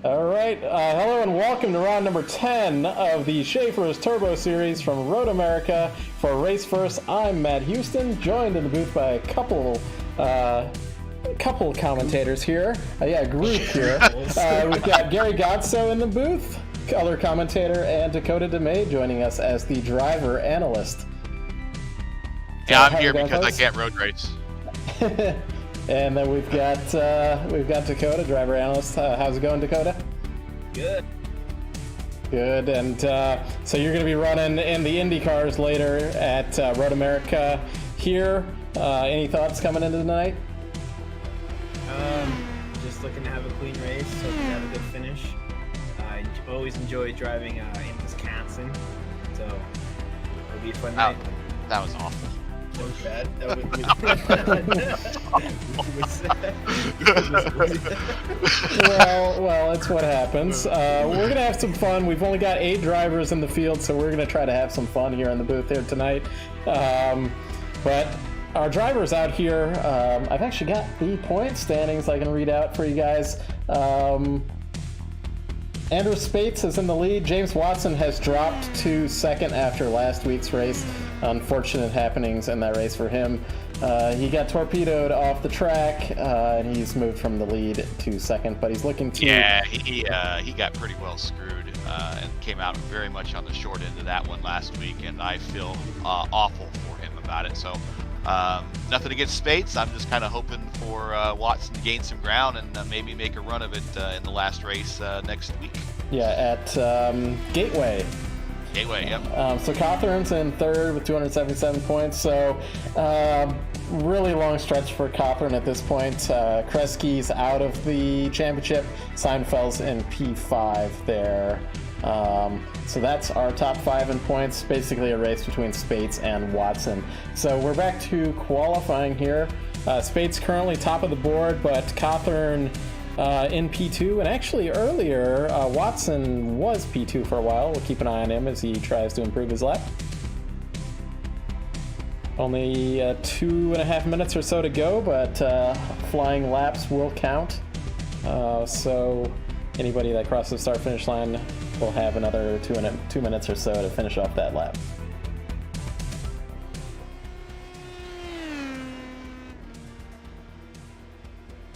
All right, hello and welcome to round number 10 of the Schaeffer's Turbo Series from Road America. For Race First, I'm Matt Houston, joined in the booth by a couple commentators here. Group here. We've got Gary Godso in the booth, other commentator, and Dakota DeMay joining us as the driver analyst. Yeah, I'm here because folks? I can't road race. And then we've got Dakota, driver analyst. How's it going, Dakota? Good. Good. And so you're going to be running in the IndyCars later at Road America here. Any thoughts coming into tonight? Just looking to have a clean race, so we have a good finish. I always enjoy driving in Wisconsin, so it'll be a fun night. That was awful. That was bad. Well, it's what happens. We're gonna have some fun. We've only got 8 drivers in the field, so we're gonna try to have some fun here in the booth here tonight. But our drivers out here, I've actually got the point standings I can read out for you guys. Andrew Spates is in the lead. James Watson has dropped to second after last week's race. Unfortunate happenings in that race for him. He got torpedoed off the track, and he's moved from the lead to second, but he's looking to... Yeah, he got pretty well screwed and came out very much on the short end of that one last week, and I feel awful for him about it. So nothing against Spates. I'm just kind of hoping for Watson to gain some ground and maybe make a run of it in the last race next week. Yeah, at Gateway. Gateway, yep. So Cawthorn's in third with 277 points. So really long stretch for Cawthorn at this point. Kresge's out of the championship. Seinfeld's in P5 there. So that's our top 5 in points. Basically a race between Spates and Watson. So we're back to qualifying here. Spates currently top of the board, but Cawthorn in P2, and actually earlier Watson was P2 for a while. We'll keep an eye on him as he tries to improve his lap. Only 2.5 minutes or so to go, but flying laps will count. So anybody that crosses the start finish line will have another 2 minutes or so to finish off that lap.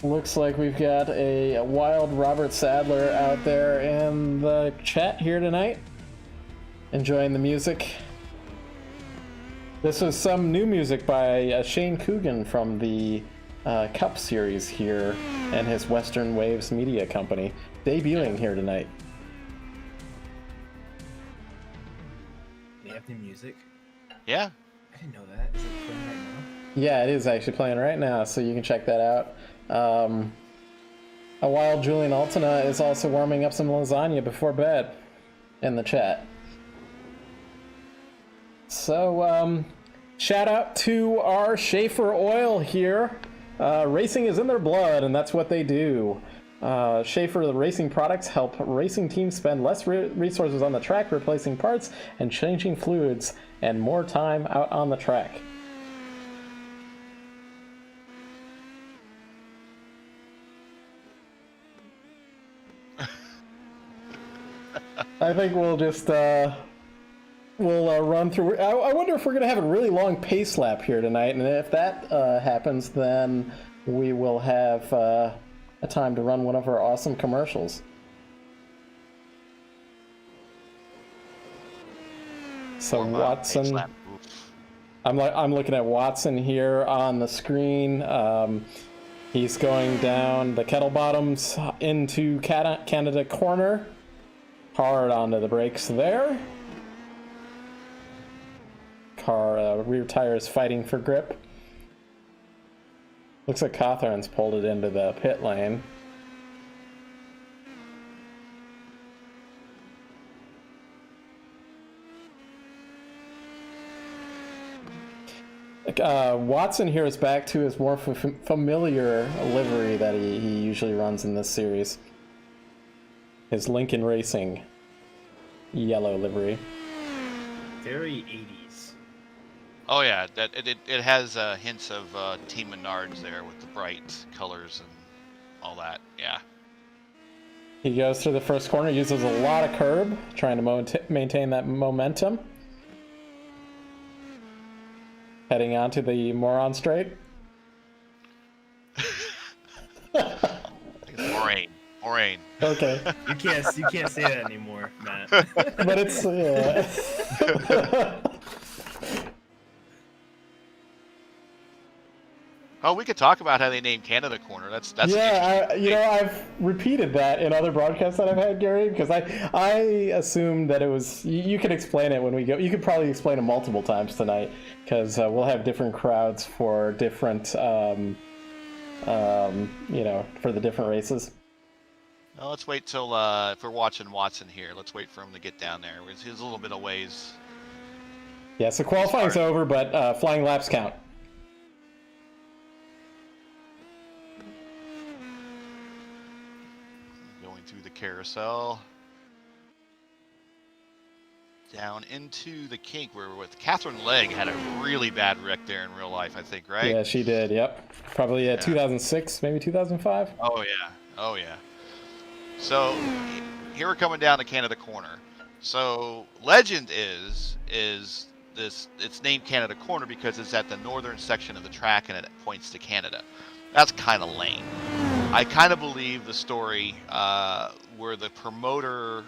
Looks like we've got a wild Robert Sadler out there in the chat here tonight, enjoying the music. This was some new music by Shane Coogan from the Cup Series here and his Western Waves Media Company, debuting here tonight. They have new music? Yeah. I didn't know that. Is it playing right now? Yeah, it is actually playing right now, so you can check that out. A wild Julian Altina is also warming up some lasagna before bed in the chat. So, shout out to our Schaeffer oil here. Racing is in their blood, and that's what they do. Schaeffer the racing products help racing teams spend less resources on the track replacing parts and changing fluids and more time out on the track. I think we'll just we'll run through. I wonder if we're going to have a really long pace lap here tonight, and if that happens, then we will have a time to run one of our awesome commercials. So Watson, I'm looking at Watson here on the screen. He's going down the kettle bottoms into Canada corner. Hard onto the brakes there. Car rear tire is fighting for grip. Looks like Cawthorn's pulled it into the pit lane. Watson here is back to his more familiar livery that he usually runs in this series. His Lincoln Racing yellow livery. Very 80s. Oh yeah, that it has hints of Team Menards there with the bright colors and all that. Yeah. He goes through the first corner, uses a lot of curb, trying to maintain that momentum. Heading onto the Moron Straight. Moraine. Okay. You can't say that anymore, Matt. But it's Oh, we could talk about how they named Canada Corner. That's yeah. I've repeated that in other broadcasts that I've had, Gary, because I assumed that it was. You could explain it when we go. You could probably explain it multiple times tonight, because we'll have different crowds for different, for the different races. Well, let's wait till if we're watching Watson here. Let's wait for him to get down there. He's a little bit of ways. Yeah, so qualifying's over, but flying laps count. Going through the carousel. Down into the kink where with Catherine Legg had a really bad wreck there in real life, I think, right? Yeah, she did, yep. Probably 2006, maybe 2005. Oh, yeah. So here we're coming down to Canada Corner. So legend is this, it's named Canada Corner because it's at the northern section of the track and it points to Canada. That's kind of lame. I kind of believe the story where the promoter,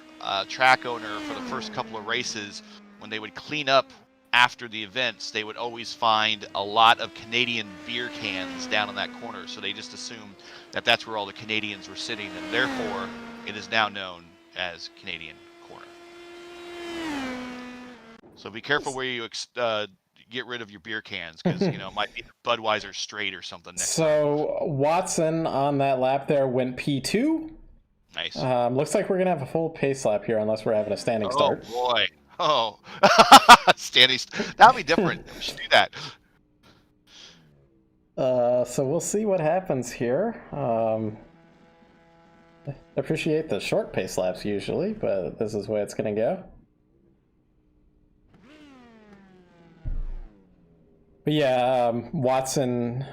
track owner for the first couple of races, when they would clean up after the events, they would always find a lot of Canadian beer cans down in that corner. So they just assumed that that's where all the Canadians were sitting, and therefore it is now known as Canadian Corner. So be careful where you get rid of your beer cans, because it might be Budweiser Straight or something next So time. Watson on that lap there went P2. Nice. Looks like we're gonna have a full pace lap here, unless we're having a standing start. Oh boy. Oh, standing. That'll be different. We should do that. So we'll see what happens here. Appreciate the short pace laps usually, but this is the way it's gonna go. But yeah, Watson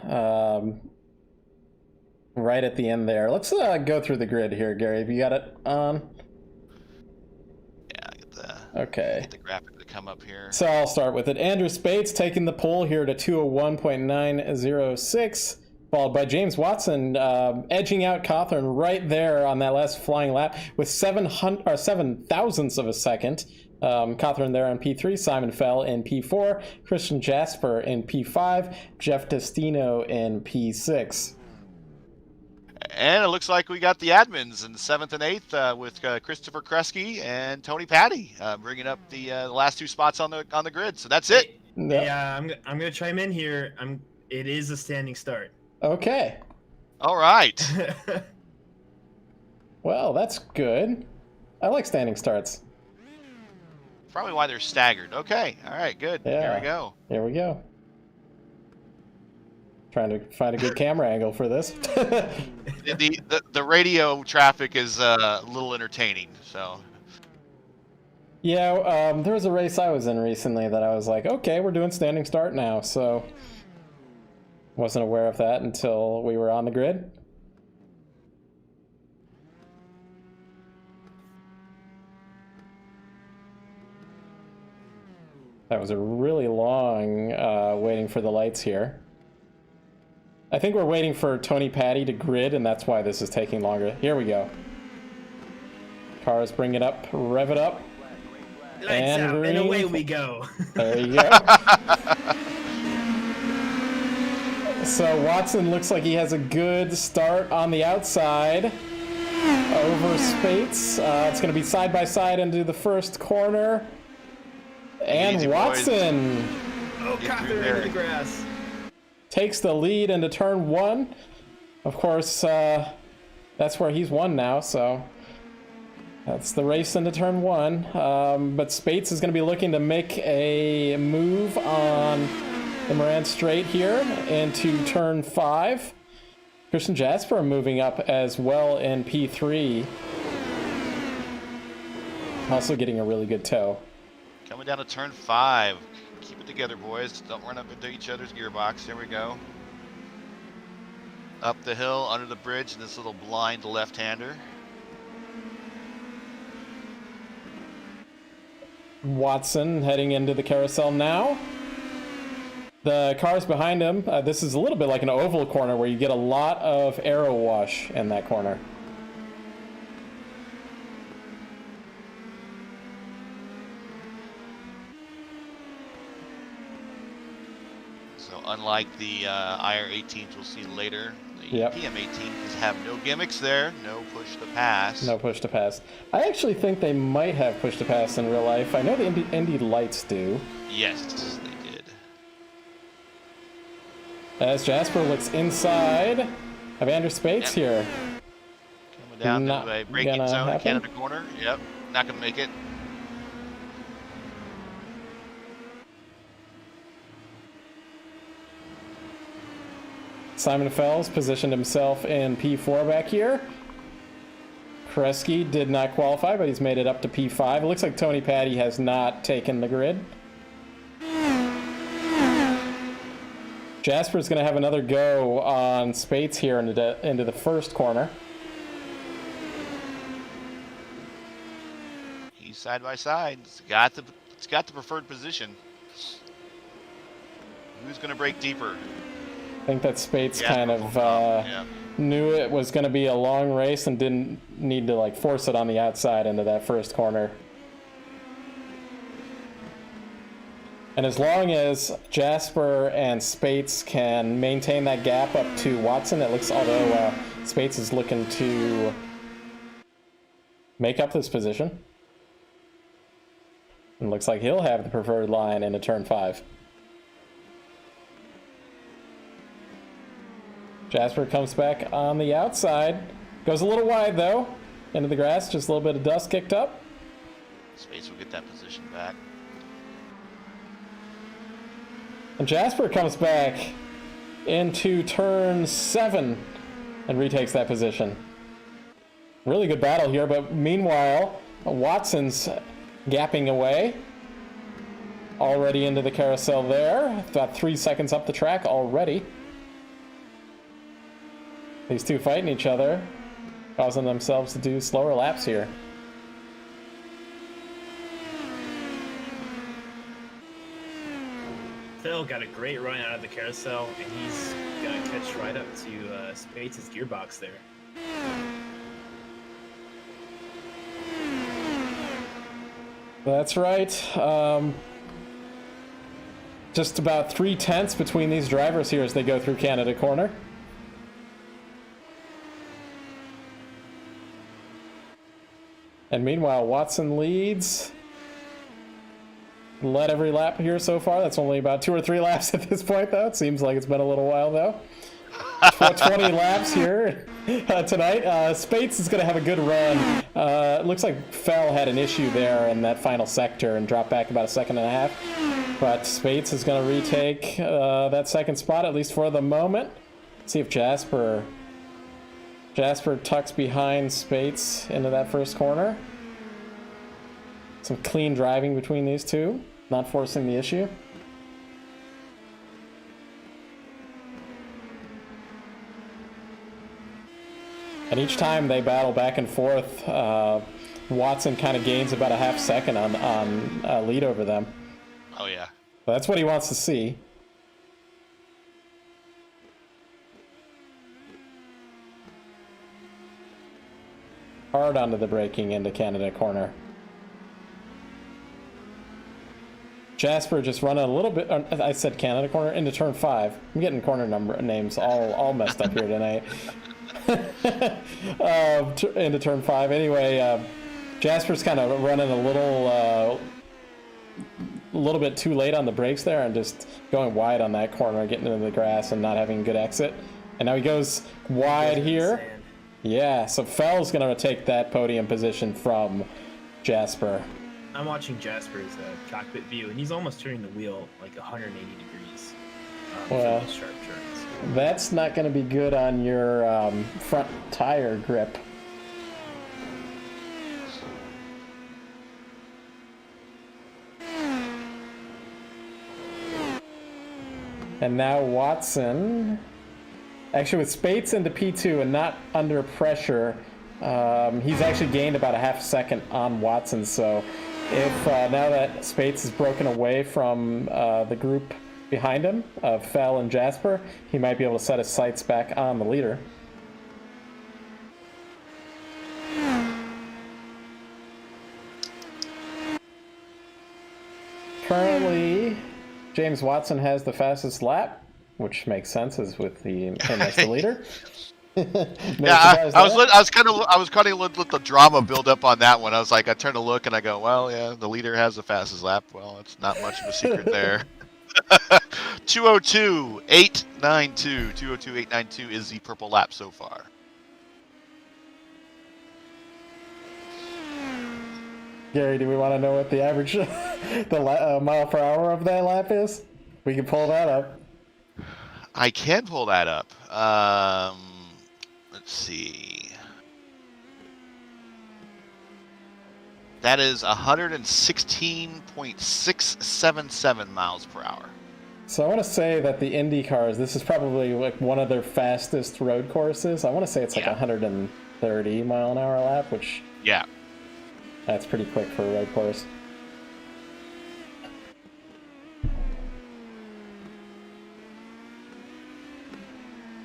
right at the end there. Let's go through the grid here, Gary. Have you got it on? Yeah, get the okay. Get the graphic to come up here. So I'll start with it. Andrew Spates taking the pole here to 201.906, followed by James Watson edging out Cawthorn right there on that last flying lap with 7 thousandths of a second. Cawthorn there on P3, Simon Fell in P4, Christian Jasper in P5, Jeff Destino in P6. And it looks like we got the admins in the 7th and 8th with Christopher Kresge and Tony Patty bringing up the last two spots on the grid. So that's it. Yep. Yeah, I'm gonna chime in here. It is a standing start. Okay. All right. Well, that's good. I like standing starts. Probably why they're staggered. Okay. All right. Good. Yeah. Here we go. Here we go. Trying to find a good camera angle for this. The radio traffic is a little entertaining. So Yeah, there was a race I was in recently that I was like, okay, we're doing standing start now, so wasn't aware of that until we were on the grid. That was a really long waiting for the lights here. I think we're waiting for Tony Patty to grid, and that's why this is taking longer. Here we go. Cars bring it up, rev it up. Lights And out, green. and away we go. There you go. So Watson looks like he has a good start on the outside over Spates. It's going to be side by side into the first corner. And Easy, Watson Oh, Cather into the grass. takes the lead into turn 1. Of course, that's where he's won now, so that's the race into turn 1. But Spates is going to be looking to make a move on the Moran Straight here into turn 5. Christian Jasper moving up as well in P3. Also getting a really good tow. coming down to turn 5. Keep it together, boys. Don't run up into each other's gearbox. There we go. Up the hill, under the bridge, and this little blind left-hander. Watson heading into the carousel now. The cars behind him, this is a little bit like an oval corner where you get a lot of aero wash in that corner. So unlike the IR-18s we'll see later, the Yep. PM-18s have no gimmicks there, no push to pass. No push to pass. I actually think they might have push to pass in real life. I know the Indy lights do. Yes, they did. As Jasper looks inside of Andrew Spates here. Coming down Not to a braking gonna zone, happen. Canada corner. Yep, not going to make it. Simon Fells positioned himself in P4 back here. Kresge did not qualify, but he's made it up to P5. It looks like Tony Patty has not taken the grid. Jasper's going to have another go on Spates here into the first corner. He's side by side. It's got the preferred position. Who's going to break deeper? I think that Spates Jasper kind will of come, yeah. knew it was going to be a long race and didn't need to like force it on the outside into that first corner. And as long as Jasper and Spates can maintain that gap up to Watson, it looks, although Spates is looking to make up this position. And looks like he'll have the preferred line into turn 5. Jasper comes back on the outside. Goes a little wide though, into the grass, just a little bit of dust kicked up. Space will get that position back. And Jasper comes back into turn 7 and retakes that position. Really good battle here, but meanwhile, Watson's gapping away. Already into the carousel there. About 3 seconds up the track already. These two fighting each other, causing themselves to do slower laps here. Phil got a great run out of the carousel, and he's gonna catch right up to Spates' gearbox there. That's right. Just about 3/10 between these drivers here as they go through Canada corner. And meanwhile, Watson leads. Led every lap here so far. That's only about 2 or 3 laps at this point, though. It seems like it's been a little while, though. 20 laps here tonight. Spates is going to have a good run. It looks like Fell had an issue there in that final sector and dropped back about 1.5 seconds. But Spates is going to retake that second spot, at least for the moment. Let's see if Jasper tucks behind Spates into that first corner. Some clean driving between these two, not forcing the issue. And each time they battle back and forth, Watson kind of gains about a half second on lead over them. Oh, yeah. So that's what he wants to see. Hard onto the braking into Canada corner. Jasper just running a little bit, I said Canada corner, into turn 5. I'm getting corner number names all messed up here tonight. Into turn 5. Anyway, Jasper's kind of running a little bit too late on the brakes there and just going wide on that corner, getting into the grass and not having a good exit. And now he goes wide here. Yeah, so Fell's going to take that podium position from Jasper. I'm watching Jasper's cockpit view, and he's almost turning the wheel like 180 degrees for Well, those sharp turns. that's not going to be good on your front tire grip. And now Watson, actually with Spates into P2 and not under pressure, he's actually gained about a half second on Watson. So if now that Spates is broken away from the group behind him of Fell and Jasper, he might be able to set his sights back on the leader. Currently, James Watson has the fastest lap, which makes sense as with him as the leader. Yeah, I was kind of let the drama build up on that one. I was like, I turn to look and I go, well, yeah, the leader has the fastest lap. Well, it's not much of a secret there. 202.892. 202.892 is the purple lap so far. Gary, do we want to know what the average mile per hour of that lap is? We can pull that up. I can pull that up. Let's see. That is 116.677 miles per hour. So I want to say that the IndyCars, this is probably like one of their fastest road courses. I want to say it's like 130 mile an hour lap, which that's pretty quick for a road course.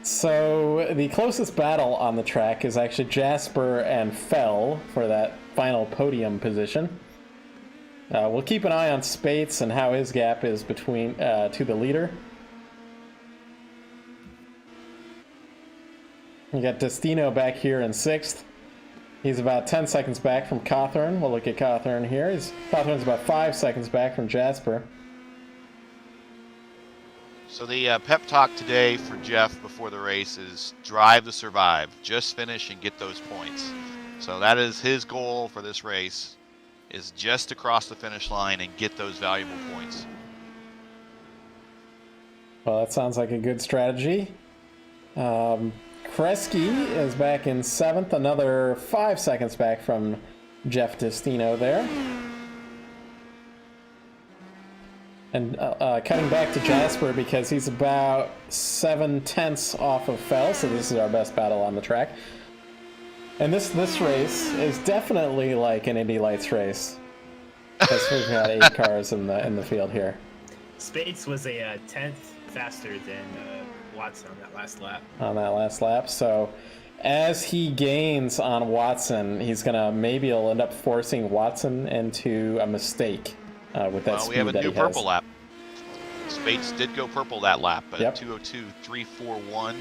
So the closest battle on the track is actually Jasper and Fell for that final podium position. We'll keep an eye on Spates and how his gap is between to the leader. You got Destino back here in 6th. He's about 10 seconds back from Cawthorn. We'll look at Cawthorn here. Cawthorn's about 5 seconds back from Jasper. So the pep talk today for Jeff before the race is drive to survive. Just finish and get those points. So that is his goal for this race, is just to cross the finish line and get those valuable points. Well, that sounds like a good strategy. Kresge is back in 7th, another 5 seconds back from Jeff Destino there. And cutting back to Jasper because he's about 7/10 off of Fell, so this is our best battle on the track. And this race is definitely like an Indy Lights race, because we've got 8 cars in the field here. Spates was a 10th faster than Watson on that last lap. So as he gains on Watson, he's gonna maybe he'll end up forcing Watson into a mistake with that speed that he has. We have a new purple lap. Spates did go purple that lap, but 202.341.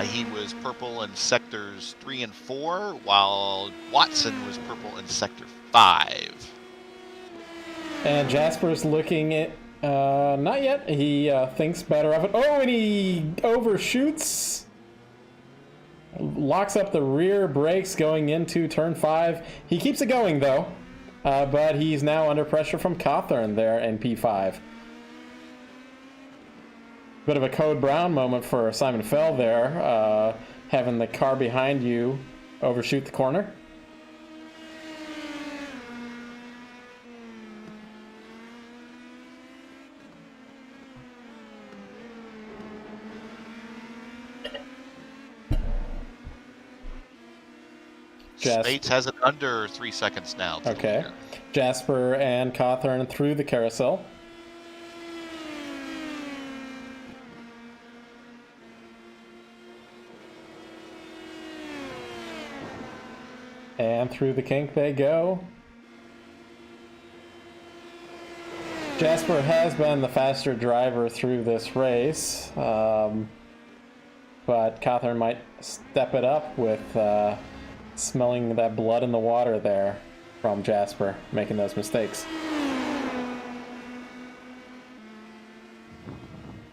He was purple in sectors 3 and 4, while Watson was purple in sector 5. And Jasper's looking at not yet. He thinks better of it. Oh, and he overshoots. Locks up the rear brakes going into turn 5. He keeps it going though, but he's now under pressure from Cawthorn there in P5. Bit of a Code Brown moment for Simon Fell there, having the car behind you overshoot the corner. Spates has it under 3 seconds now. Okay. Jasper and Cawthorn through the carousel. And through the kink they go. Jasper has been the faster driver through this race, but Cawthorn might step it up with smelling that blood in the water there from Jasper, making those mistakes.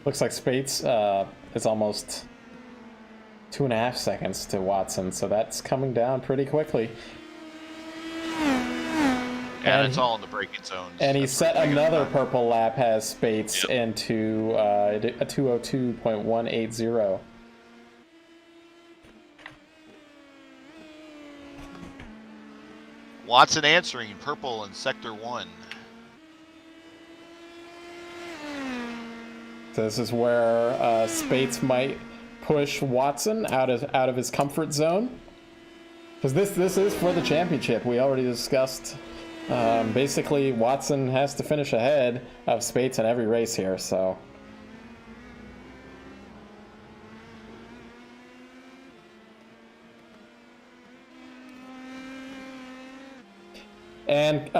Looks like Spates is almost 2.5 seconds to Watson, so that's coming down pretty quickly. And it's all in the braking zones. And he set another purple lap, has Spates into a 202.180. Watson answering purple in sector 1. This is where Spates might push Watson out of his comfort zone, because this is for the championship. We already discussed. Basically, Watson has to finish ahead of Spates in every race here. So. And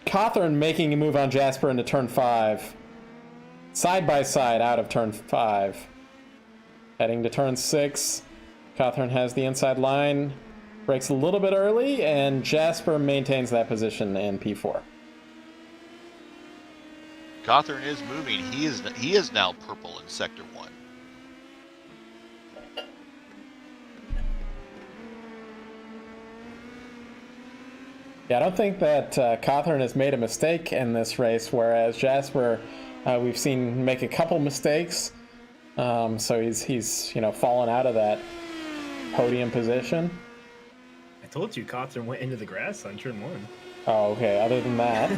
Cawthorn making a move on Jasper into turn 5. Side by side out of turn 5. Heading to turn 6. Cawthorn has the inside line. Brakes a little bit early, and Jasper maintains that position in P4. Cawthorn is moving. He is now purple in sector 1. Yeah, I don't think that Cawthorn has made a mistake in this race, whereas Jasper, we've seen make a couple mistakes. So he's fallen out of that podium position. I told you Cawthorn went into the grass on turn 1. Oh, okay. Other than that,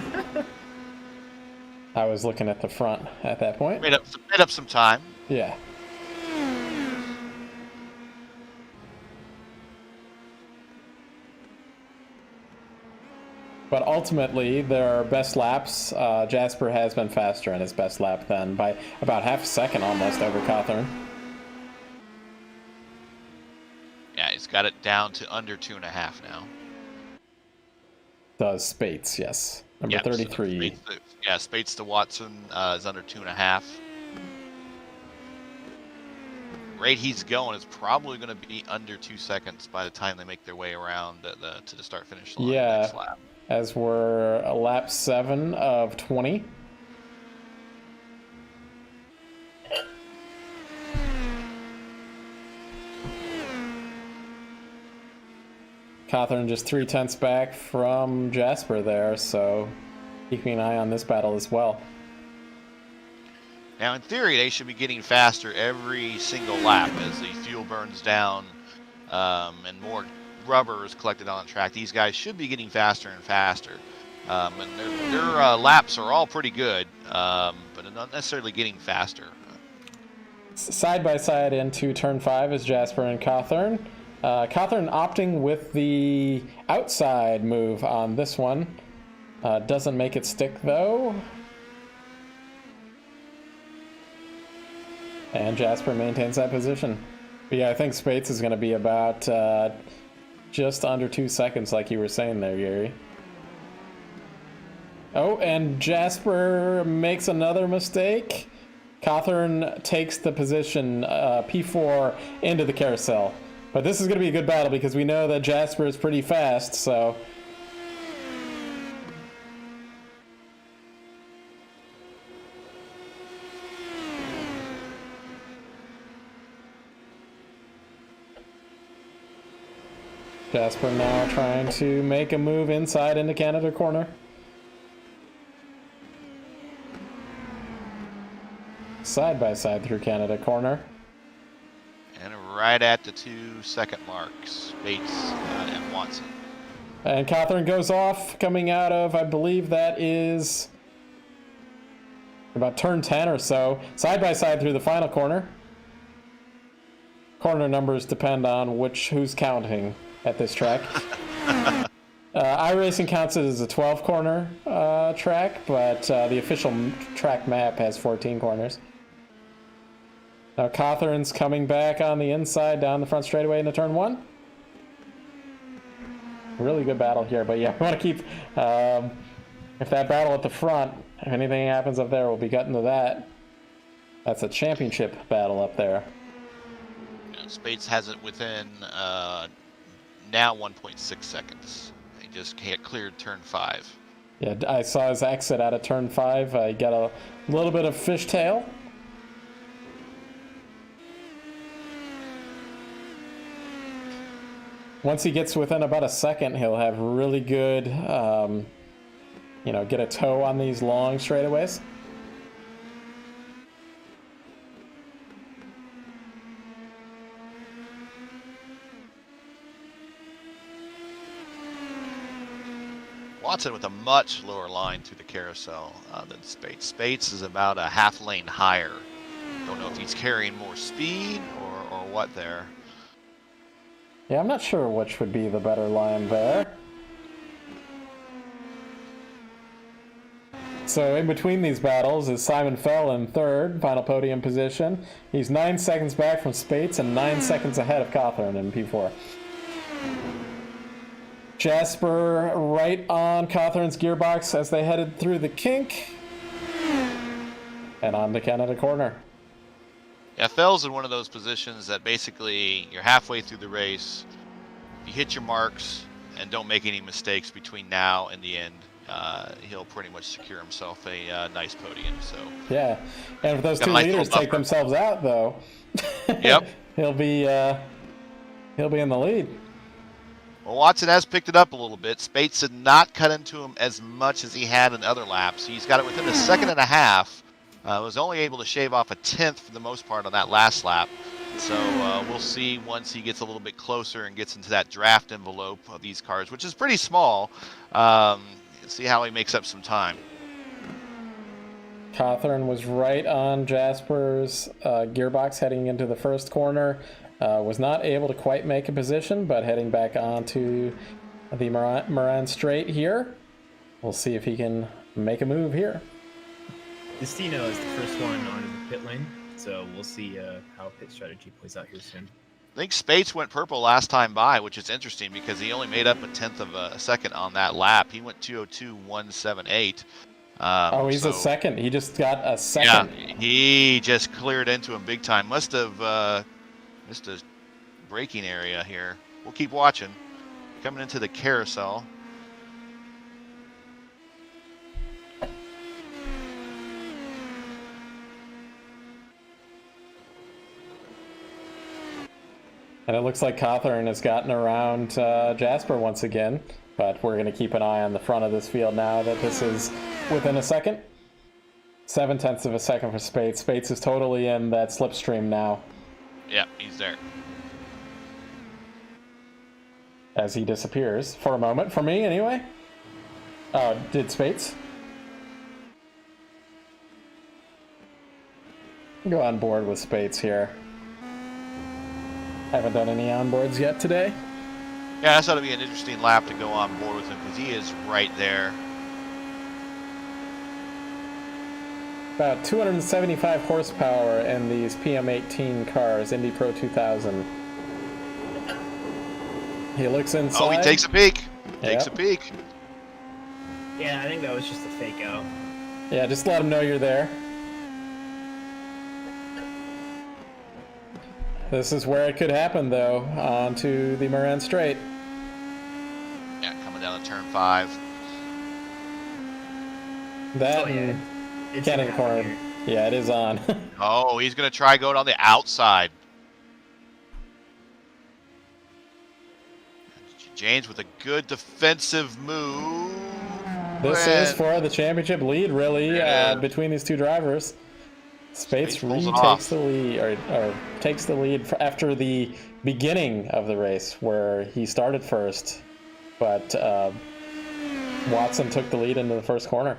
I was looking at the front at that point. Made up some time. Yeah. But ultimately, their best laps, Jasper has been faster in his best lap then by about half a second almost over Cawthorn. Yeah, he's got it down to under 2.5 now. Does Spates, yes. Number 33. Spates to Watson is under 2.5. Rate he's going is probably going to be under 2 seconds by the time they make their way around to the start-finish line. Yeah. Next lap. As we're lap 7 of 20. Cawthorn just 0.3 back from Jasper there, so keeping an eye on this battle as well. Now, in theory, they should be getting faster every single lap as the fuel burns down and more rubber is collected on the track. These guys should be getting faster and faster. And their laps are all pretty good, but not necessarily getting faster. Side by side into turn 5 is Jasper and Cawthorn. Cawthorn opting with the outside move on this one. Doesn't make it stick though. And Jasper maintains that position. But yeah, I think Spates is going to be about just under 2 seconds, like you were saying there, Gary. Oh, and Jasper makes another mistake. Cawthorn takes the position P4 into the carousel. But this is going to be a good battle because we know that Jasper is pretty fast, so... Jasper now trying to make a move inside into Canada corner. side by side through Canada corner. And right at the 2-second marks, Bates and Watson. And Cawthorn goes off, coming out of, I believe that is about turn 10 or so, side by side through the final corner. Corner numbers depend on who's counting at this track. iRacing counts it as a 12 corner track, but the official track map has 14 corners. Now Cawthorn's coming back on the inside down the front straightaway into turn 1. Really good battle here, but yeah, we want to keep, if that battle at the front, if anything happens up there, we'll be getting to that. That's a championship battle up there. Yeah, Spates has it within now 1.6 seconds. He just cleared turn 5. Yeah, I saw his exit out of turn 5. He got a little bit of fishtail. Once he gets within about a second, he'll have really good, get a toe on these long straightaways. Watson with a much lower line through the carousel than Spates. Spates is about a half lane higher. Don't know if he's carrying more speed or what there. Yeah, I'm not sure which would be the better line there. So in between these battles is Simon Fell in third, final podium position. He's 9 seconds back from Spates and 9 seconds ahead of Cawthorn in P4. Jasper right on Cawthorn's gearbox as they headed through the kink. And on to Canada corner. Yeah, Fell's in one of those positions that basically you're halfway through the race, you hit your marks, and don't make any mistakes between now and the end. He'll pretty much secure himself a nice podium. So yeah, and if those two leaders take themselves out, though, yep, he'll be in the lead. Well, Watson has picked it up a little bit. Spates did not cut into him as much as he had in other laps. He's got it within a second and a half. Was only able to shave off a tenth for the most part on that last lap. So we'll see once he gets a little bit closer and gets into that draft envelope of these cars, which is pretty small. See how he makes up some time. Cawthorn was right on Jasper's gearbox heading into the first corner. Was not able to quite make a position, but heading back onto the Moran Straight here. We'll see if he can make a move here. Destino is the first one onto the pit lane, so we'll see how pit strategy plays out here soon. I think Spates went purple last time by, which is interesting because he only made up a tenth of a second on that lap. He went 2:02.178. He's a second. He just got a second. Yeah, he just cleared into him big time. Must have missed a braking area here. We'll keep watching. Coming into the carousel. And it looks like Cawthorn has gotten around Jasper once again, but we're going to keep an eye on the front of this field now that this is within a second. 0.7 of a second for Spates. Spates is totally in that slipstream now. Yeah, he's there. As he disappears for a moment, for me anyway. Oh, did Spates? Go on board with Spates here. Haven't done any onboards yet today. Yeah, that's ought to be an interesting lap to go on board with him because he is right there. About 275 horsepower in these PM18 cars, Indy Pro 2000. He looks inside. Oh, he takes a peek. Takes a peek. Yeah, I think that was just a fake out. Yeah, just let him know you're there. This is where it could happen, though, onto the Moran Straight. Yeah, coming down to turn 5. That Canada corner. Yeah, it is on. Oh, he's going to try going on the outside. James with a good defensive move. This is for the championship lead, really, between these two drivers. Spates pulls it retakes off. the lead, or takes the lead after the beginning of the race where he started first, but Watson took the lead into the first corner.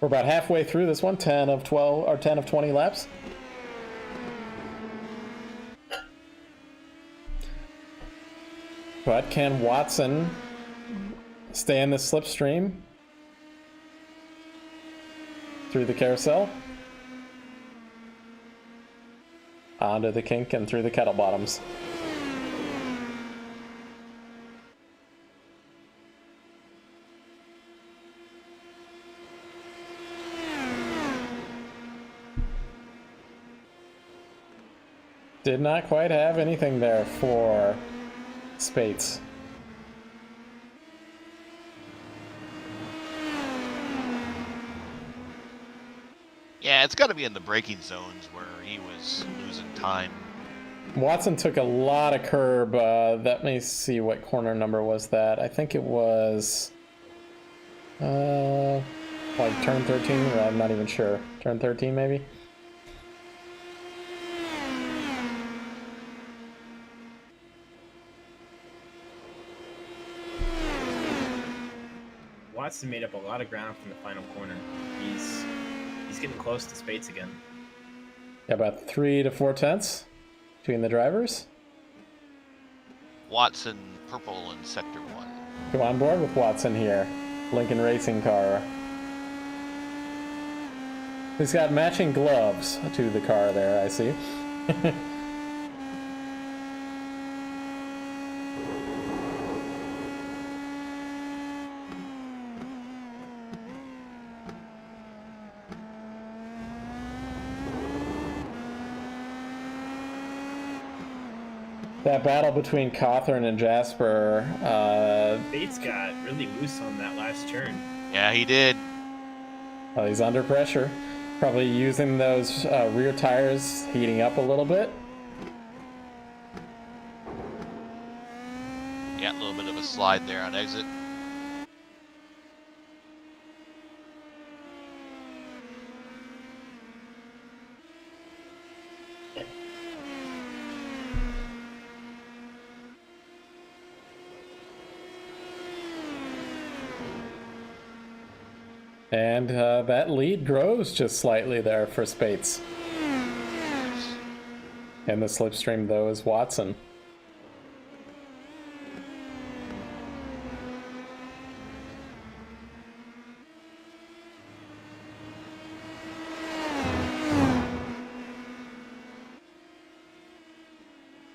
We're about halfway through this one, 10 of 12 or 10 of 20 laps. But can Watson stay in the slipstream through the carousel, onto the kink, and through the kettle bottoms? Did not quite have anything there for Spates. Yeah, it's got to be in the braking zones where he was losing time. Watson took a lot of curb. Let me see what corner number was that. I think it was like turn 13, or I'm not even sure. Turn 13 maybe? Watson made up a lot of ground from the final corner. He's getting close to Spates again. Yeah, about 3 to 4 tenths between the drivers. Watson purple in sector 1. Come on board with Watson here. Lincoln Racing Car. He's got matching gloves to the car there, I see. That battle between Cawthorn and Jasper. Bates got really loose on that last turn. Yeah, he did. Well, he's under pressure. Probably using those rear tires, heating up a little bit. Yeah, a little bit of a slide there on exit. And that lead grows just slightly there for Spates. And the slipstream, though, is Watson.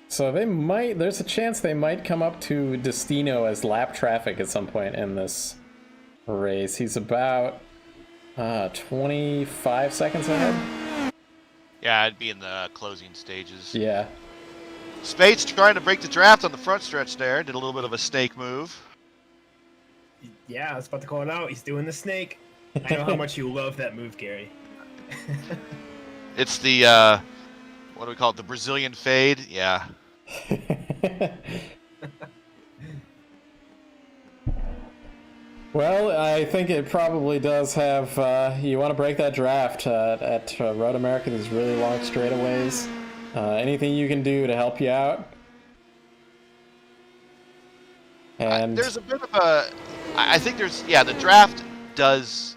So there's a chance they might come up to Destino as lap traffic at some point in this race. He's about 25 seconds ahead. Yeah, I'd be in the closing stages. Yeah. Spates trying to break the draft on the front stretch there. Did a little bit of a snake move. Yeah, I was about to call it out. He's doing the snake. I know how much you love that move, Gary. It's the, what do we call it? The Brazilian fade? Yeah. Well, I think it probably does have, you want to break that draft at Road America. There's really long straightaways. Anything you can do to help you out. And there's a bit of a, I think there's, yeah, the draft does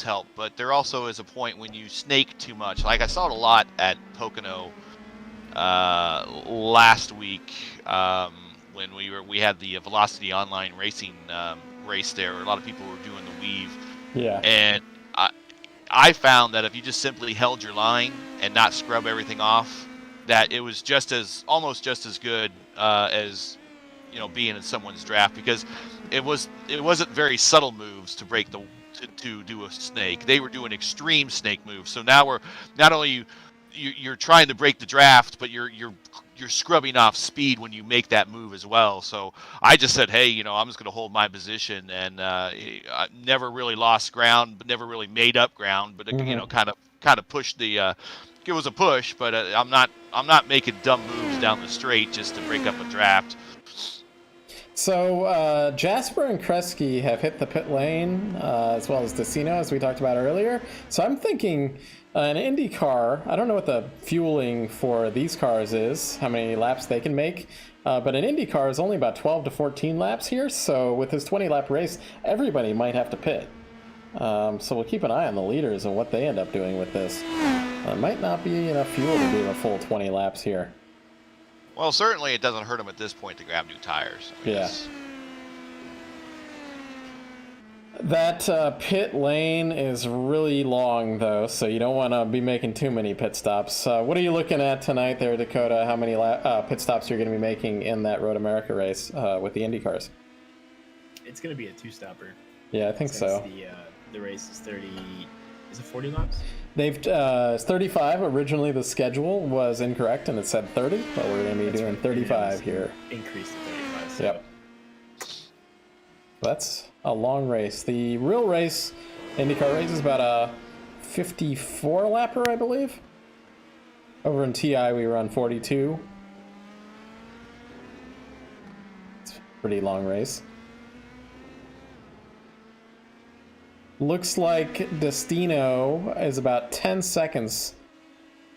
help, but there also is a point when you snake too much. Like I saw it a lot at Pocono last week when we had the Velocity Online Racing race there. A lot of people were doing the weave. Yeah. And I found that if you just simply held your line and not scrub everything off, that it was almost just as good as being in someone's draft, because it wasn't very subtle moves to break to do a snake. They were doing extreme snake moves. So now we're not only you're trying to break the draft, but you're scrubbing off speed when you make that move as well. So I just said, hey, I'm just going to hold my position, and I never really lost ground, but never really made up ground. But kind of pushed the. It was a push, but I'm not making dumb moves down the straight just to break up a draft. So Jasper and Kresge have hit the pit lane, as well as Destino, as we talked about earlier. So I'm thinking an IndyCar, I don't know what the fueling for these cars is, how many laps they can make, but an IndyCar is only about 12 to 14 laps here, so with this 20-lap race, everybody might have to pit. So we'll keep an eye on the leaders and what they end up doing with this. There might not be enough fuel to do a full 20 laps here. Well, certainly it doesn't hurt them at this point to grab new tires. I mean, Yeah. That pit lane is really long, though, so you don't want to be making too many pit stops. What are you looking at tonight there, Dakota? How many pit stops you're going to be making in that Road America race with the Indy cars? It's going to be a two-stopper. Yeah, I think so. The race is 30... Is it 40 laps? It's 35. Originally, the schedule was incorrect, and it said 30, but we're going to be doing 35 here. Increased to 35. So. Yep. That's a long race. The real race, IndyCar race, is about a 54 lapper, I believe. Over in TI, we run 42. It's a pretty long race. Looks like Destino is about 10 seconds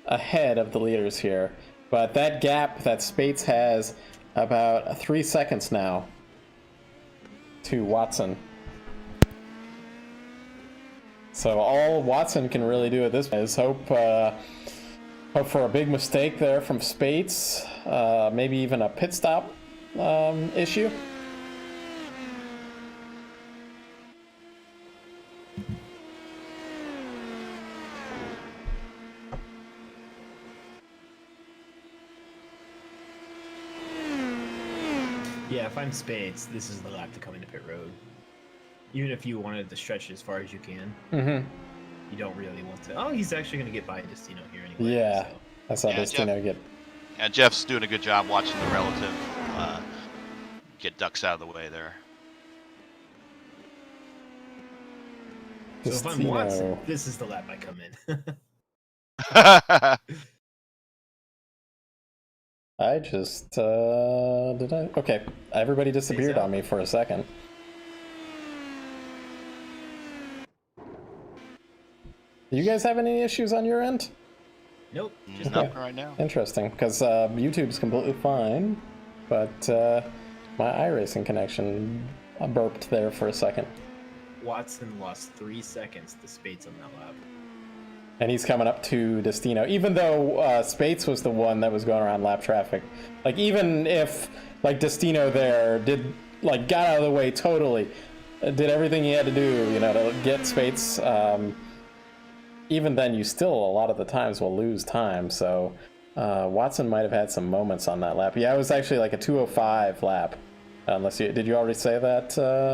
ahead of the leaders here. But that gap that Spates has about 3 seconds now to Watson. So all Watson can really do at this point is hope for a big mistake there from Spates, maybe even a pit stop issue. Yeah, if I'm Spades, this is the lap to come into pit road. Even if you wanted to stretch it as far as you can, you don't really want to. Oh, he's actually going to get by Destino here anyway. Yeah, so. I saw Destino get. Yeah, Jeff's doing a good job watching the relative get ducks out of the way there. So if I'm Watson, this is the lap I come in. I just did I? Okay, everybody disappeared on me for a second. Do you guys have any issues on your end? Nope. Just nothing right now. Interesting, because YouTube's completely fine, but my iRacing connection burped there for a second. Watson lost 3 seconds to Spates on that lap. And he's coming up to Destino, even though Spates was the one that was going around lap traffic. Like, even if, like, Destino there got out of the way totally, did everything he had to do, to get Spates, even then you still, a lot of the times, will lose time. So Watson might have had some moments on that lap. Yeah, it was actually like a 2:05 lap. Did you already say that,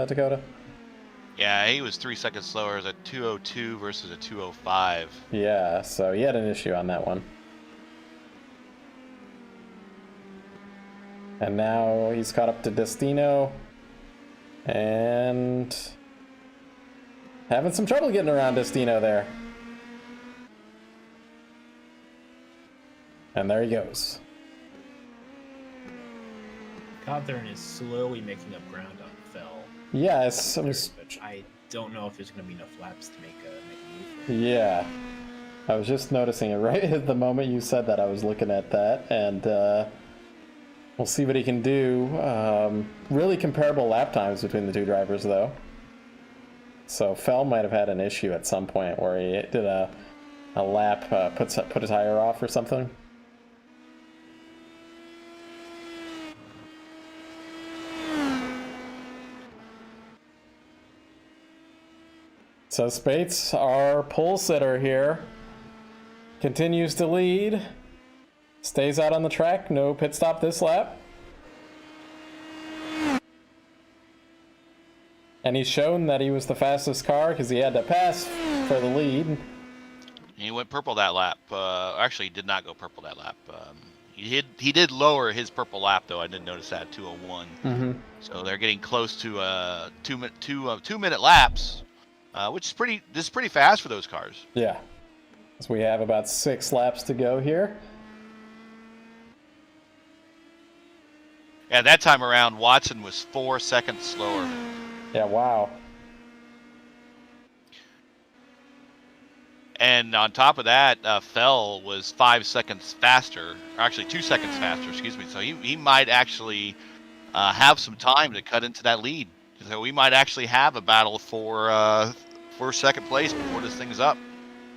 Dakota? Yeah, he was 3 seconds slower as a 2:02 versus a 2:05. Yeah, so he had an issue on that one. And now he's caught up to Destino. And having some trouble getting around Destino there. And there he goes. Cawthorn is slowly making up ground on Fell. Yeah, which I don't know if there's going to be enough laps to make a move for him. Yeah. I was just noticing it right at the moment you said that. I was looking at that, and we'll see what he can do. Really comparable lap times between the two drivers, though. So Fell might have had an issue at some point where he did a lap, put a tire off or something. So Spates, our pole sitter here, continues to lead. Stays out on the track. No pit stop this lap. And he's shown that he was the fastest car because he had to pass for the lead. He went purple that lap. Actually, he did not go purple that lap. He did lower his purple lap, though. I didn't notice that, 2:01. Mm-hmm. So they're getting close to 2 minute laps. Which is pretty fast for those cars. Yeah. So we have about 6 laps to go here. Yeah, that time around, Watson was 4 seconds slower. Yeah, wow. And on top of that, Fell was 5 seconds faster, or actually 2 seconds faster, excuse me. So he might actually have some time to cut into that lead. So we might actually have a battle for second place before this thing's up.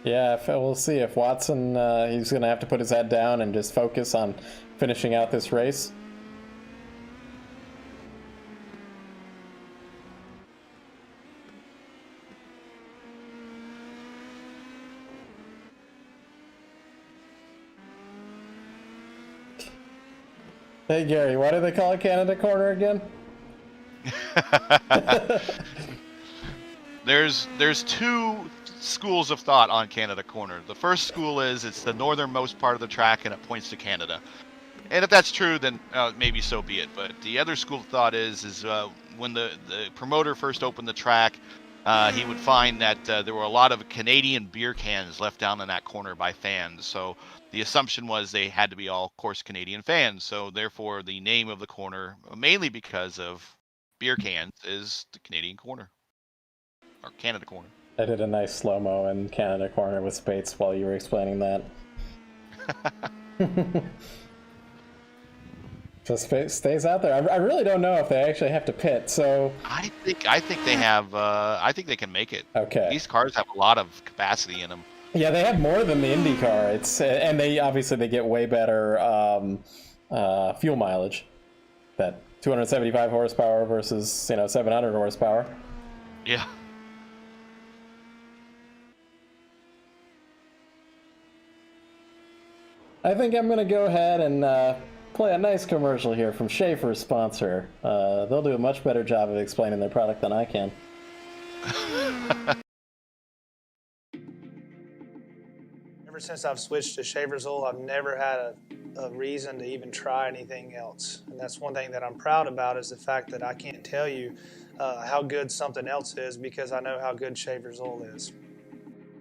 Yeah, we'll see if Watson, he's going to have to put his head down and just focus on finishing out this race. Hey Gary, why do they call it Canada Corner again? There's two schools of thought on Canada Corner. The first school is it's the northernmost part of the track and it points to Canada. And if that's true, then maybe so be it. But the other school of thought is when the promoter first opened the track, he would find that there were a lot of Canadian beer cans left down in that corner by fans. So the assumption was they had to be all, of course, Canadian fans. So therefore, the name of the corner, mainly because of beer cans, is the Canadian Corner. Or Canada Corner. I did a nice slow-mo in Canada Corner with Spates while you were explaining that. So Spates stays out there. I really don't know if they actually have to pit, so... I think they have... I think they can make it. Okay. These cars have a lot of capacity in them. Yeah, they have more than the IndyCar. And they obviously they get way better fuel mileage. That 275 horsepower versus 700 horsepower. Yeah. I think I'm gonna go ahead and play a nice commercial here from Schaeffer's sponsor. They'll do a much better job of explaining their product than I can. Ever since I've switched to Schaeffer's oil, I've never had a reason to even try anything else. And that's one thing that I'm proud about, is the fact that I can't tell you how good something else is because I know how good Schaeffer's oil is.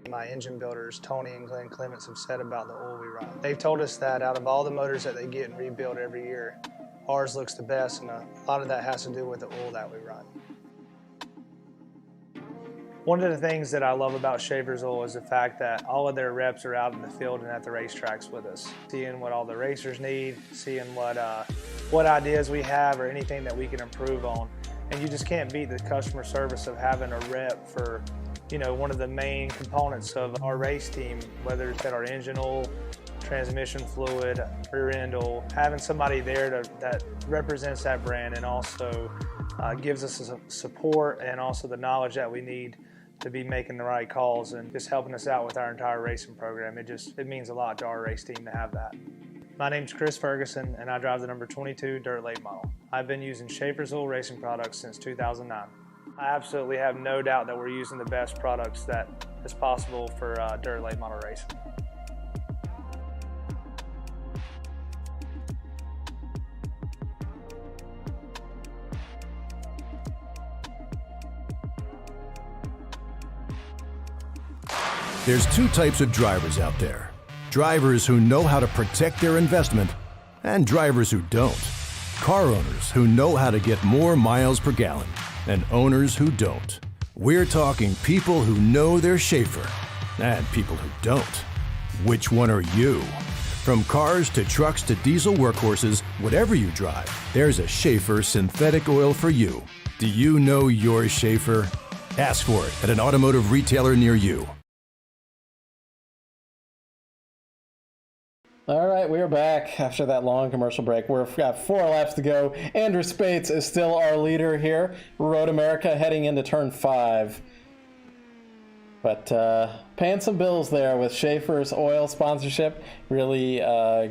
My engine builders, Tony and Glenn Clements, have said about the oil we run. They've told us that out of all the motors that they get and rebuild every year, ours looks the best, and a lot of that has to do with the oil that we run. One of the things that I love about Schaeffer's oil is the fact that all of their reps are out in the field and at the racetracks with us, seeing what all the racers need, seeing what ideas we have or anything that we can improve on. And you just can't beat the customer service of having a rep for, one of the main components of our race team, whether it's at our engine oil, transmission fluid, rear end oil, having somebody there that represents that brand and also gives us support and also the knowledge that we need to be making the right calls and just helping us out with our entire racing program. It means a lot to our race team to have that. My name's Chris Ferguson, and I drive the number 22 Dirt Late model. I've been using Schaeffer's oil racing products since 2009. I absolutely have no doubt that we're using the best products that is possible for Dirt Late model racing. There's two types of drivers out there. Drivers who know how to protect their investment and drivers who don't. Car owners who know how to get more miles per gallon and owners who don't. We're talking people who know their Schaeffer and people who don't. Which one are you? From cars to trucks to diesel workhorses, whatever you drive, there's a Schaeffer synthetic oil for you. Do you know your Schaeffer? Ask for it at an automotive retailer near you. All right, we're back after that long commercial break. We've got 4 laps to go. Andrew Spates is still our leader here. Road America heading into turn 5. But paying some bills there with Schaeffer's oil sponsorship. Really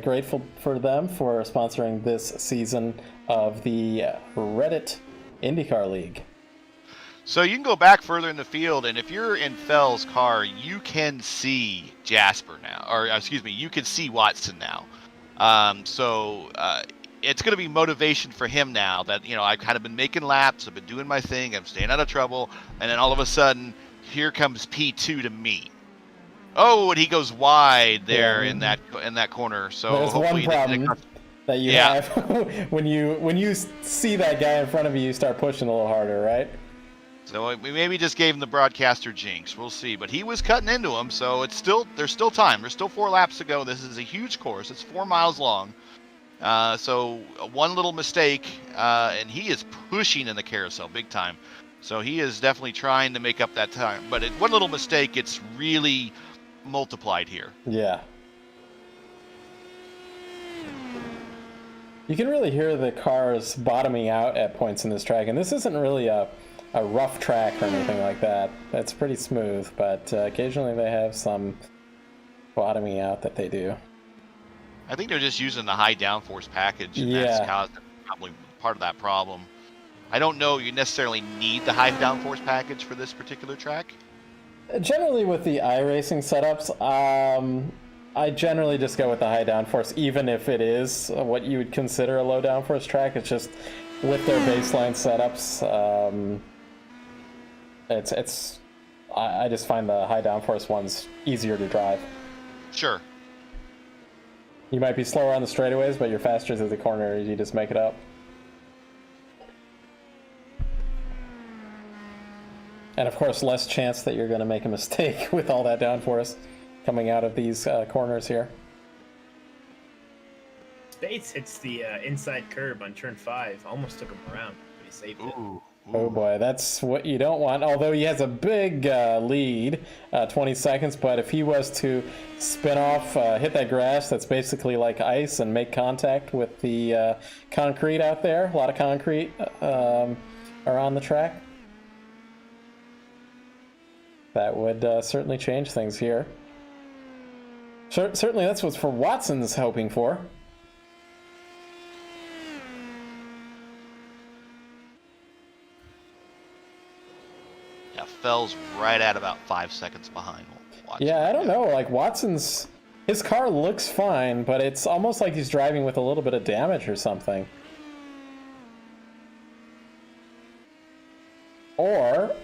grateful for them for sponsoring this season of the Reddit IndyCar League. So you can go back further in the field, and if you're in Fell's car, you can see Jasper now, or excuse me, you can see Watson now. So it's going to be motivation for him now that, I've kind of been making laps, I've been doing my thing, I'm staying out of trouble, and then all of a sudden, here comes P2 to me. Oh, and he goes wide there in that corner. So There's hopefully one problem. that you have when you see that guy in front of you, you start pushing a little harder, right? So we maybe just gave him the broadcaster jinx. We'll see. But he was cutting into him, so there's still time. There's still 4 laps to go. This is a huge course. It's 4 miles long. So one little mistake, and he is pushing in the carousel big time. So he is definitely trying to make up that time. But one little mistake, it's really multiplied here. Yeah. You can really hear the cars bottoming out at points in this track, and this isn't really a rough track or anything like that. It's pretty smooth, but occasionally they have some bottoming out that they do. I think they're just using the high downforce package, and that's probably part of that problem. I don't know you necessarily need the high downforce package for this particular track. Generally with the iRacing setups, I generally just go with the high downforce, even if it is what you would consider a low downforce track. It's just with their baseline setups, I just find the high downforce ones easier to drive. Sure. You might be slower on the straightaways, but you're faster through the corners. You just make it up. And of course, less chance that you're going to make a mistake with all that downforce coming out of these corners here. Spates hits the inside curb on turn 5. Almost took him around, but he saved it. Ooh. Oh boy, that's what you don't want. Although he has a big lead, 20 seconds, but if he was to spin off, hit that grass that's basically like ice and make contact with the concrete out there, a lot of concrete around the track, that would certainly change things here. Certainly that's what Watson's hoping for. Fell's right at about 5 seconds behind Watson. Yeah, I don't know. Like his car looks fine, but it's almost like he's driving with a little bit of damage or something. Or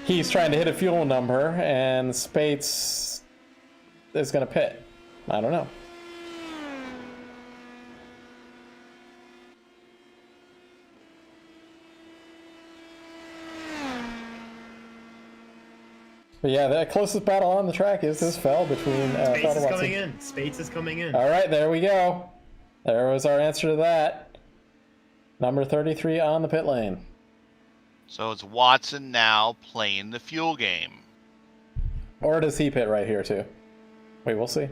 he's trying to hit a fuel number and Spates is going to pit. I don't know. But yeah, the closest battle on the track is this fell between Spates is coming in. Spates is coming in. All right, there we go. There was our answer to that. Number 33 on the pit lane. So it's Watson now playing the fuel game. Or does he pit right here too? Wait, we'll see.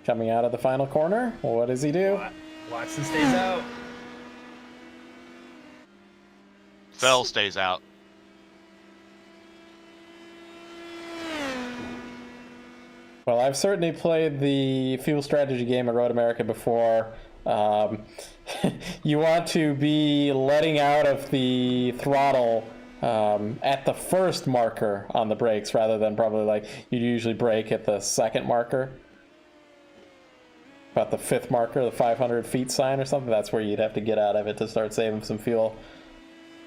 Coming out of the final corner, what does he do? Watson stays out. Fell stays out. Well, I've certainly played the fuel strategy game at Road America before. You want to be letting out of the throttle at the first marker on the brakes rather than probably like you'd usually brake at the second marker. About the 5th marker, the 500 feet sign or something. That's where you'd have to get out of it to start saving some fuel.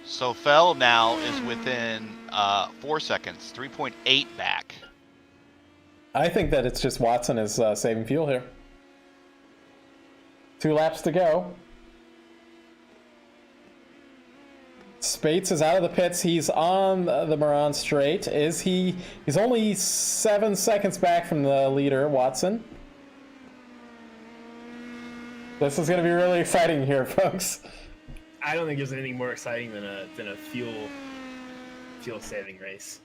So Fell now is within 4 seconds, 3.8 back. I think that it's just Watson is saving fuel here. 2 laps to go. Spates is out of the pits. He's on the Moran straight. He's only 7 seconds back from the leader, Watson. This is going to be really exciting here, folks. I don't think there's anything more exciting than a fuel saving race.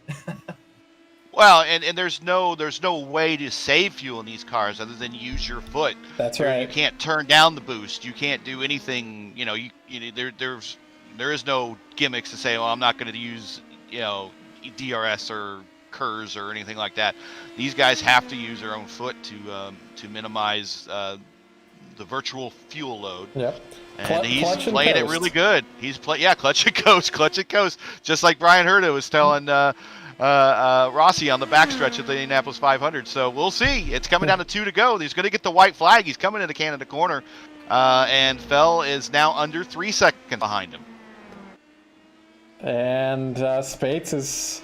Well, and there's no way to save fuel in these cars other than use your foot. That's right. You can't turn down the boost. You can't do anything. There is no gimmicks to say, well, I'm not going to use DRS or KERS or anything like that. These guys have to use their own foot to minimize the virtual fuel load. Yep. And he's playing it really good. Clutch and coast, just like Brian Herta was telling Rossi on the backstretch of the Indianapolis 500. So we'll see. It's coming down to 2 to go. He's going to get the white flag. He's coming into Canada corner, and Fell is now under 3 seconds behind him. And Spates is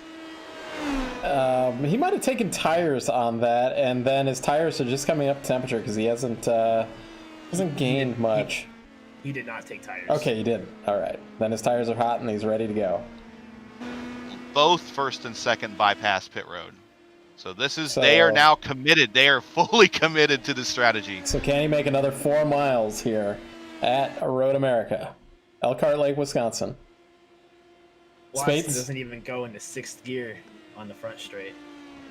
He might have taken tires on that, and then his tires are just coming up to temperature because he hasn't gained much. He did not take tires. Okay, he did. All right. Then his tires are hot and he's ready to go. Both first and second bypass pit road. So they are now committed. They are fully committed to the strategy. So can he make another 4 miles here at Road America, Elkhart Lake, Wisconsin? Watson Spates doesn't even go into 6th gear on the front straight.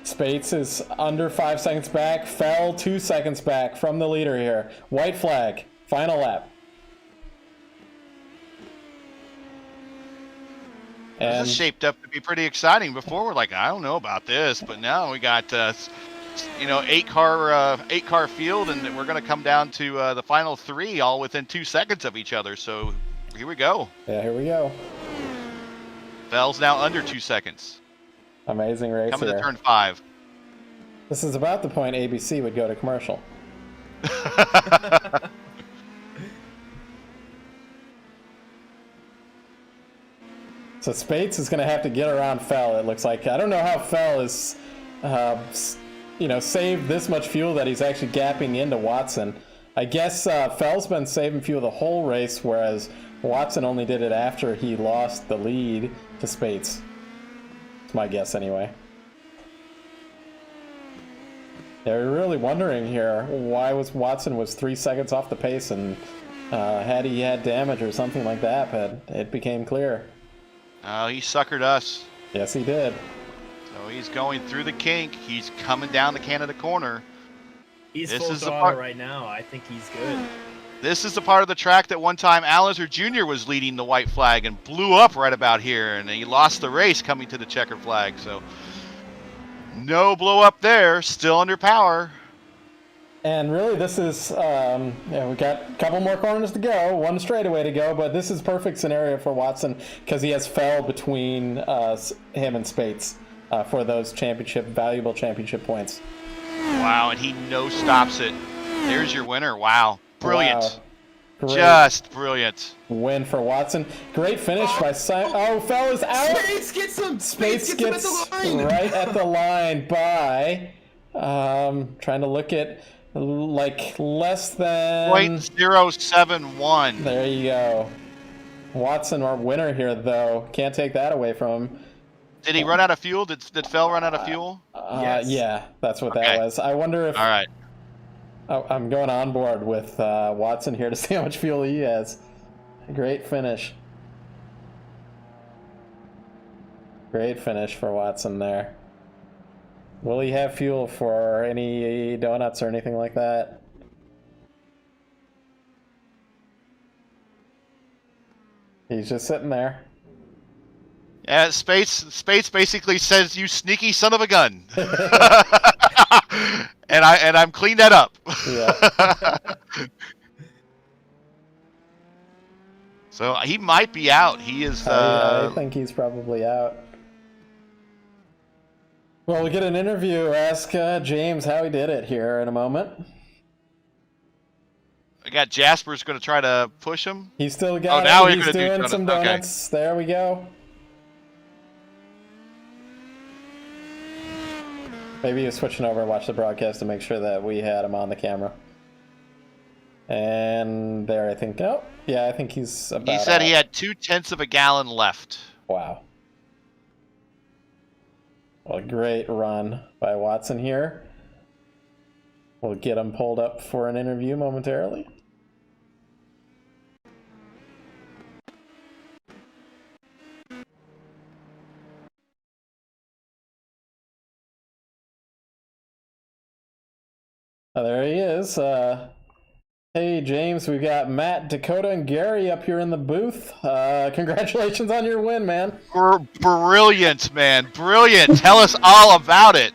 Spates is under 5 seconds back. Fell 2 seconds back from the leader here. White flag. Final lap. This is shaped up to be pretty exciting. Before we're like, I don't know about this, but now we got 8-car field, and we're going to come down to the final 3 all within 2 seconds of each other. So here we go. Yeah, here we go. Fell's now under 2 seconds. Amazing race Coming here. to turn 5. This is about the point ABC would go to commercial. So Spates is going to have to get around Fell, it looks like. I don't know how Fell is, saved this much fuel that he's actually gapping into Watson. I guess Fell's been saving fuel the whole race, whereas Watson only did it after he lost the lead to Spates. That's my guess, anyway. Yeah, we're really wondering here why Watson was 3 seconds off the pace, and had he had damage or something like that, but it became clear. He suckered us. Yes, he did. So he's going through the kink. He's coming down the Canada corner. He's full throttle right now. I think he's good. This is the part of the track that one time Alistair Jr. was leading the white flag and blew up right about here, and he lost the race coming to the checkered flag. So no blow up there. Still under power. And really, this is, we got a couple more corners to go, one straightaway to go, but this is perfect scenario for Watson because he has Fell between him and Spates for those valuable championship points. Wow, and he no-stops it. There's your winner. Wow. Brilliant. Wow. Just brilliant. Win for Watson. Great finish by Simon. Oh, Fell is out. Spates gets him. Spates gets right at the line by, trying to look at, like less than 0.071. There you go. Watson, our winner here, though. Can't take that away from him. Did he run out of fuel? Did Fell run out of fuel? Yes. Yeah, that's what that was. I wonder if... All right. I'm going on board with Watson here to see how much fuel he has. Great finish. Great finish for Watson there. Will he have fuel for any donuts or anything like that? He's just sitting there. Yeah, Spates basically says, "You sneaky son of a gun," and I'm cleaned that up. Yeah. So he might be out. He is. I think he's probably out. Well, we'll get an interview. Ask James how he did it here in a moment. I got Jasper's going to try to push him. He's still got now it. He's doing some donuts. Okay. There we go. Maybe he was switching over and watch the broadcast to make sure that we had him on the camera. And there, I think. Oh, yeah, I think he's about. He said he had 0.2 of a gallon left. Wow. Well, great run by Watson here. We'll get him pulled up for an interview momentarily. Oh, there he is. Hey, James, we've got Matt, Dakota, and Gary up here in the booth. Congratulations on your win, man. Brilliant, man. Brilliant. Tell us all about it.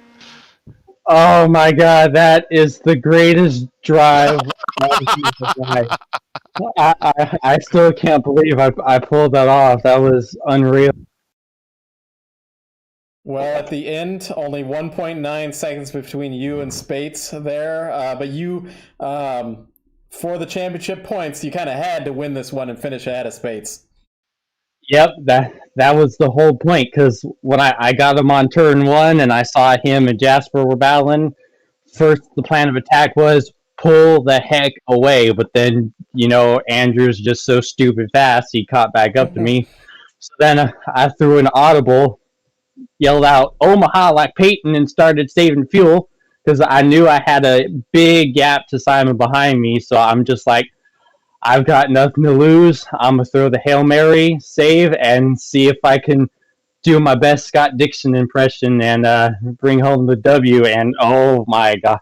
Oh, my God. That is the greatest drive. I still can't believe I pulled that off. That was unreal. Well, at the end, only 1.9 seconds between you and Spates there. But you, for the championship points, you kind of had to win this one and finish ahead of Spates. Yep, that was the whole point. Because when I got him on turn one and I saw him and Jasper were battling, first the plan of attack was pull the heck away. But then Andrew's just so stupid fast, he caught back up to me. So then I threw an audible, yelled out Omaha like Peyton, and started saving fuel because I knew I had a big gap to Simon behind me. So I'm just like, I've got nothing to lose. I'm going to throw the Hail Mary, save, and see if I can do my best Scott Dixon impression and bring home the W. And oh my God,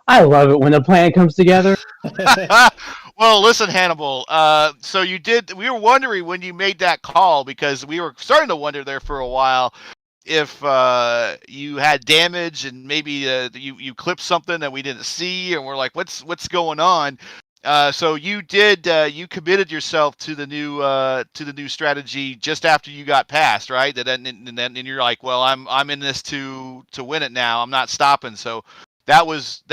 I love it when a plan comes together. Well, listen, Hannibal. So you did. We were wondering when you made that call because we were starting to wonder there for a while if you had damage and maybe you clipped something that we didn't see, and we're like, what's going on? So you did. You committed yourself to the new strategy just after you got passed, right? And you're like, well, I'm in this to win it now. I'm not stopping. So that was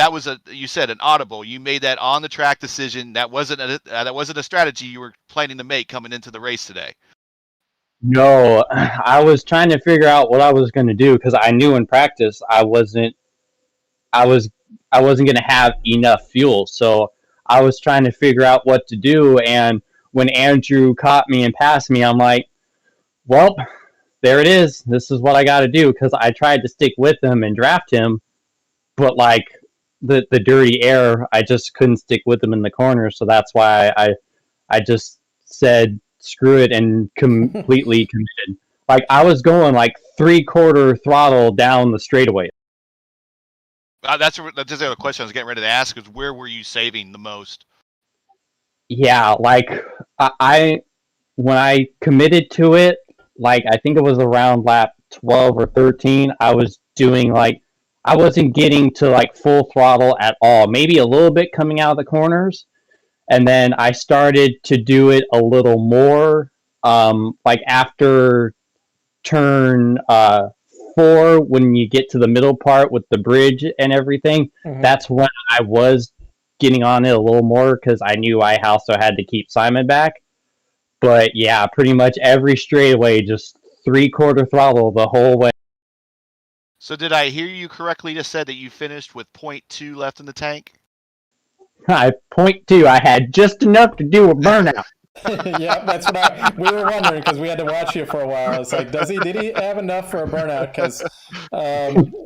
you said an audible. You made that on the track decision. That wasn't a strategy you were planning to make coming into the race today. No, I was trying to figure out what I was going to do because I knew in practice I wasn't going to have enough fuel. So I was trying to figure out what to do. And when Andrew caught me and passed me, I'm like, well, there it is. This is what I got to do, because I tried to stick with him and draft him, but like the dirty air, I just couldn't stick with him in the corner. So that's why I just said screw it and completely committed. Like I was going like 3/4 throttle down the straightaway. That's the other question I was getting ready to ask, is where were you saving the most? Yeah, like I when I committed to it, like I think it was around lap 12 or 13, I was doing like, I wasn't getting to like full throttle at all. Maybe a little bit coming out of the corners. And then I started to do it a little more, like after turn 4, when you get to the middle part with the bridge and everything. Mm-hmm. That's when I was getting on it a little more because I knew I also had to keep Simon back. But yeah, pretty much every straightaway, just 3/4 throttle the whole way. So did I hear you correctly? Just said that you finished with 0.2 left in the tank? I 0.2. I had just enough to do a burnout. Yeah, that's what we were wondering, because we had to watch you for a while. It's like, did he have enough for a burnout? Because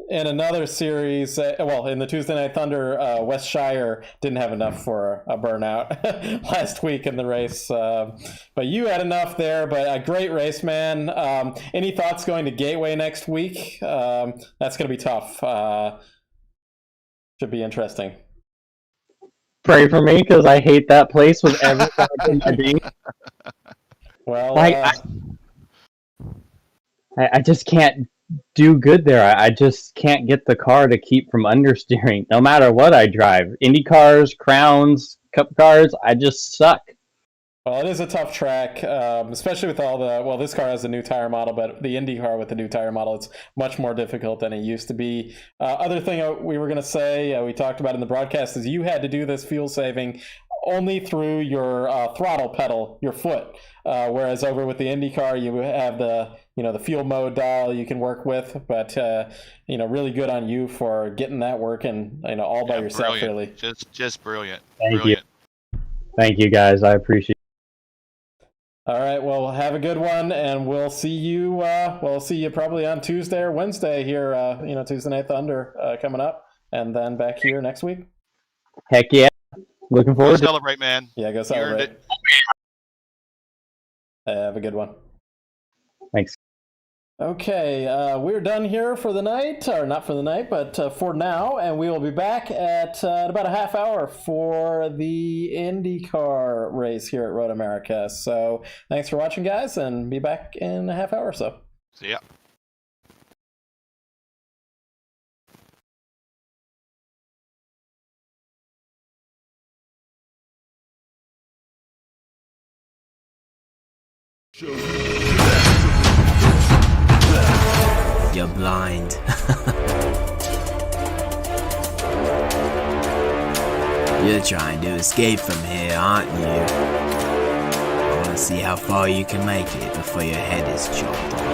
in another series, in the Tuesday Night Thunder, West Shire didn't have enough for a burnout last week in the race. But you had enough there. But a great race, man. Any thoughts going to Gateway next week? That's going to be tough. Should be interesting. Pray for me, because I hate that place with everything I do. Well, like, I just can't do good there. I just can't get the car to keep from understeering, no matter what I drive. Indy cars, Crowns, Cup cars, I just suck. Well, it is a tough track, especially with all the... Well, this car has a new tire model, but the Indy car with the new tire model, it's much more difficult than it used to be. Other thing we were going to say, we talked about in the broadcast, is you had to do this fuel saving only through your throttle pedal, your foot. Whereas over with the Indy car, you have the fuel mode dial you can work with, but really good on you for getting that working, all by yourself, brilliant. really. Just brilliant. Thank you. Thank you, guys. I appreciate it. All right, well, have a good one, and we'll see you. We'll see you probably on Tuesday or Wednesday here. Tuesday Night Thunder coming up, and then back here next week. Heck yeah! Looking forward. Go celebrate, man. Yeah, go celebrate. Have a good one. Thanks. Okay, we're done here for the night, or not for the night, but for now, and we will be back at about a half hour for the IndyCar race here at Road America. So thanks for watching, guys, and be back in a half hour or so. See ya. You're blind. You're trying to escape from here, aren't you? want to see how far you can make it before your head is chopped off.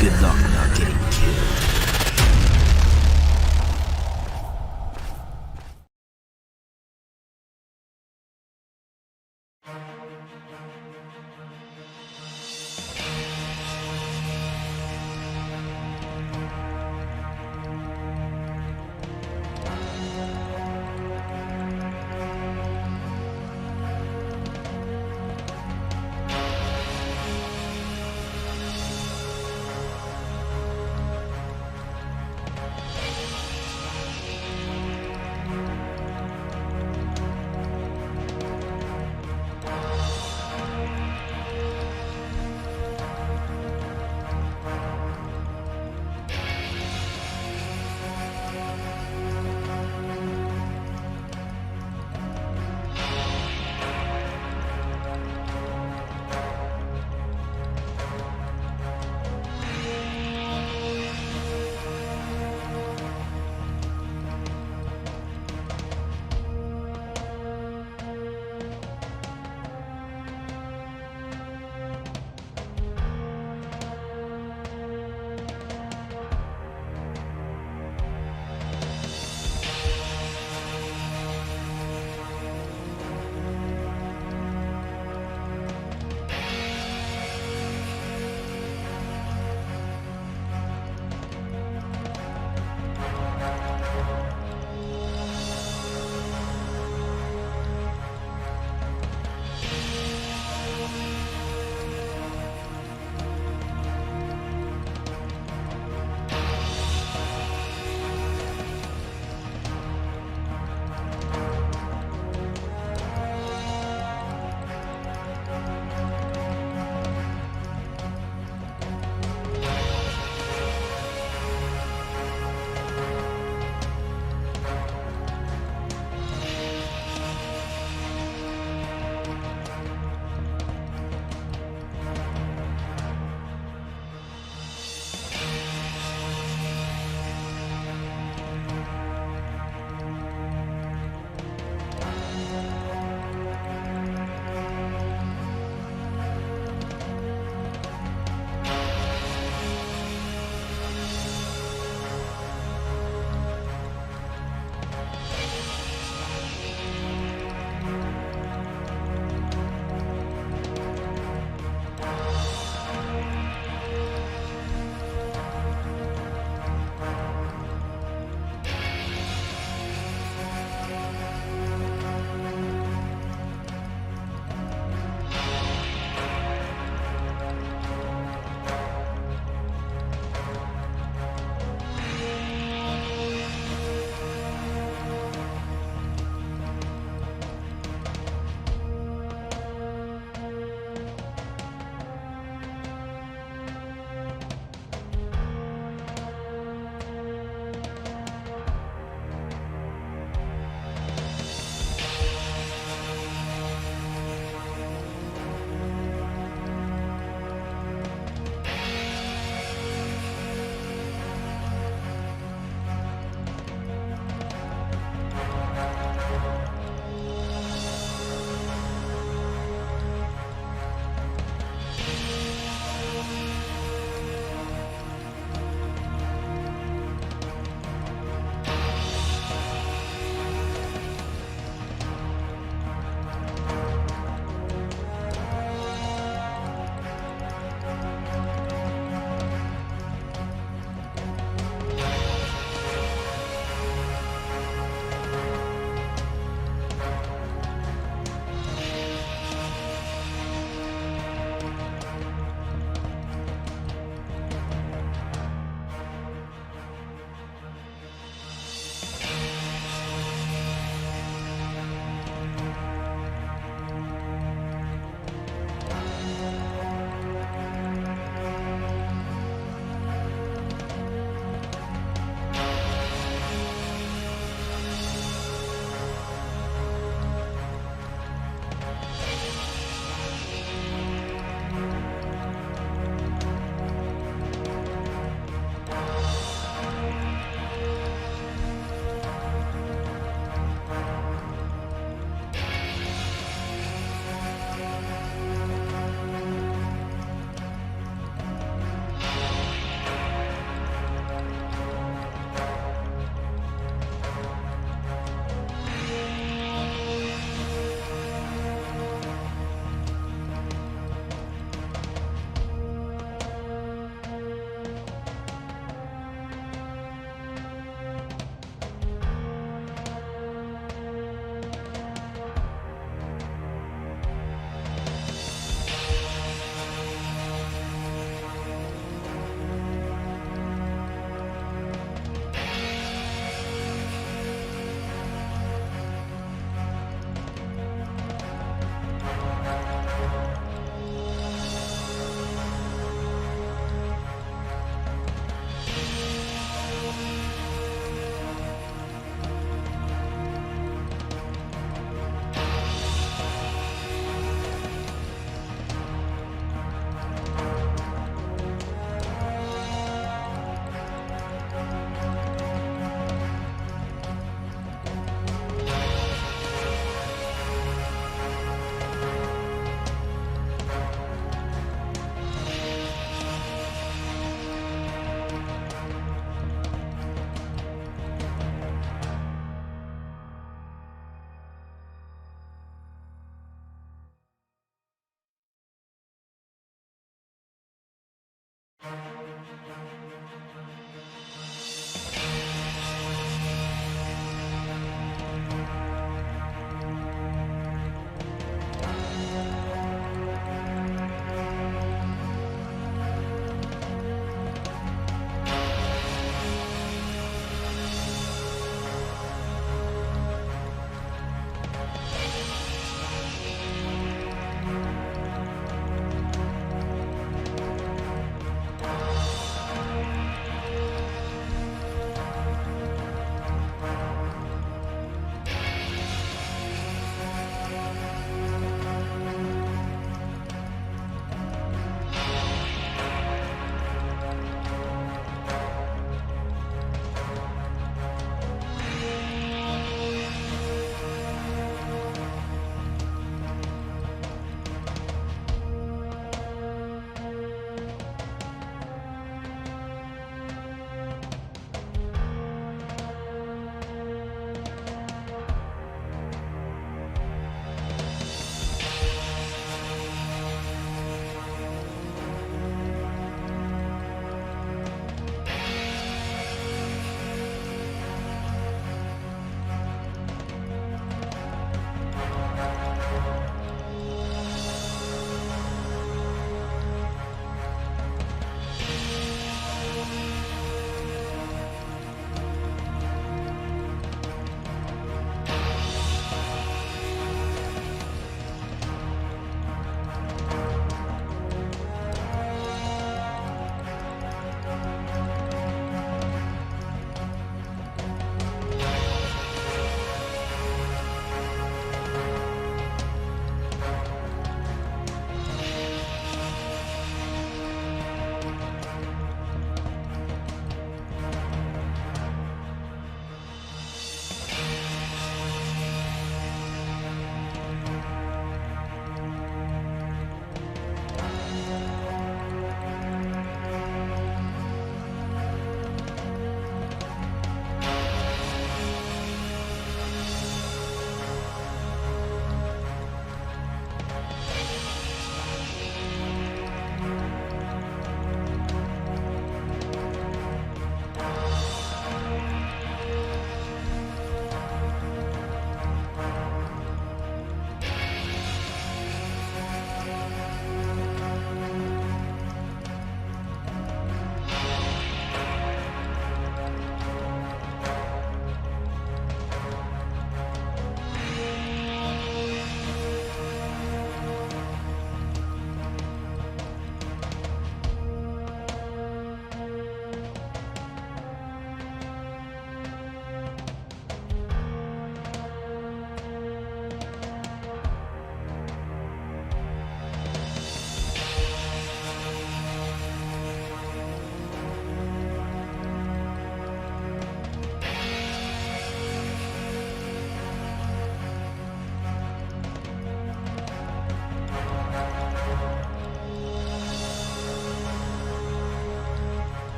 Good luck not getting killed.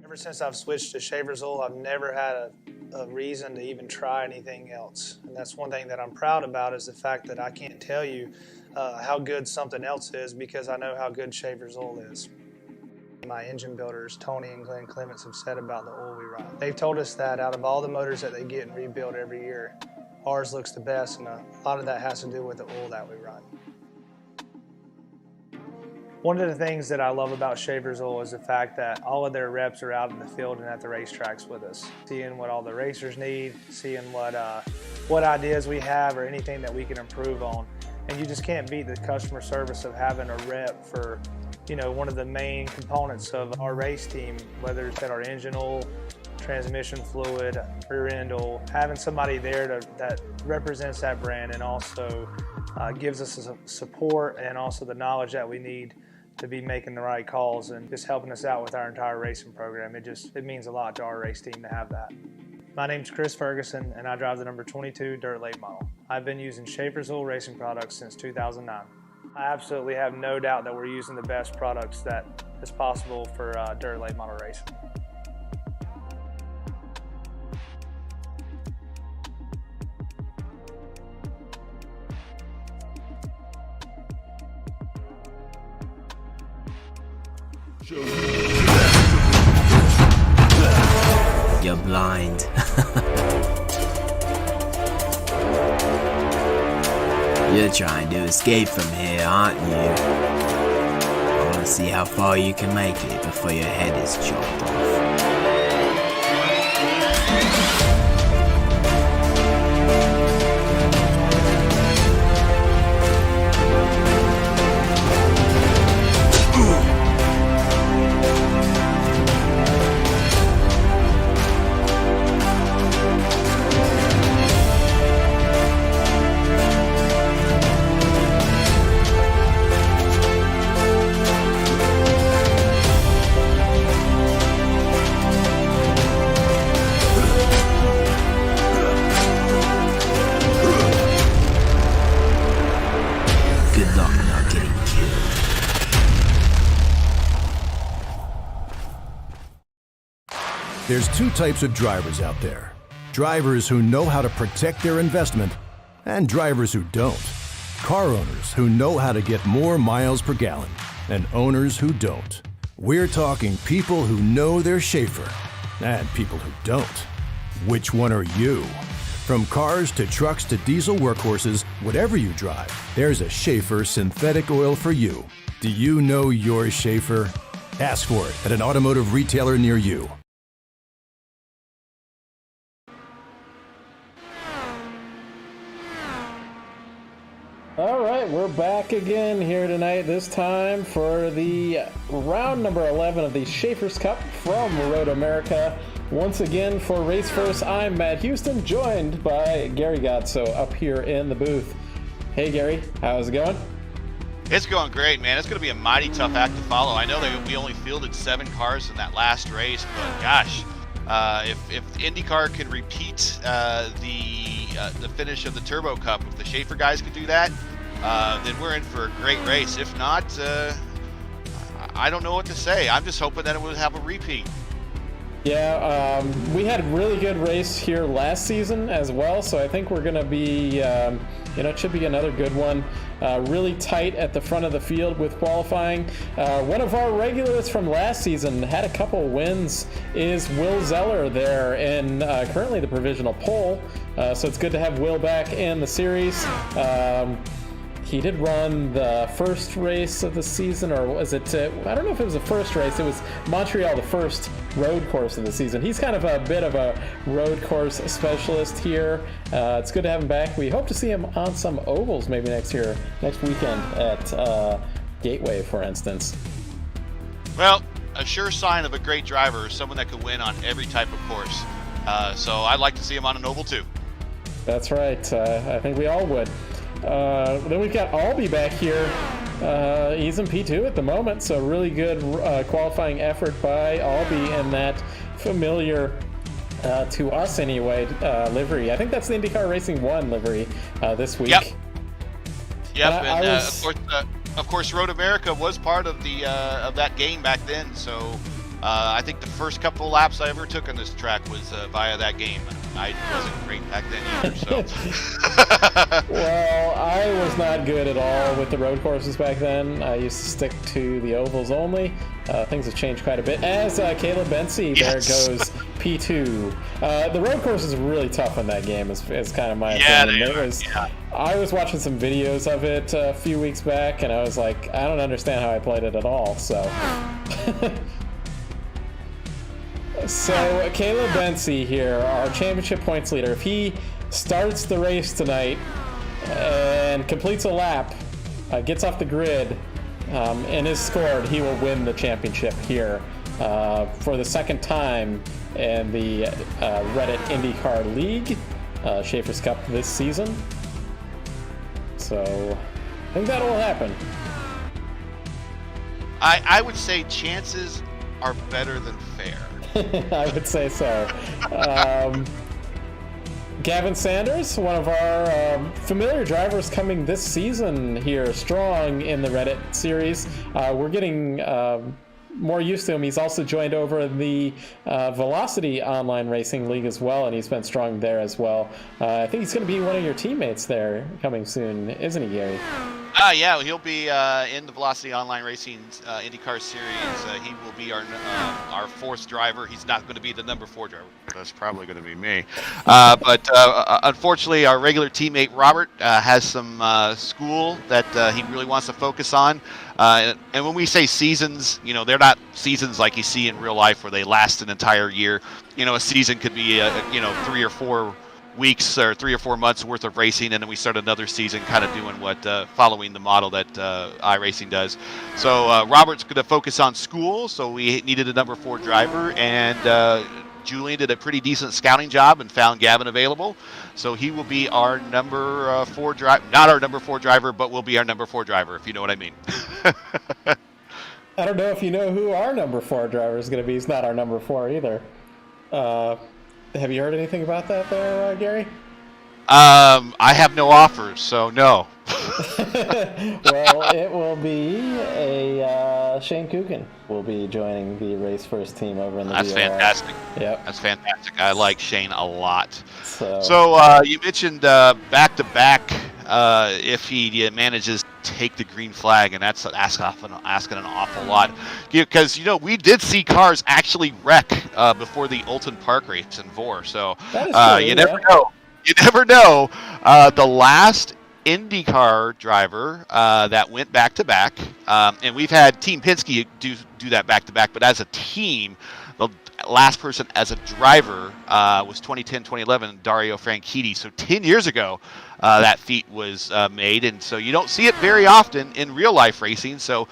Ever since I've switched to Schaeffer's oil, I've never had a reason to even try anything else. And that's one thing that I'm proud about, is the fact that I can't tell you how good something else is, because I know how good Schaeffer's oil is. My engine builders, Tony and Glenn Clements, have said about the oil we run. They've told us that out of all the motors that they get and rebuild every year, ours looks the best, and a lot of that has to do with the oil that we run. One of the things that I love about Schaeffer's oil is the fact that all of their reps are out in the field and at the racetracks with us, seeing what all the racers need, seeing what ideas we have or anything that we can improve on. And you just can't beat the customer service of having a rep for, one of the main components of our race team, whether it's at our engine oil, transmission fluid, rear end oil. Having somebody there that represents that brand and also gives us support and also the knowledge that we need to be making the right calls and just helping us out with our entire racing program. It means a lot to our race team to have that. My name's Chris Ferguson, and I drive the number 22 dirt late model. I've been using Schaeffer's oil racing products since 2009. I absolutely have no doubt that we're using the best products that is possible for dirt late model racing. You're blind. You're trying to escape from here, aren't you? I want to see how far you can make it before your head is chopped off. There's two types of drivers out there. Drivers who know how to protect their investment, and drivers who don't. Car owners who know how to get more miles per gallon, and owners who don't. We're talking people who know their Schaeffer, and people who don't. Which one are you? From cars to trucks to diesel workhorses, whatever you drive, there's a Schaeffer synthetic oil for you. Do you know your Schaeffer? Ask for it at an automotive retailer near you. All right, we're back again here tonight, this time for the round number 11 of the Schaeffer's Cup from Road America. Once again, for Race First, I'm Matt Houston, joined by Gary Godso up here in the booth. Hey, Gary, how's it going? It's going great, man. It's going to be a mighty tough act to follow. I know that we only fielded 7 cars in that last race, but gosh, if IndyCar can repeat the finish of the Turbo Cup, if the Schaeffer guys can do that, then we're in for a great race. If not, I don't know what to say. I'm just hoping that it would have a repeat. Yeah, we had a really good race here last season as well, so I think we're going to be, it should be another good one. Really tight at the front of the field with qualifying. One of our regulars from last season had a couple wins is Will Zeller there in currently the provisional pole. So it's good to have Will back in the series. He did run the first race of the season, or was it? I don't know if it was the first race. It was Montreal, the first road course of the season. He's kind of a bit of a road course specialist here. It's good to have him back. We hope to see him on some ovals maybe next weekend at Gateway, for instance. Well, a sure sign of a great driver is someone that could win on every type of course. So I'd like to see him on an oval too. That's right. I think we all would. Then we've got Albie back here. He's in P2 at the moment, so really good qualifying effort by Albie in that familiar, to us anyway, livery. I think that's the IndyCar Racing 1 livery this week. Yep. Of course, Road America was part of the of that game back then. So I think the first couple laps I ever took on this track was via that game. I wasn't great back then either. So. Well, I was not good at all with the road courses back then. I used to stick to the ovals only. Things have changed quite a bit. As Caleb Bensi there goes P2. The road course is really tough in that game, is kind of my opinion. I was watching some videos of it a few weeks back, and I was like, I don't understand how I played it at all. So Caleb Bensi here, our championship points leader, if he starts the race tonight and completes a lap, gets off the grid, and is scored, he will win the championship here for the second time in the Reddit IndyCar League, Schaeffer's Cup this season. So I think that will happen. I would say chances are better than fair. I would say so. Gavin Sanders, one of our familiar drivers coming this season here, strong in the Reddit series. We're getting more used to him. He's also joined over in the Velocity Online Racing League as well, and he's been strong there as well. I think he's going to be one of your teammates there coming soon, isn't he, Gary? Yeah, he'll be in the Velocity Online Racing IndyCar Series. He will be our fourth driver. He's not going to be the number 4 driver. That's probably going to be me. But unfortunately, our regular teammate Robert has some school that he really wants to focus on. And when we say seasons, they're not seasons like you see in real life where they last an entire year. A season could be 3 or 4 weeks or 3 or 4 months worth of racing, and then we start another season kind of doing what following the model that iRacing does. So Robert's going to focus on school, so we needed a number 4 driver, and Julian did a pretty decent scouting job and found Gavin available, so he will be our number 4 driver, not our number 4 driver, but will be our number 4 driver, if you know what I mean. I don't know if you know who our number 4 driver is going to be. He's not our number 4 either. Have you heard anything about that there, Gary? I have no offers, so no. Well, it will be a Shane Coogan will be joining the Race First team over in the That's VOR. fantastic. Yep. That's fantastic. I like Shane a lot. So you mentioned back-to-back if he manages to take the green flag, and that's asking an awful lot. Because, we did see cars actually wreck before the Alton Park race in Vore. So you never know. You never know. The last IndyCar driver that went back-to-back, and we've had Team Penske do that back-to-back, but as a team, the last person as a driver was 2010-2011 Dario Franchitti. So 10 years ago, that feat was made, and so you don't see it very often in real-life racing. So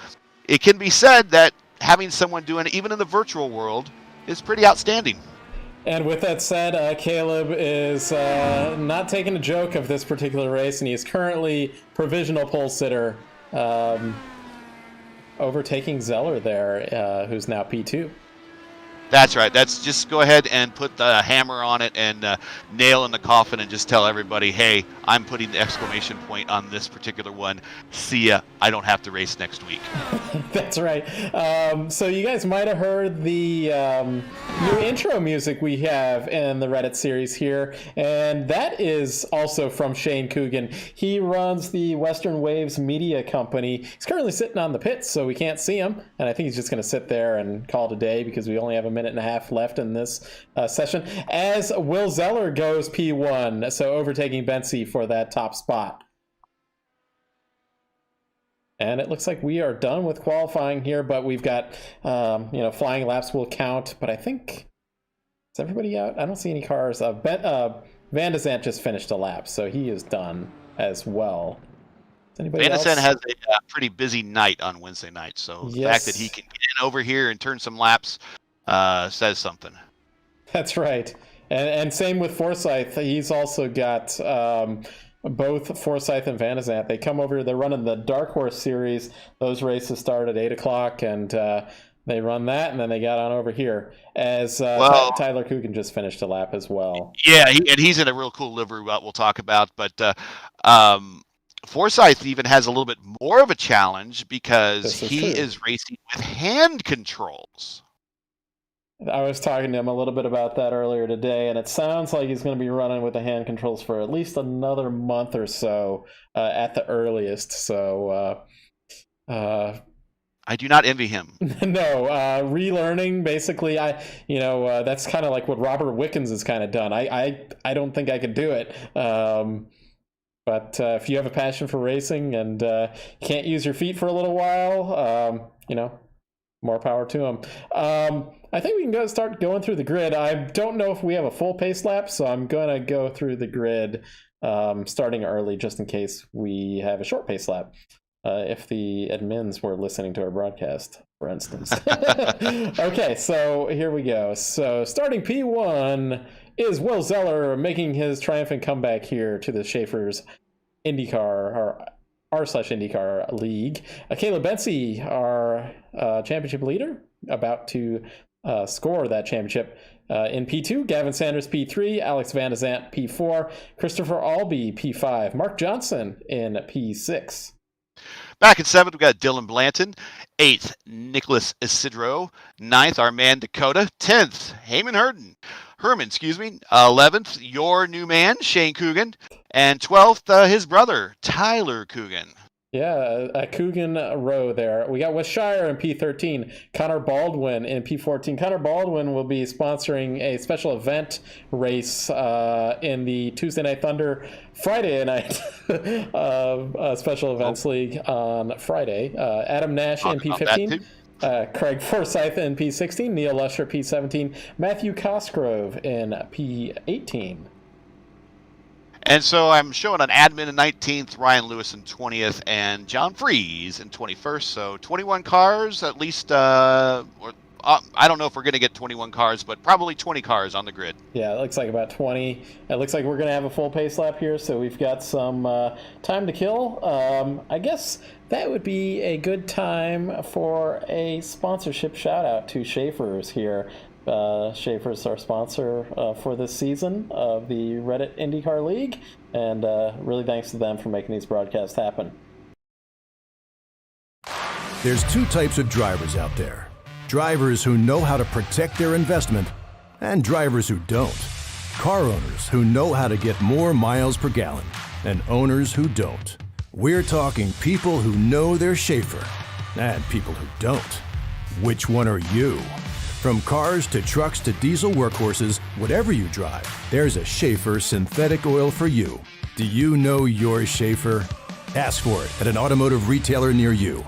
it can be said that having someone doing it, even in the virtual world, is pretty outstanding. And with that said, Caleb is not taking a joke of this particular race, and he is currently provisional pole sitter, overtaking Zeller there, who's now P2. That's right. That's just go ahead and put the hammer on it and nail in the coffin and just tell everybody, hey, I'm putting the exclamation point on this particular one. See ya. I don't have to race next week. That's right. So you guys might have heard the new intro music we have in the Reddit series here, and that is also from Shane Coogan. He runs the Western Waves Media Company. He's currently sitting on the pits, so we can't see him, and I think he's just going to sit there and call it a day because we only have a minute and a half left in this session, as Will Zeller goes P1, so overtaking Bensi for that top spot. And it looks like we are done with qualifying here, but we've got, flying laps will count. But I think, is everybody out? I don't see any cars. Van de Zandt just finished a lap, so he is done as well. Anybody else? Van de Zandt has a pretty busy night on Wednesday night, so the fact that he can get in over here and turn some laps says something. That's right. And same with Forsyth. He's also got both Forsyth and Van de Zandt. They come over, they're running the Dark Horse Series. Those races start at 8 o'clock, and they run that, and then they got on over here. As Tyler Coogan just finished a lap as well. Yeah, he's in a real cool livery we'll talk about. But Forsyth even has a little bit more of a challenge because he is racing with hand controls. I was talking to him a little bit about that earlier today, and it sounds like he's going to be running with the hand controls for at least another month or so at the earliest. So I do not envy him. No, relearning basically. That's kind of like what Robert Wickens has kind of done. I don't think I could do it. But if you have a passion for racing and can't use your feet for a little while, more power to them. I think we can start going through the grid. I don't know if we have a full pace lap, so I'm going to go through the grid starting early just in case we have a short pace lap. If the admins were listening to our broadcast, for instance. Okay, so here we go. So starting P1 is Will Zeller making his triumphant comeback here to the Schaeffer's IndyCar, or r/IndyCar League. Caleb Bensey, our championship leader, about to score that championship in P2. Gavin Sanders, P3. Alex Van de Zandt, P4. Christopher Albee, P5. Mark Johnson in P6. Back at 7th, we got Dylan Blanton. 8th, Nicholas Isidro. 9th, our man Dakota. 10th, Herman. 11th, your new man, Shane Coogan. And 12th, his brother, Tyler Coogan. Yeah, a Coogan row there. We got Wes Shire in P13, Connor Baldwin in P14. Connor Baldwin will be sponsoring a special event race in the Tuesday Night Thunder Friday night Special Events League on Friday. Adam Nash in P15. Craig Forsyth in P16, Neil Lusher P17, Matthew Cosgrove in P18. And so I'm showing an admin in 19th, Ryan Lewis in 20th, and John Freeze in 21st. So 21 cars, at least, I don't know if we're going to get 21 cars, but probably 20 cars on the grid. Yeah, it looks like about 20. It looks like we're going to have a full pace lap here, so we've got some time to kill. I guess that would be a good time for a sponsorship shout out to Schaeffer's here. Schaeffer's our sponsor for this season of the Reddit IndyCar League, and really thanks to them for making these broadcasts happen. There's two types of drivers out there. Drivers who know how to protect their investment, and drivers who don't. Car owners who know how to get more miles per gallon, and owners who don't. We're talking people who know their Schaeffer, and people who don't. Which one are you? From cars to trucks to diesel workhorses, whatever you drive, there's a Schaeffer synthetic oil for you. Do you know your Schaeffer? Ask for it at an automotive retailer near you.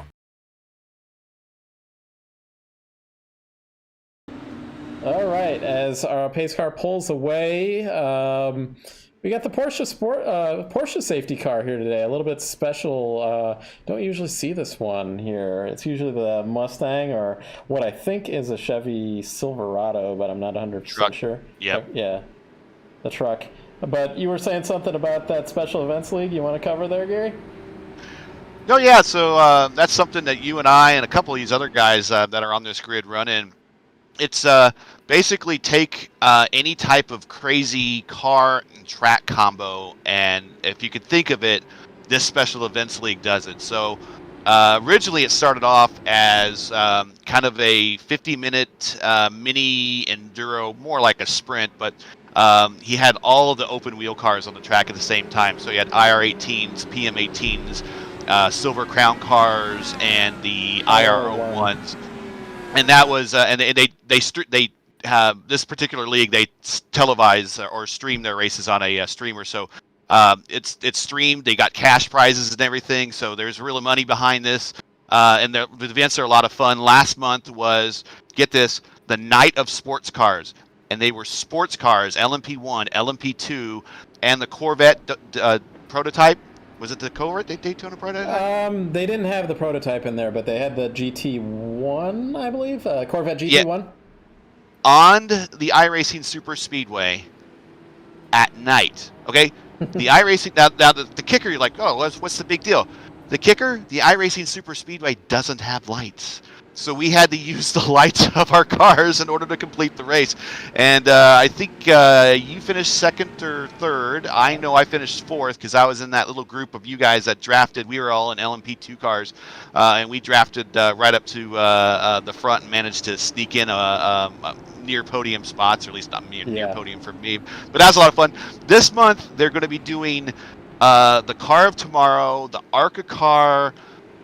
All right, as our pace car pulls away, we got the Porsche Safety Car here today. A little bit special. Don't usually see this one here. It's usually the Mustang or what I think is a Chevy Silverado, but I'm not 100% sure. Yep. Yeah, the truck. But you were saying something about that Special Events League you want to cover there, Gary? No, yeah. So that's something that you and I and a couple of these other guys that are on this grid run in. It's basically take any type of crazy car and track combo, and if you could think of it, this Special Events League does it. So originally it started off as kind of a 50-minute mini enduro, more like a sprint, but he had all of the open wheel cars on the track at the same time. So he had IR18s, PM18s, Silver Crown cars, and the IR01s. And that was, and they have this particular league. They televise or stream their races on a streamer. So It's streamed. They got cash prizes and everything, so there's real money behind this. And the events are a lot of fun. Last month was, get this, the night of sports cars, and they were sports cars, LMP1, LMP2, and the Corvette prototype. Was it the Corvette Daytona prototype? They didn't have the prototype in there, but they had the GT1, I believe, Corvette GT1. Yeah. On the iRacing Super Speedway at night. Okay, the iRacing now the kicker. You're like, oh, what's the big deal? The kicker, the iRacing Super Speedway doesn't have lights. So we had to use the lights of our cars in order to complete the race. And I think you finished second or third. I know I finished fourth because I was in that little group of you guys that drafted. We were all in LMP2 cars, and we drafted right up to the front and managed to sneak in a near podium spots, or at least not near podium for me. But that was a lot of fun. This month, they're going to be doing the Car of Tomorrow, the ARCA car,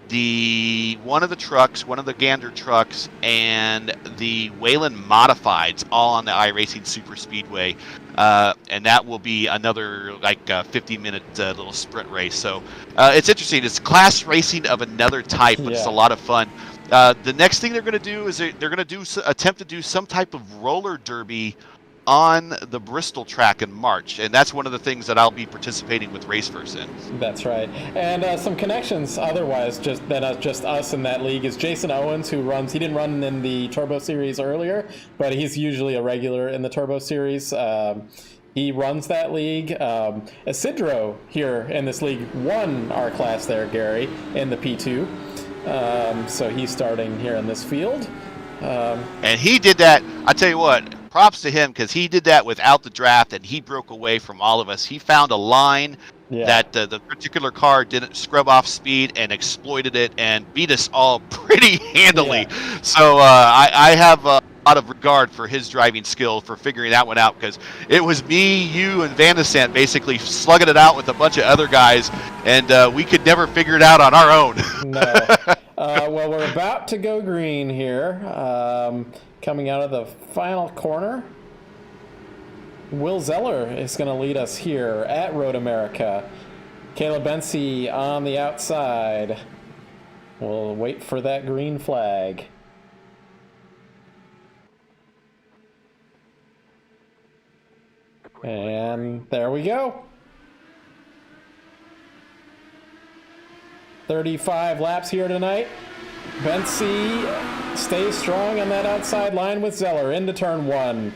one of the Gander trucks, and the Whelen Modifieds, all on the iRacing Super Speedway, and that will be another like 50-minute little sprint race. So it's interesting. It's class racing of another type, but it's a lot of fun. The next thing they're going to do is they're going to attempt to do some type of roller derby on the Bristol track in March, and that's one of the things that I'll be participating with Raceverse in. That's right. And some connections otherwise just us in that league is Jason Owens, who he didn't run in the Turbo Series earlier, but he's usually a regular in the Turbo Series. He runs that league. Isidro here in this league won our class there, Gary, in the P2. So he's starting here in this field. And he did that, I tell you what, props to him, because he did that without the draft, and he broke away from all of us. He found a line that the particular car didn't scrub off speed and exploited it and beat us all pretty handily. Yeah. So I have a lot of regard for his driving skill for figuring that one out, because it was me, you, and Van de Sant basically slugging it out with a bunch of other guys, and we could never figure it out on our own. No. Well, we're about to go green here. Coming out of the final corner, Will Zeller is going to lead us here at Road America. Caleb Bensi on the outside. We'll wait for that green flag. And there we go. 35 laps here tonight. Bensi stays strong on that outside line with Zeller into turn one.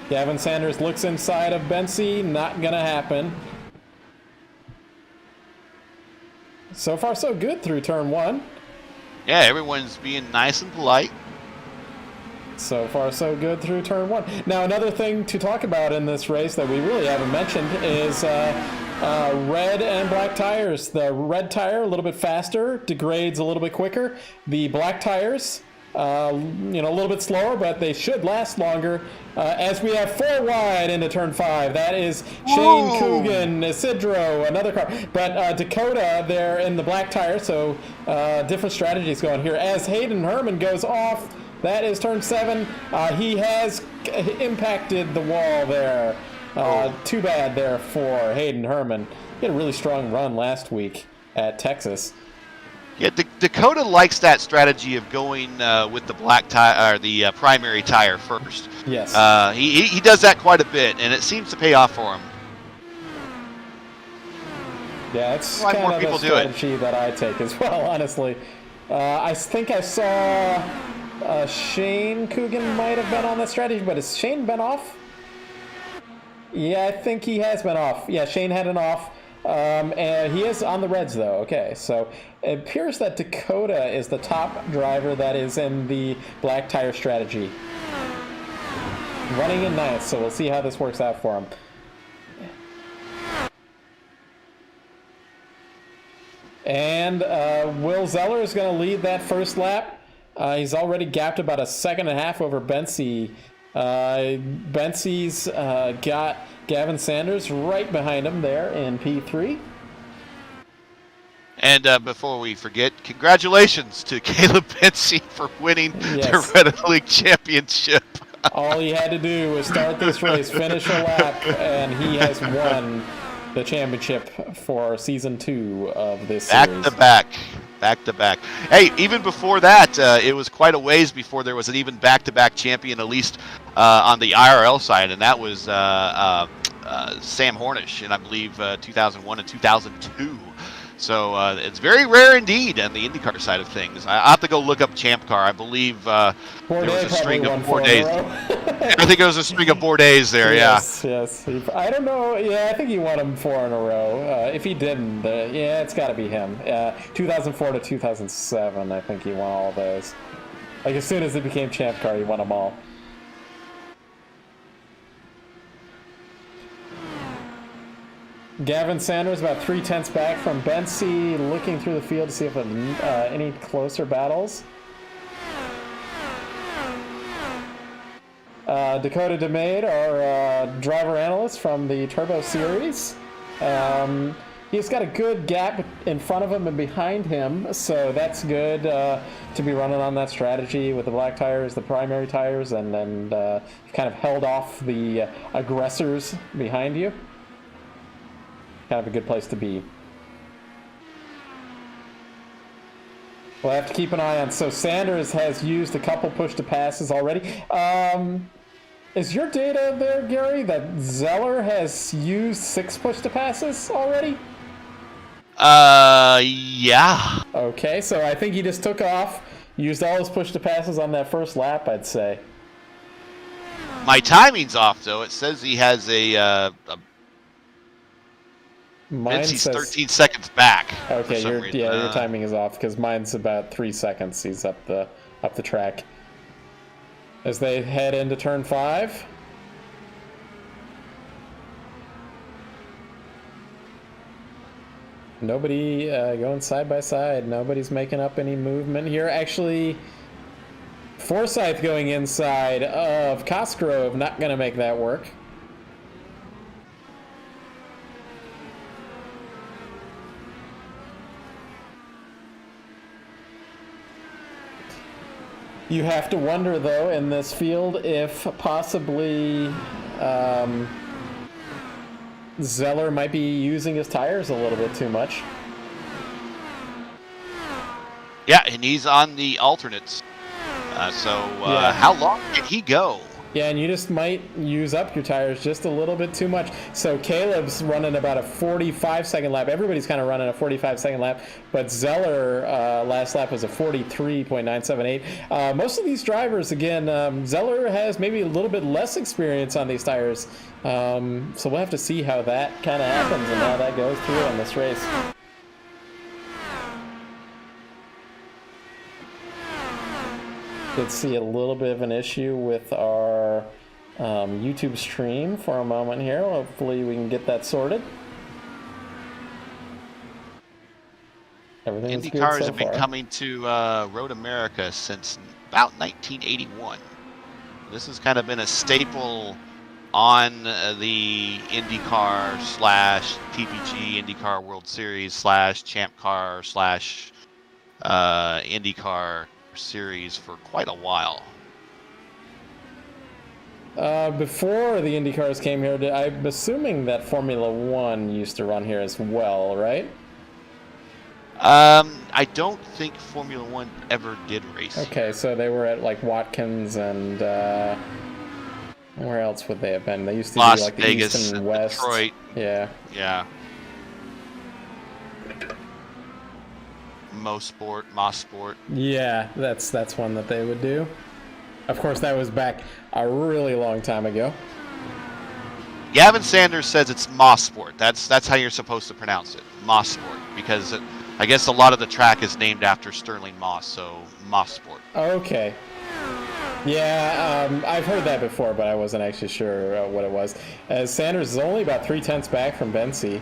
Gavin Sanders looks inside of Bensi. Not going to happen. So far, so good through turn one. Yeah, everyone's being nice and polite. So far, so good through turn one. Now, another thing to talk about in this race that we really haven't mentioned is red and black tires. The red tire, a little bit faster, degrades a little bit quicker. The black tires, a little bit slower, but they should last longer. As we have four wide into turn five, that is Shane Coogan, Isidro, another car. But Dakota there in the black tire, so different strategies going here. As Hayden Herman goes off, that is turn seven. He has impacted the wall there. Too bad there for Hayden Herman. He had a really strong run last week at Texas. Yeah, Dakota likes that strategy of going with the black tire, or the primary tire first. Yes. He does that quite a bit, and it seems to pay off for him. Yeah, it's kind of the strategy that I take as well, honestly. I think I saw Shane Coogan might have been on that strategy, but has Shane been off? Yeah, I think he has been off. Yeah, Shane had an off. And he is on the Reds, though. Okay, so it appears that Dakota is the top driver that is in the black tire strategy. Running in ninth, so we'll see how this works out for him. And Will Zeller is going to lead that first lap. He's already gapped about a second and a half over Bensi. Bensi's got Gavin Sanders right behind him there in P3. And before we forget, congratulations to Caleb Bensi for winning the Red League Championship. All he had to do was start this race, finish a lap, and he has won the championship for season 2 of this series. Back to back. Hey, even before that, it was quite a ways before there was an even back-to-back champion, at least on the IRL side, and that was Sam Hornish in, I believe, 2001 and 2002. So it's very rare indeed on the IndyCar side of things. I have to go look up Champ Car. I believe there was a string of 4 days. I think it was a string of 4 days there, yes, yeah. Yes, I don't know. Yeah, I think he won them 4 in a row. If he didn't, yeah, it's got to be him. 2004 to 2007, I think he won all of those. Like, as soon as it became Champ Car, he won them all. Gavin Sanders about 3/10 back from Bensi, looking through the field to see if any closer battles. Dakota DeMade, our driver analyst from the Turbo Series. He's got a good gap in front of him and behind him, so that's good to be running on that strategy with the black tires, the primary tires, and then kind of held off the aggressors behind you. Kind of a good place to be. We'll have to keep an eye on. So Sanders has used a couple push-to-passes already. Is your data there, Gary, that Zeller has used 6 push-to-passes already? Yeah. Okay, so I think he just took off, used all his push-to-passes on that first lap, I'd say. My timing's off, though. It says he has a Vincey's 13 seconds back. Okay, your timing is off because mine's about 3 seconds. He's up the track. As they head into turn 5. Nobody going side by side. Nobody's making up any movement here. Actually, Forsyth going inside of Cosgrove, not going to make that work. You have to wonder, though, in this field, if possibly Zeller might be using his tires a little bit too much. Yeah, and he's on the alternates. How long can he go? Yeah, and you just might use up your tires just a little bit too much. So Caleb's running about a 45-second lap. Everybody's kind of running a 45-second lap, but Zeller last lap was a 43.978. Most of these drivers, again, Zeller has maybe a little bit less experience on these tires. So we'll have to see how that kind of happens and how that goes through in this race. Did see a little bit of an issue with our YouTube stream for a moment here. Hopefully we can get that sorted. Everything's good so IndyCars have been far. coming to Road America since about 1981. This has kind of been a staple on the IndyCar / TPG IndyCar World Series / Champ Car / IndyCar Series for quite a while. Before the IndyCars came here, I'm assuming that Formula One used to run here as well, right? I don't think Formula One ever did race. Okay, so they were at like Watkins and where else would they have been? They used to Las do like the Vegas East and and West. Detroit. Yeah. Yeah. Mosport. Yeah, that's one that they would do. Of course, that was back a really long time ago. Gavin Sanders says it's Mosport. That's how you're supposed to pronounce it, Mosport, because I guess a lot of the track is named after Sterling Moss, so Mosport. Okay. Yeah, I've heard that before, but I wasn't actually sure what it was. Sanders is only about 3/10 back from Bensi.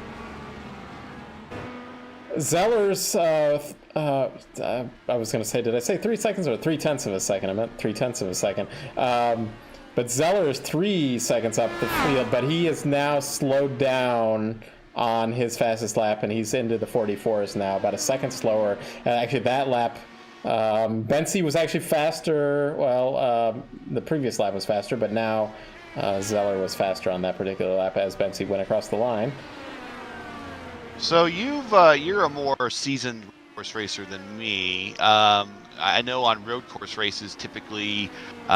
Zeller's, I was going to say, did I say 3 seconds or 3/10 of a second? I meant 3/10 of a second. But Zeller is 3 seconds up the field, but he is now slowed down on his fastest lap, and he's into the 44s now, about a second slower. Actually, that lap, Bensi was actually faster. Well, the previous lap was faster, but now Zeller was faster on that particular lap as Bensi went across the line. So you're a more seasoned course racer than me. I know on road course races, typically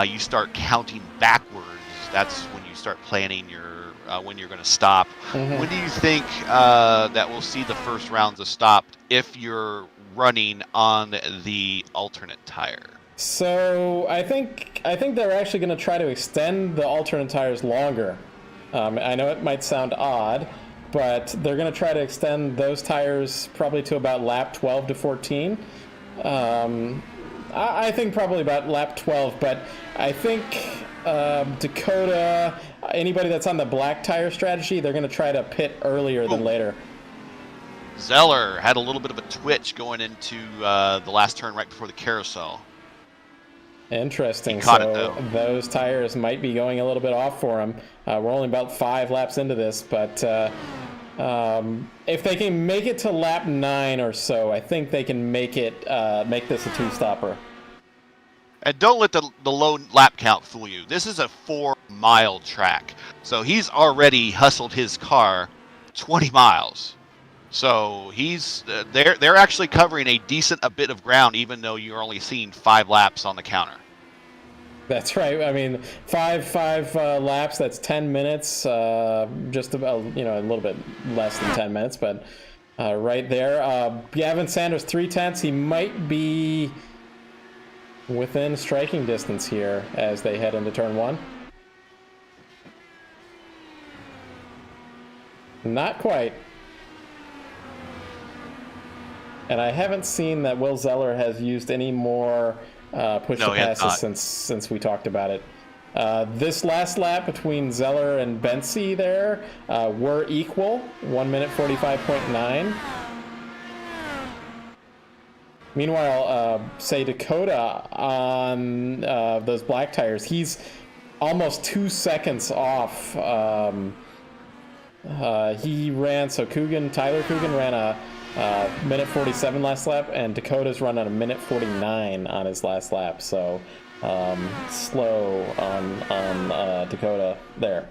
you start counting backwards. That's when you start planning your when you're going to stop. When do you think that we'll see the first rounds of stop if you're running on the alternate tire? So I think they're actually going to try to extend the alternate tires longer. I know it might sound odd, but they're going to try to extend those tires probably to about lap 12 to 14. I think probably about lap 12, but I think Dakota, anybody that's on the black tire strategy, they're going to try to pit earlier than later. Zeller had a little bit of a twitch going into the last turn right before the carousel. Interesting. So those tires might be going a little bit off for him. We're only about 5 laps into this, but if they can make it to lap 9 or so, I think they can make this a 2-stopper. And don't let the low lap count fool you. This is a 4-mile track, so he's already hustled his car 20 miles. So they're actually covering a decent bit of ground, even though you're only seeing 5 laps on the counter. That's right. I mean, five laps. That's 10 minutes. Just about, a little bit less than 10 minutes, but right there. Gavin Sanders 3/10. He might be within striking distance here as they head into turn 1. Not quite. And I haven't seen that Will Zeller has used any more push to passes since we talked about it. This last lap between Zeller and Bensi there were equal, 1 minute 45.9. Meanwhile, say Dakota on those black tires, he's almost 2 seconds off. He ran, so Tyler Coogan ran a minute 47 last lap, and Dakota's run at a minute 49 on his last lap. So slow on Dakota there.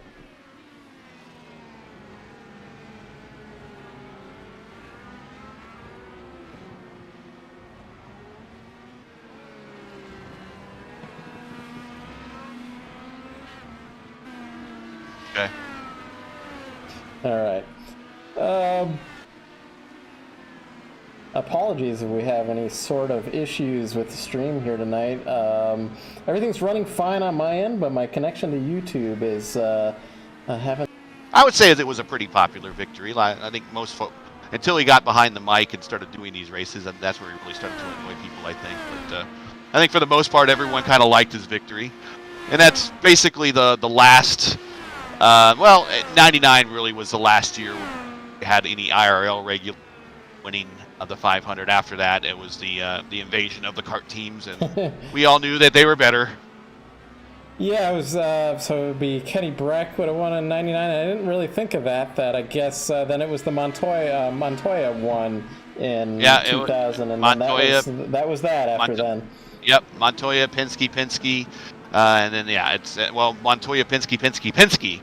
Okay. All right. Apologies if we have any sort of issues with the stream here tonight. Everything's running fine on my end, but my connection to YouTube is having... I would say that it was a pretty popular victory. I think most folks, until he got behind the mic and started doing these races, and that's where he really started to annoy people, I think. But I think for the most part, everyone kind of liked his victory. And that's basically the last... 99 really was the last year we had any IRL regular winning of the 500. After that, it was the invasion of the kart teams, and we all knew that they were better. Yeah, it was so it would be Kenny Breck would have won in 99. I didn't really think of that. I guess then it was the Montoya won in 2000, and Montoya, that was that after then. Yep, Montoya, Penske. And then, it's Montoya, Penske.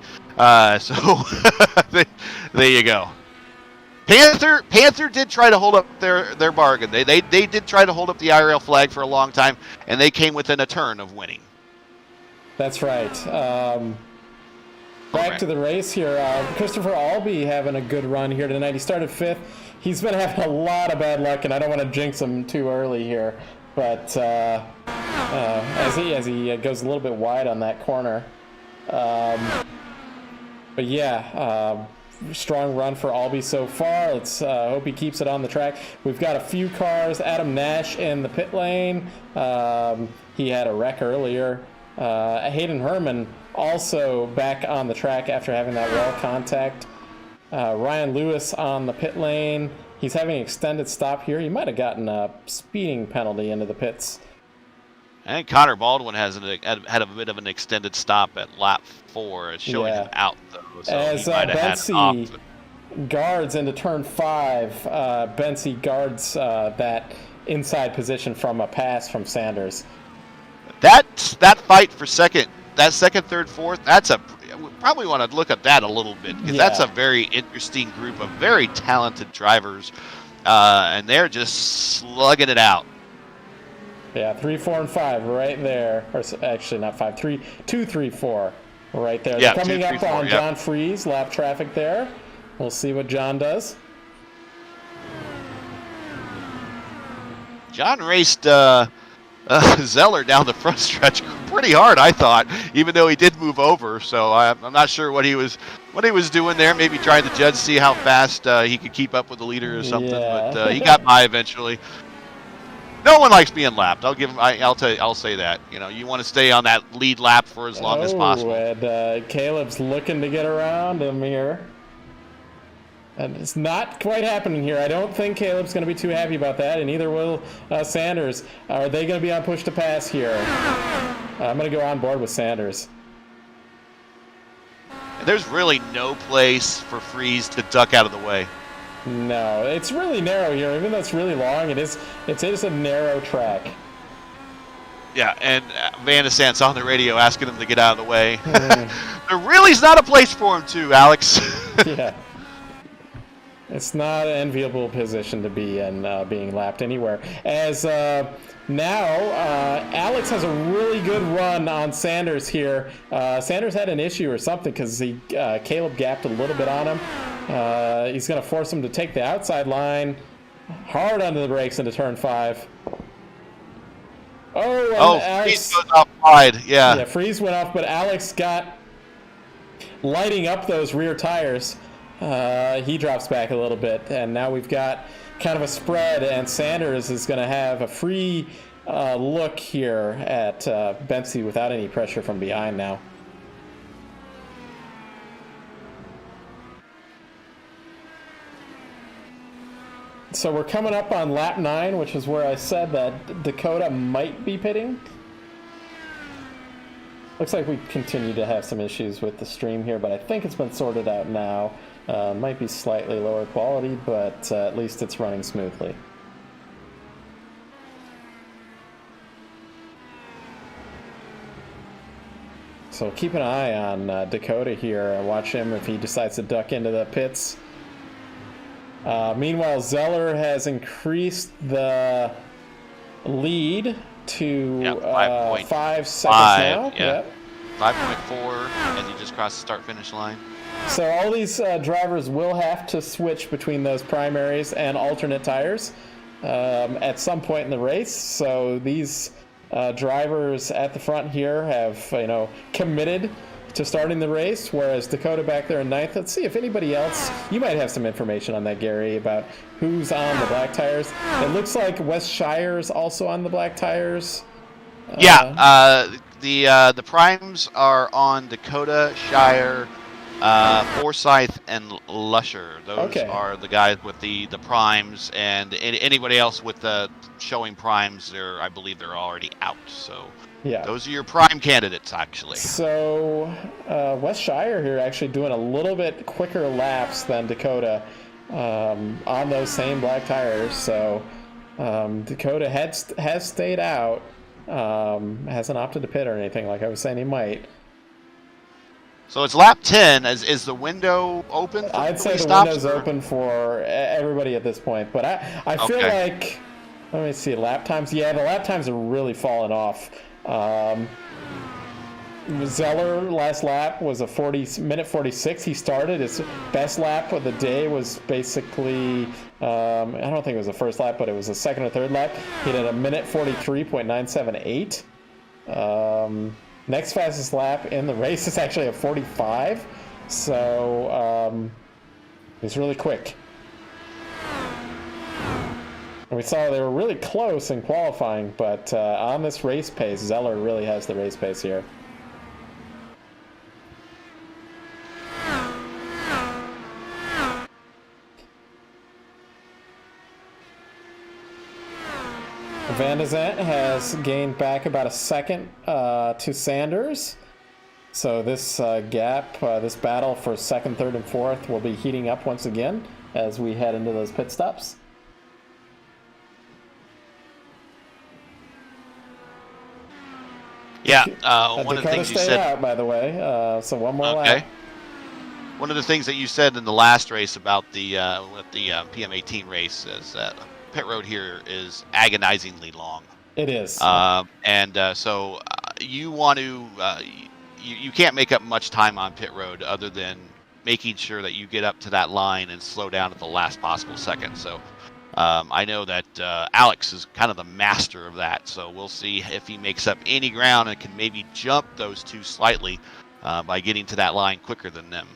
So there you go. Panther did try to hold up their bargain. They did try to hold up the IRL flag for a long time, and they came within a turn of winning. That's right. Back to the race here. Christopher Albee having a good run here tonight. He started 5th. He's been having a lot of bad luck, and I don't want to jinx him too early here. But as he goes a little bit wide on that corner. But yeah, strong run for Albee so far. Let's hope he keeps it on the track. We've got a few cars. Adam Nash in the pit lane. He had a wreck earlier. Hayden Herman also back on the track after having that wall contact. Ryan Lewis on the pit lane. He's having an extended stop here. He might have gotten a speeding penalty into the pits. And Connor Baldwin had a bit of an extended stop at lap 4. It's showing him out, though. So as Bensi guards into turn 5, Bensi guards that inside position from a pass from Sanders. That fight for second, third, fourth, that's we probably want to look at that a little bit, because that's a very interesting group of very talented drivers, and they're just slugging it out. Yeah, 3, 4, and 5 right there. Or actually, not 5, 3, 2, 3, 4 right there. Yeah, They're coming 2, 3, up 4, on John Freeze, lap traffic there. We'll see what John does. John raced Zeller down the front stretch pretty hard, I thought, even though he did move over. So I'm not sure what he was doing there. Maybe trying to judge, see how fast he could keep up with the leader or something. Yeah. But he got by eventually. No one likes being lapped. I'll say that. You know, you want to stay on that lead lap for as long as possible. And Caleb's looking to get around him here. And it's not quite happening here. I don't think Caleb's going to be too happy about that, and neither will Sanders. Are they going to be on push to pass here? I'm going to go on board with Sanders. There's really no place for Freeze to duck out of the way. No, it's really narrow here. Even though it's really long, it is a narrow track. Yeah, and Van de Sant's on the radio asking him to get out of the way. There really is not a place for him to, Alex. Yeah. It's not an enviable position to be in, being lapped anywhere. As now, Alex has a really good run on Sanders here. Sanders had an issue or something because Caleb gapped a little bit on him. He's going to force him to take the outside line, hard under the brakes into turn 5. Freeze goes off wide. Yeah, Freeze went off, but Alex got lighting up those rear tires. He drops back a little bit, and now we've got kind of a spread, and Sanders is going to have a free look here at Bensy without any pressure from behind now. So we're coming up on lap 9, which is where I said that Dakota might be pitting. Looks like we continue to have some issues with the stream here, but I think it's been sorted out now. Might be slightly lower quality, but at least it's running smoothly. So keep an eye on Dakota here and watch him if he decides to duck into the pits. Meanwhile, Zeller has increased the lead to 5 seconds now. Yeah. 5.4 as he just crossed the start-finish line. So all these drivers will have to switch between those primaries and alternate tires at some point in the race. So these drivers at the front here have, committed to starting the race, whereas Dakota back there in 9th. Let's see if anybody else, you might have some information on that, Gary, about who's on the black tires. It looks like Wes Shire's also on the black tires. The primes are on Dakota, Shire, Forsyth, and Lusher. Those are the guys with the primes, and anybody else with the showing primes, I believe they're already out. So yeah, those are your prime candidates, actually. So Wes Shire here actually doing a little bit quicker laps than Dakota on those same black tires. So Dakota has stayed out, hasn't opted to pit or anything like I was saying he might. So it's lap 10. Is the window open? I'd say the window's open for everybody at this point. But I feel like, let me see, lap times. Yeah, the lap times are really falling off. Zeller last lap was a minute 46. He started. His best lap of the day was basically, I don't think it was the first lap, but it was the second or third lap. He did a minute 43.978. Next fastest lap in the race is actually a 45. So it's really quick. And we saw they were really close in qualifying, but on this race pace, Zeller really has the race pace here. Van de Zandt has gained back about a second to Sanders. So this gap, this battle for second, third, and fourth will be heating up once again as we head into those pit stops. Yeah, one of the Dakota things you stayed said. out, by the way. So one more Okay. lap. One of the things that you said in the last race about the PM18 race is that pit road here is agonizingly long. It is. So you want to you can't make up much time on pit road other than making sure that you get up to that line and slow down at the last possible second. So I know that Alex is kind of the master of that. So we'll see if he makes up any ground and can maybe jump those two slightly by getting to that line quicker than them.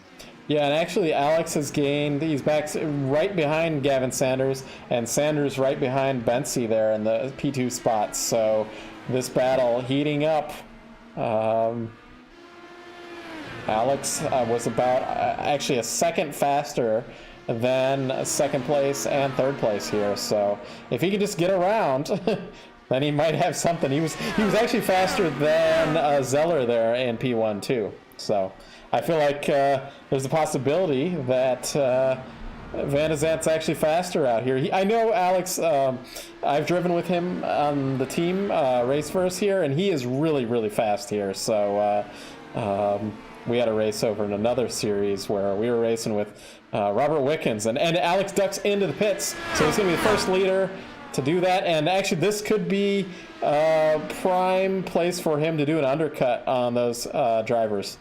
Yeah, and actually Alex has gained, he's back right behind Gavin Sanders, and Sanders right behind Bensi there in the P2 spots. So this battle heating up. Alex was about actually a second faster than second place and third place here. So if he could just get around, then he might have something. He was actually faster than Zeller there in P1 too. So I feel like there's a possibility that Van de Zandt's actually faster out here. I know Alex, I've driven with him on the team Raceverse here, and he is really, really fast here. So we had a race over in another series where we were racing with Robert Wickens, and Alex ducks into the pits. So he's going to be the first leader to do that. And actually, this could be a prime place for him to do an undercut on those drivers.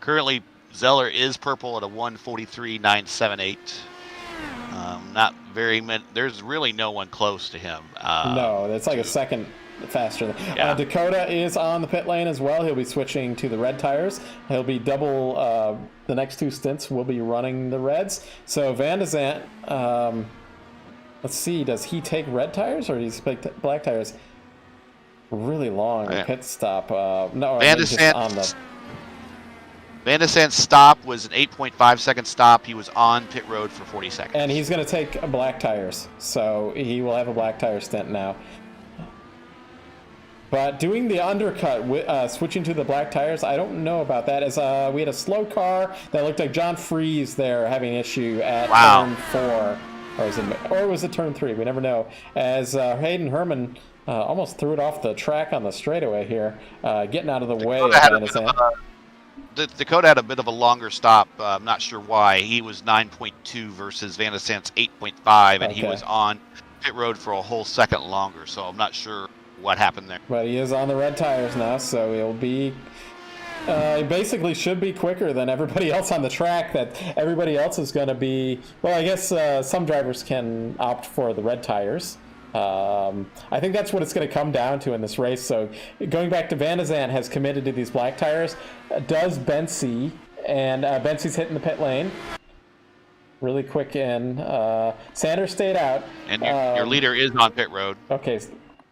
Currently, Zeller is purple at a 1:43.978. Not very many. There's really no one close to him. No, it's like a second faster. Yeah. Dakota is on the pit lane as well. He'll be switching to the red tires. He'll be double. The next two stints will be running the reds. So Van de Zandt, let's see, does he take red tires or does he take black tires? Really long pit stop. No, Van de Zandt's stop was an 8.5 second stop. He was on pit road for 40 seconds. And he's going to take black tires, so he will have a black tire stint now. But doing the undercut, switching to the black tires, I don't know about that. As we had a slow car that looked like John Freeze there having an issue at turn 4, or was it turn 3? We never know. As Hayden Herman almost threw it off the track on the straightaway here, getting out of the way of Van de Zandt. Dakota had a bit of a longer stop. I'm not sure why. He was 9.2 versus Van de Zandt's 8.5, and he was on pit road for a whole second longer. So I'm not sure what happened there. But he is on the red tires now, so he'll be. He basically should be quicker than everybody else on the track. That everybody else is going to be. Well, I guess some drivers can opt for the red tires. I think that's what it's going to come down to in this race. So going back to Van de Zandt has committed to these black tires. Does Bensi, and Bensi's hitting the pit lane. Really quick in. Sanders stayed out. And your leader is on pit road. Okay,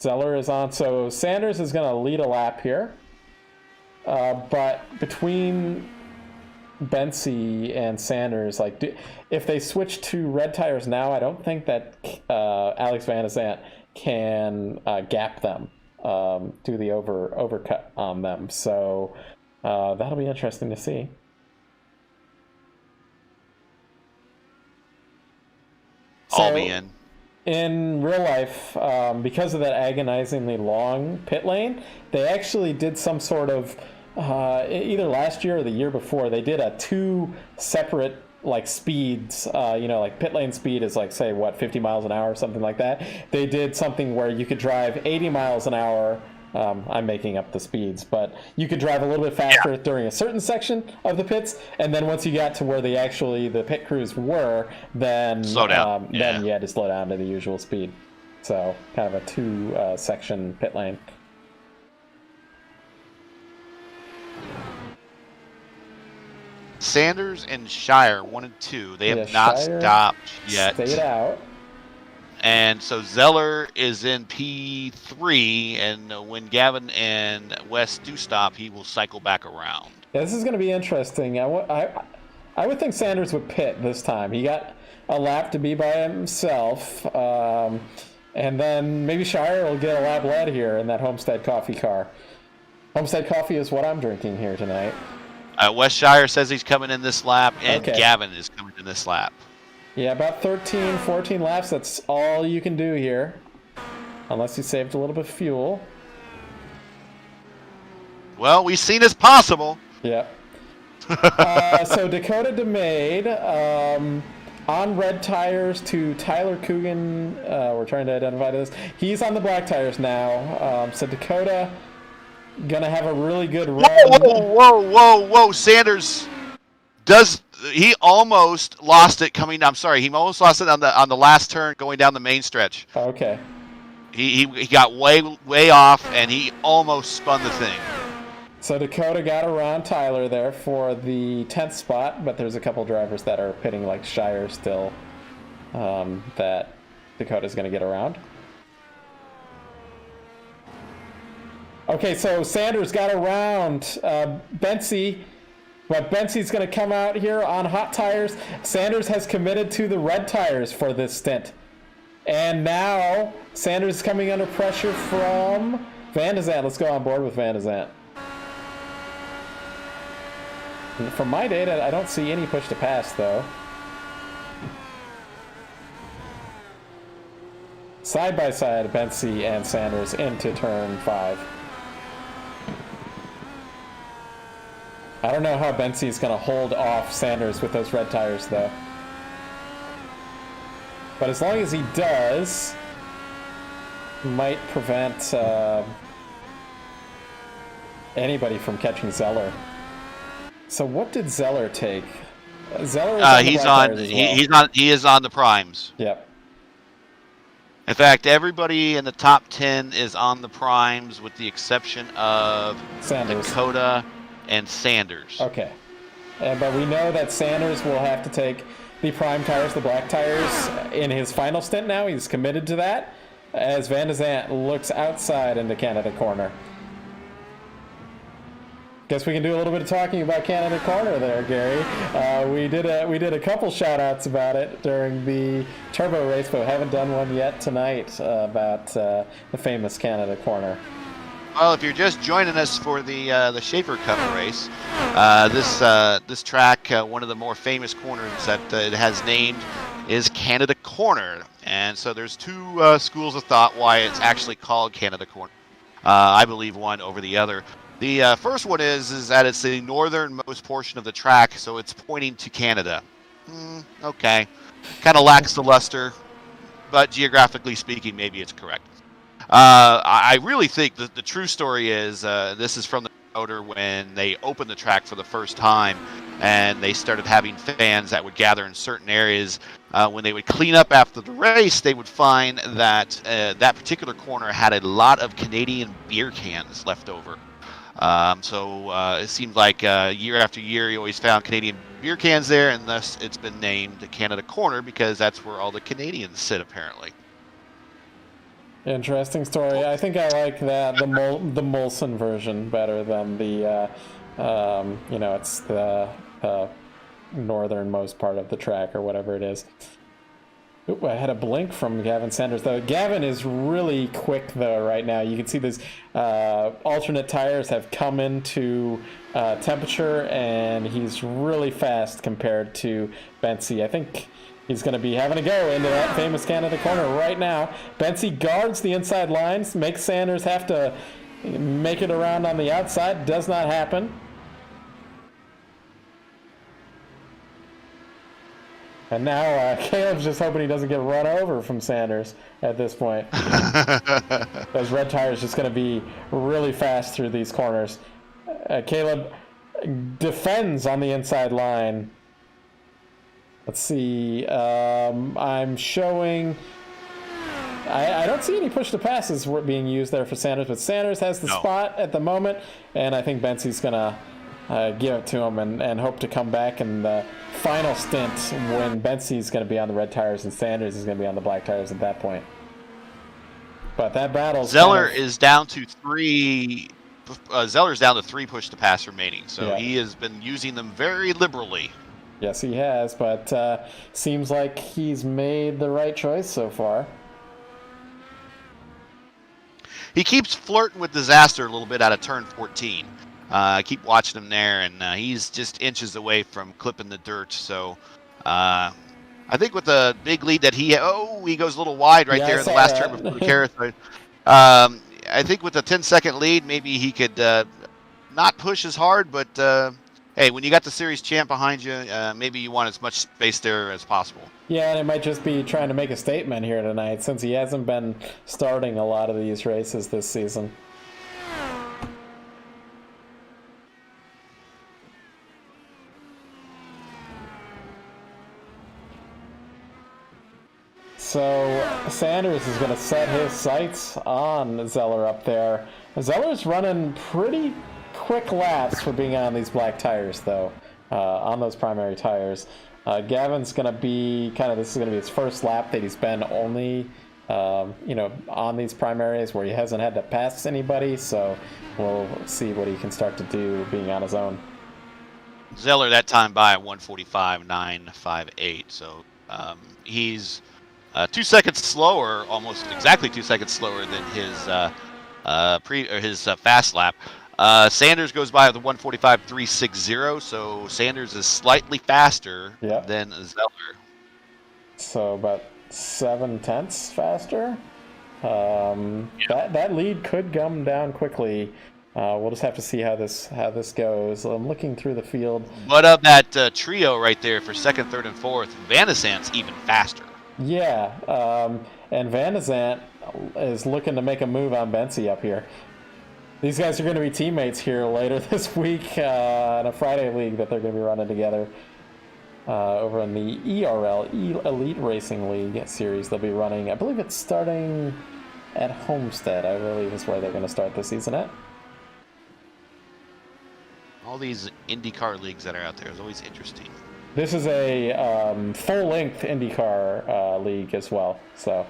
Zeller is on. So Sanders is going to lead a lap here. But between Bensi and Sanders, if they switch to red tires now, I don't think that Alex Van de Zandt can gap them, do the overcut on them. So that'll be interesting to see. I'll be in. In real life, because of that agonizingly long pit lane, they actually did some sort of either last year or the year before, they did 2 separate speeds, pit lane speed is 50 miles an hour or something like that. They did something where you could drive 80 miles an hour. I'm making up the speeds, but you could drive a little bit faster during a certain section of the pits, and then once you got to where the pit crews were, then slow down. Then you had to slow down to the usual speed. So kind of a 2 section pit lane. Sanders and Shire 1 and 2. They have not stopped yet. Stayed out. And so Zeller is in P3, and when Gavin and West do stop, he will cycle back around. Yeah, this is going to be interesting. I would think Sanders would pit this time. He got a lap to be by himself, and then maybe Shire will get a lap led here in that Homestead Coffee car. Homestead Coffee is what I'm drinking here tonight. West Shire says he's coming in this lap, and Gavin is coming in this lap. Yeah, about 13, 14 laps. That's all you can do here. Unless you saved a little bit of fuel. Well, we've seen it's possible. Yep. So Dakota DeMade on red tires to Tyler Coogan. We're trying to identify this. He's on the black tires now. So Dakota gonna have a really good run. Whoa! Sanders he almost lost it coming. I'm sorry, he almost lost it on the last turn going down the main stretch. Okay. He got way off, and he almost spun the thing. So Dakota got around Tyler there for the 10th spot, but there's a couple drivers that are pitting like Shire still that Dakota's going to get around. Okay, so Sanders got around Bensi, but Bensi's going to come out here on hot tires. Sanders has committed to the red tires for this stint. And now Sanders is coming under pressure from Van de Zandt. Let's go on board with Van de Zandt. From my data, I don't see any push to pass, though. Side by side, Bensi and Sanders into turn 5. I don't know how Bensi is going to hold off Sanders with those red tires, though. But as long as he does, might prevent anybody from catching Zeller. So what did Zeller take? Zeller is he is on the primes. Yep. In fact, everybody in the top 10 is on the primes with the exception of Sanders. Dakota and Sanders. Okay. But we know that Sanders will have to take the prime tires, the black tires, in his final stint now. He's committed to that as Van de Zandt looks outside into Canada Corner. Guess we can do a little bit of talking about Canada Corner there, Gary. We did a couple shout-outs about it during the Turbo race, but we haven't done one yet tonight about the famous Canada Corner. Well, if you're just joining us for the Schaeffer Cup race, this track, one of the more famous corners that it has named, is Canada Corner, and so there's two schools of thought why it's actually called Canada Corner. I believe one over the other. The first one is that it's the northernmost portion of the track, so it's pointing to Canada. Okay, kind of lacks the luster, but geographically speaking, maybe it's correct. I really think that the true story is this is from the motor when they opened the track for the first time, and they started having fans that would gather in certain areas. When they would clean up after the race, they would find that that particular corner had a lot of Canadian beer cans left over. So it seemed like year after year you always found Canadian beer cans there, and thus it's been named the Canada Corner because that's where all the Canadians sit, apparently. Interesting story. I think I like that the Molson version better than the it's the northernmost part of the track or whatever it is. Ooh, I had a blink from Gavin Sanders, though. Gavin is really quick, though, right now. You can see these alternate tires have come into temperature, and he's really fast compared to Bensi. I think he's going to be having a go into that famous Canada Corner right now. Bensi guards the inside lines, makes Sanders have to make it around on the outside. Does not happen. And now Caleb's just hoping he doesn't get run over from Sanders at this point. Those red tires just going to be really fast through these corners. Caleb defends on the inside line. Let's see. I'm showing... I don't see any push to passes being used there for Sanders, but Sanders has the spot at the moment, and I think Bensi's going to give it to him and hope to come back in the final stint when Bensi's going to be on the red tires and Sanders is going to be on the black tires at that point. But that battle... Zeller is down to three... Zeller's down to 3 push to pass remaining, so he has been using them very liberally. Yes, he has, but seems like he's made the right choice so far. He keeps flirting with disaster a little bit out of turn 14. I keep watching him there, and he's just inches away from clipping the dirt. So I I think with the big lead that he goes a little wide right there in the last turn before the carousel. I think with a 10-second lead, maybe he could not push as hard, but hey, when you got the series champ behind you, maybe you want as much space there as possible. Yeah, and it might just be trying to make a statement here tonight, since he hasn't been starting a lot of these races this season. So Sanders is going to set his sights on Zeller up there. Zeller's running pretty quick laps for being on these black tires, though, on those primary tires. Gavin's going to be this is going to be his first lap that he's been only, on these primaries where he hasn't had to pass anybody. So we'll see what he can start to do being on his own. Zeller that time by 1:45.958. So he's 2 seconds slower, almost exactly 2 seconds slower than his fast lap. Sanders goes by with a 1:45.360, so Sanders is slightly faster than Zeller. So about 7/10 faster. That lead could come down quickly. We'll just have to see how this goes. I'm looking through the field. But of that trio right there for second, third, and fourth, Van de Zandt's even faster. Yeah, and Van de Zandt is looking to make a move on Bensi up here. These guys are going to be teammates here later this week in a Friday league that they're going to be running together over in the ERL, Elite Racing League series. They'll be running, I believe it's starting at Homestead, I believe is where they're going to start the season at. All these IndyCar leagues that are out there is always interesting. This is a full-length IndyCar league as well, so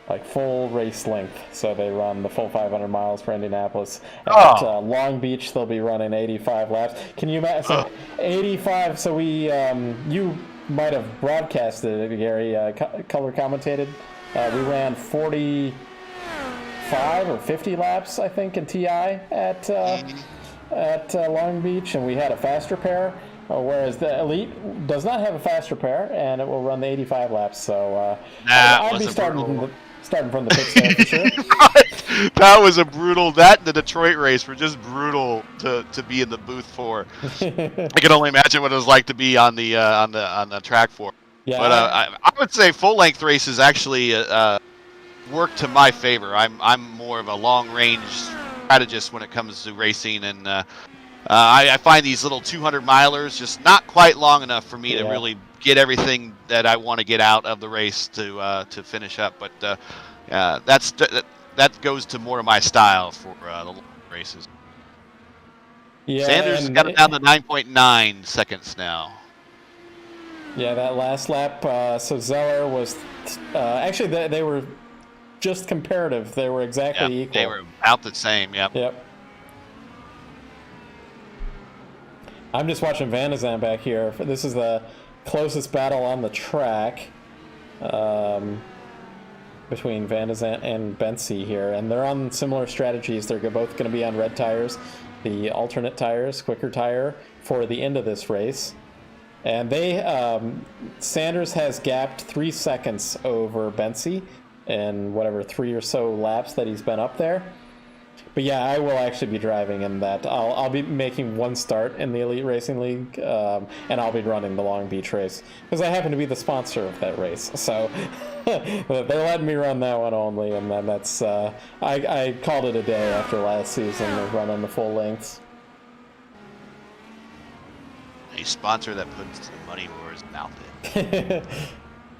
like full race length. So they run the full 500 miles for Indianapolis. At Long Beach, they'll be running 85 laps. Can you imagine? So 85. So we, you might have broadcasted it, Gary. Color commentated. We ran 45 or 50 laps, I think, in TI at Long Beach, and we had a faster pair. Whereas the Elite does not have a faster pair, and it will run the 85 laps. So I'll be starting from the pits there for sure. That was a brutal. That and the Detroit race were just brutal to be in the booth for. I can only imagine what it was like to be on the track for. Yeah. But I would say full length races actually work to my favor. I'm more of a long range strategist when it comes to racing, and I find these little 200 milers just not quite long enough for me to really get everything that I want to get out of the race to finish up. But that goes to more of my style for the long races. Yeah, Sanders has got it down to 9.9 seconds now. Yeah, that last lap. So Zeller was actually they were just comparative. They were exactly equal. They were about the same. Yep. I'm just watching Van de Zandt back here. This is the closest battle on the track between Van de Zandt and Bensi here, and they're on similar strategies. They're both going to be on red tires, the alternate tires, quicker tire for the end of this race. And they Sanders has gapped 3 seconds over Bensi in whatever 3 or so laps that he's been up there. But yeah, I will actually be driving in that. I'll be making one start in the Elite Racing League, and I'll be running the Long Beach race because I happen to be the sponsor of that race. So they're letting me run that one only, and then that's I called it a day after last season of running the full lengths. A sponsor that puts the money where his mouth is.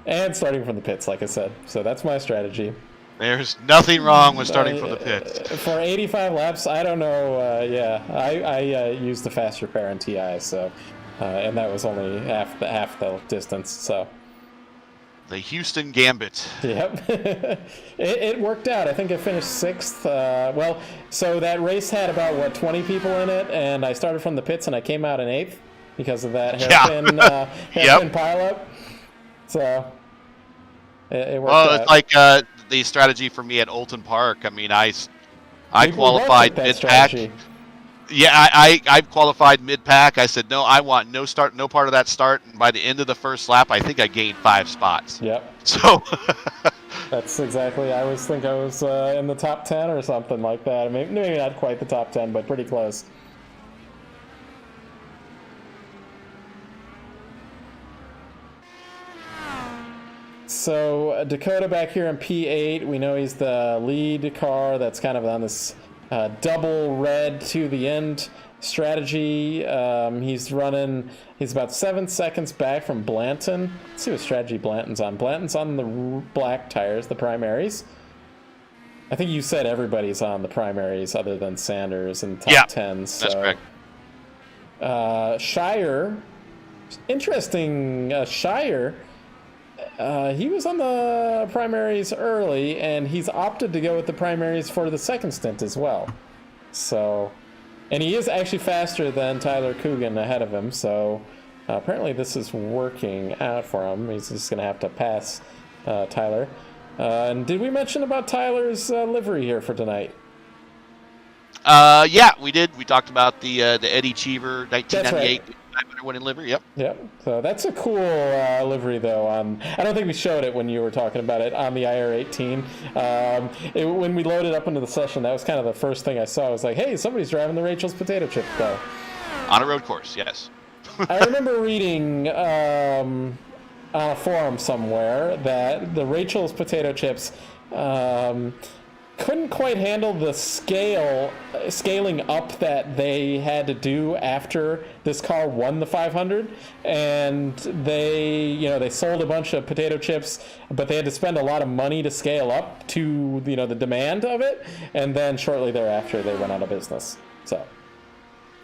And starting from the pits, like I said. So that's my strategy. There's nothing wrong with starting from the pits. For 85 laps, I don't know. I used the faster pair in TI, so and that was only half the distance. So the Houston Gambit. Yep, it worked out. I think I finished 6th. So that race had about 20 people in it, and I started from the pits and I came out in 8th because of that hairpin pileup. So it worked out. It's like the strategy for me at Olton Park. I mean, I qualified mid-pack. Yeah, I qualified mid-pack. I said, no, I want no part of that start. And by the end of the first lap, I think I gained 5 spots. Yep. So That's exactly. I was in the top 10 or something like that. Maybe not quite the top 10, but pretty close. So Dakota back here in P8. We know he's the lead car that's kind of on this double red to the end strategy. He's about 7 seconds back from Blanton. Let's see what strategy Blanton's on. Blanton's on the black tires, the primaries. I think you said everybody's on the primaries other than Sanders in top 10. So. That's correct. Shire, interesting. Shire, he was on the primaries early, and he's opted to go with the primaries for the second stint as well. So, and he is actually faster than Tyler Coogan ahead of him. So, apparently this is working out for him. He's just going to have to pass Tyler. And did we mention about Tyler's livery here for tonight? Yeah, we did. We talked about the Eddie Cheever 1998 winning livery. Yep. Yep. So that's a cool livery, though. I don't think we showed it when you were talking about it on the IR18. When we loaded up into the session, that was kind of the first thing I saw. I was like, hey, somebody's driving the Rachel's potato chip car. On a road course, yes. I remember reading on a forum somewhere that the Rachel's potato chips couldn't quite handle the scaling up that they had to do after this car won the 500, and they sold a bunch of potato chips, but they had to spend a lot of money to scale up to the demand of it, and then shortly thereafter they went out of business. So.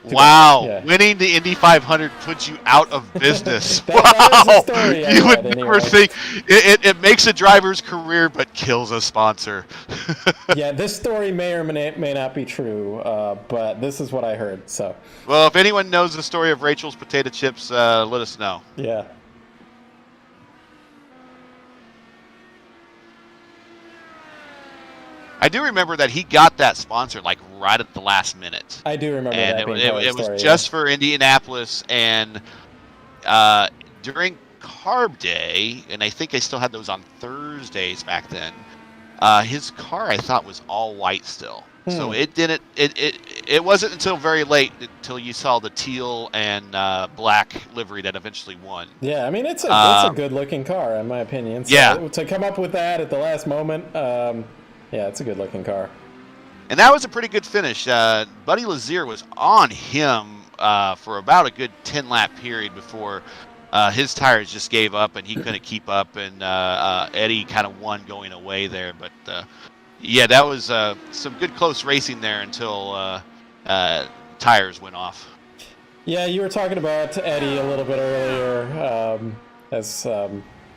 Wow, Yeah. Winning the Indy 500 puts you out of business. That was the Wow, story I you would read never anyway. think it makes a driver's career, but kills a sponsor. Yeah, this story may or may not be true, but this is what I heard. So, Well, if anyone knows the story of Rachel's potato chips, let us know. yeah. I do remember that he got that sponsor like right at the last minute. I do remember And that being it part of the was story, just for Indianapolis, and during Carb Day, and I think I still had those on Thursdays back then. His car I thought was all white still, so it wasn't until very late until you saw the teal and black livery that eventually won. Yeah, I mean it's a good looking car in my opinion. So Yeah. to come up with that at the last moment, yeah, it's a good looking car. And that was a pretty good finish. Buddy Lazier was on him for about a good 10-lap period before his tires just gave up and he couldn't keep up, and Eddie kind of won going away there. But yeah, that was some good close racing there until tires went off. Yeah, you were talking about Eddie a little bit earlier as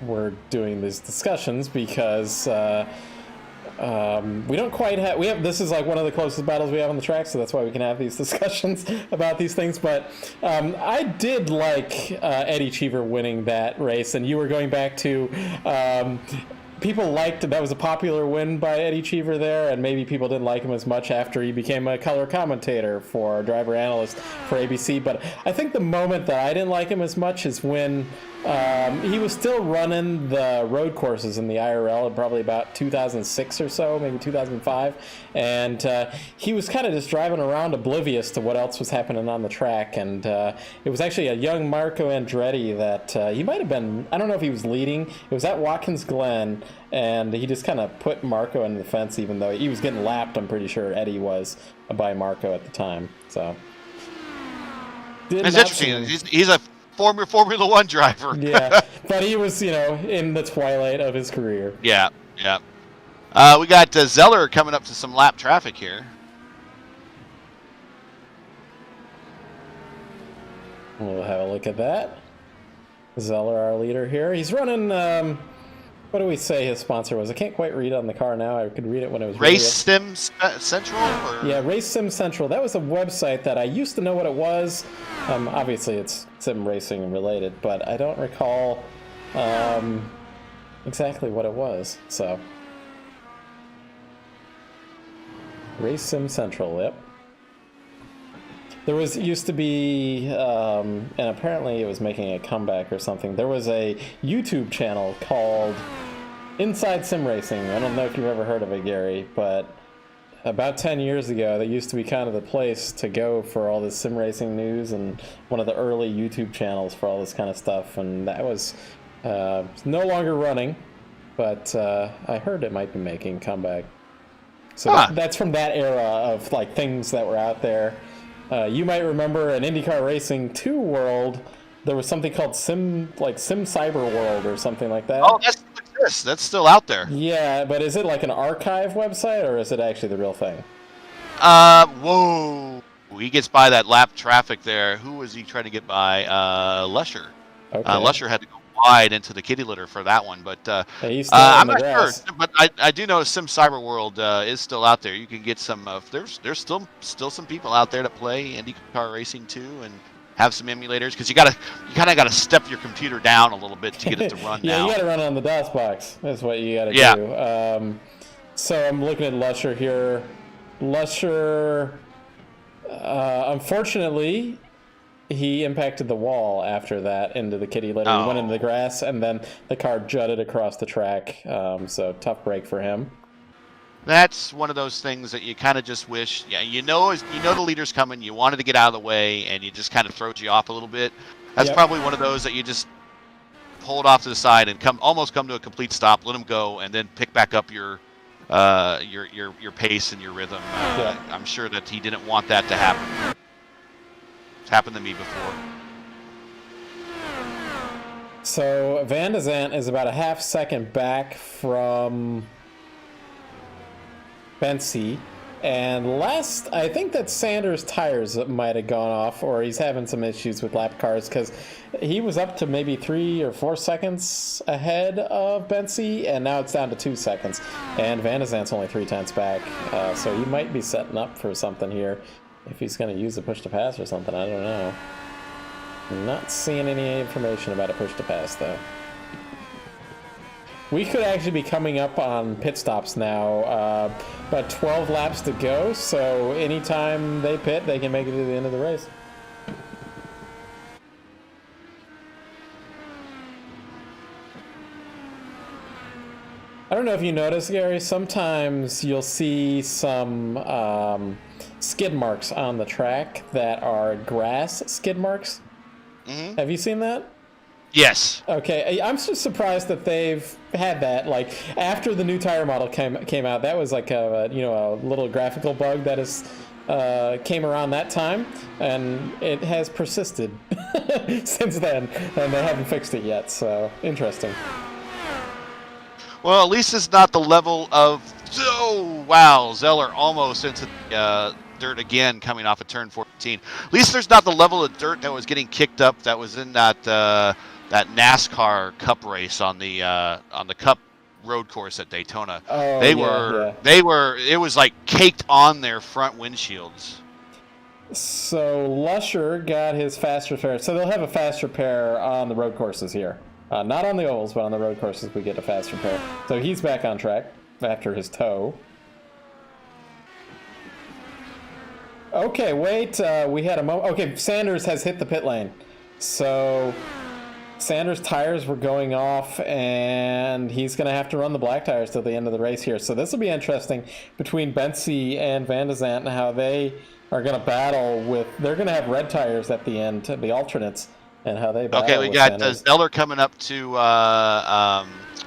we're doing these discussions because we don't quite have this is like one of the closest battles we have on the track, so that's why we can have these discussions about these things. But I did like Eddie Cheever winning that race, and you were going back to people liked that was a popular win by Eddie Cheever there, and maybe people didn't like him as much after he became a color commentator for driver analyst for ABC. But I think the moment that I didn't like him as much is when he was still running the road courses in the IRL in probably about 2006 or so, maybe 2005, and he was kind of just driving around oblivious to what else was happening on the track. And it was actually a young Marco Andretti that he might have been, I don't know if he was leading, it was at Watkins Glen, and he just kind of put Marco into the fence, even though he was getting lapped, I'm pretty sure Eddie was, by Marco at the time. So It's interesting. He's a former Formula One driver. Yeah, but he was, in the twilight of his career. Yeah. We got Zeller coming up to some lap traffic here. We'll have a look at that. Zeller, our leader here. He's running, what do we say his sponsor was? I can't quite read it on the car now. I could read it when it was Race Sim Central? Or? Yeah, Race Sim Central. That was a website that I used to know what it was. Obviously, it's sim racing related, but I don't recall exactly what it was. So, Race Sim Central, yep. There used to be, and apparently it was making a comeback or something. There was a YouTube channel called Inside Sim Racing. I don't know if you've ever heard of it, Gary, but about 10 years ago, that used to be kind of the place to go for all this sim racing news, and one of the early YouTube channels for all this kind of stuff. And that was no longer running, but I heard it might be making a comeback. So that's from that era of like things that were out there. You might remember in IndyCar Racing 2 world, there was something called Sim Cyber World or something like that. Oh, that still exists. That's still out there. Yeah, but is it like an archive website or is it actually the real thing? Whoa. He gets by that lap traffic there. Who was he trying to get by? Lusher. Okay. Lusher had to go wide into the kitty litter for that one, but he's still I'm in the not grass. sure. But I do know Sim Cyber World is still out there. You can get some. There's still some people out there that play IndyCar Racing 2 and have some emulators, because you kind of gotta step your computer down a little bit to get it to run. Yeah, now. you gotta run on the DOS box. That's what you gotta do. So I'm looking at Lusher here. Lusher, unfortunately, he impacted the wall after that into the kitty litter. He went into the grass, and then the car jutted across the track. So tough break for him. That's one of those things that you kind of just wish. Yeah, you know the leader's coming. You wanted to get out of the way, and it just kind of throws you off a little bit. That's probably one of those that you just pull it off to the side and almost come to a complete stop, let him go, and then pick back up your pace and your rhythm. I'm sure that he didn't want that to happen. It's happened to me before. So Van de Zandt is about a half second back from Bensi, and I think that Sanders' tires might have gone off, or he's having some issues with lap cars, because he was up to maybe 3 or 4 seconds ahead of Bensi, and now it's down to 2 seconds, and Van de Zandt's only 3 tenths back, so he might be setting up for something here. If he's going to use a push-to-pass or something, I don't know. I'm not seeing any information about a push-to-pass, though. We could actually be coming up on pit stops now. About 12 laps to go, so anytime they pit, they can make it to the end of the race. I don't know if you noticed, Gary, sometimes you'll see some skid marks on the track that are grass skid marks. Mm-hmm. Have you seen that? Yes. Okay, I'm just surprised that they've had that. Like, after the new tire model came out, that was like a little graphical bug that came around that time, and it has persisted since then, and they haven't fixed it yet. So interesting. Well, at least it's not the level of... Oh, wow, Zeller almost into the dirt again coming off of turn 14. At least there's not the level of dirt that was getting kicked up that was in that NASCAR Cup race on the Cup road course at Daytona. Oh, it was like caked on their front windshields. So Lusher got his faster pair. So they'll have a faster pair on the road courses here. Not on the ovals, but on the road courses we get a faster pair. So he's back on track after his tow. Okay, wait. We had a moment. Okay, Sanders has hit the pit lane. So Sanders' tires were going off, and he's going to have to run the black tires till the end of the race here. So this will be interesting between Bensi and Van de Zandt and how they are going to battle with... They're going to have red tires at the end, the alternates, and how they battle. Okay, we got Zeller coming up to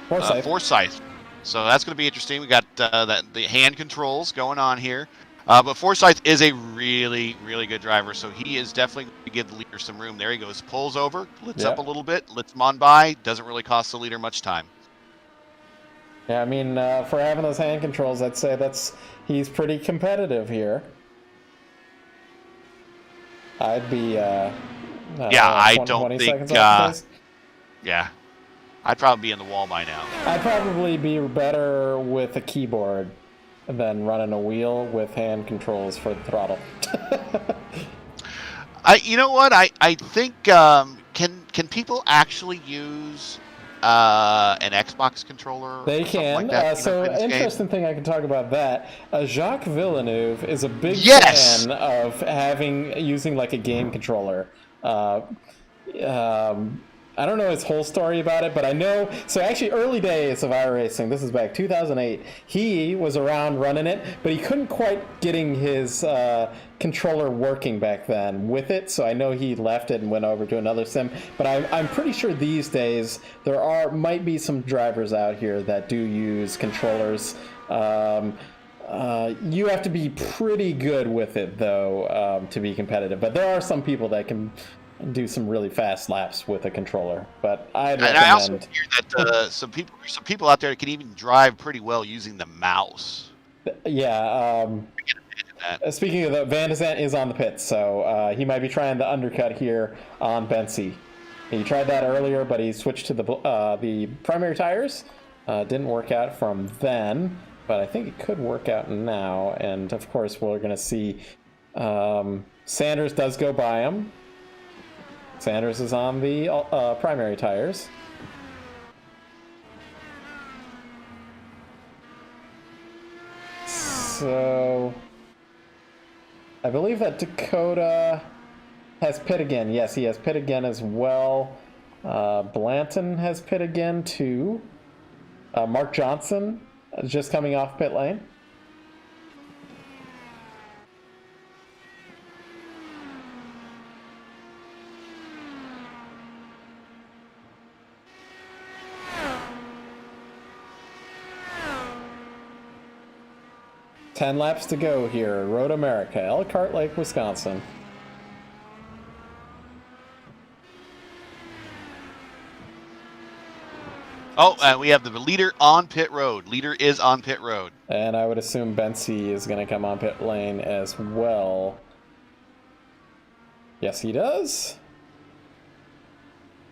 Forsyth. So that's going to be interesting. We got the hand controls going on here. But Forsyth is a really, really good driver, so he is definitely going to give the leader some room. There he goes, pulls over, lifts up a little bit, lets him on by, doesn't really cost the leader much time. Yeah, I mean, for having those hand controls, I'd say he's pretty competitive here. I'd be, I don't think, yeah, I'd probably be in the wall by now. I'd probably be better with a keyboard than running a wheel with hand controls for the throttle. You know what? I think can people actually use an Xbox controller? They or something can. like that So in this game? interesting thing I can talk about that. Jacques Villeneuve is a big Yes! fan of using like a game controller. I don't know his whole story about it, but I know. So actually, early days of iRacing, this is back 2008. He was around running it, but he couldn't quite getting his controller working back then with it. So I know he left it and went over to another sim. But I'm pretty sure these days there might be some drivers out here that do use controllers. You have to be pretty good with it though to be competitive. But there are some people that can do some really fast laps with a controller, but I'd recommend. And I also hear that some people out there can even drive pretty well using the mouse. Yeah. Speaking of that, Van de Zandt is on the pit, so he might be trying the undercut here on Bensi. He tried that earlier, but he switched to the primary tires. Didn't work out from then, but I think it could work out now. And of course, we're going to see Sanders does go by him. Sanders is on the primary tires. So I believe that Dakota has pit again. Yes, he has pit again as well. Blanton has pit again too. Mark Johnson is just coming off pit lane. Ten laps to go here. Road America, Elkhart Lake, Wisconsin. Oh, and we have the leader on pit road. Leader is on pit road. And I would assume Bensi is going to come on pit lane as well. Yes, he does.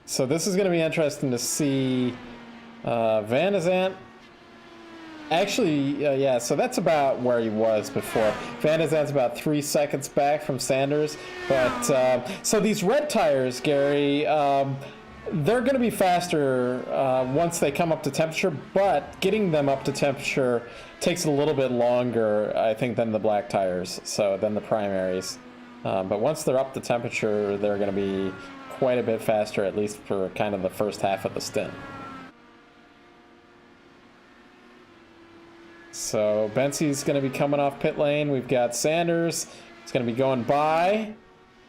So this is going to be interesting to see. Van de Zandt. Actually, yeah, so that's about where he was before. Van de Zandt's about 3 seconds back from Sanders. But, so these red tires, Gary, they're going to be faster once they come up to temperature, but getting them up to temperature takes a little bit longer, I think, than the black tires, so than the primaries. But once they're up to temperature, they're going to be quite a bit faster, at least for kind of the first half of the stint. So Bensi's going to be coming off pit lane. We've got Sanders. He's going to be going by,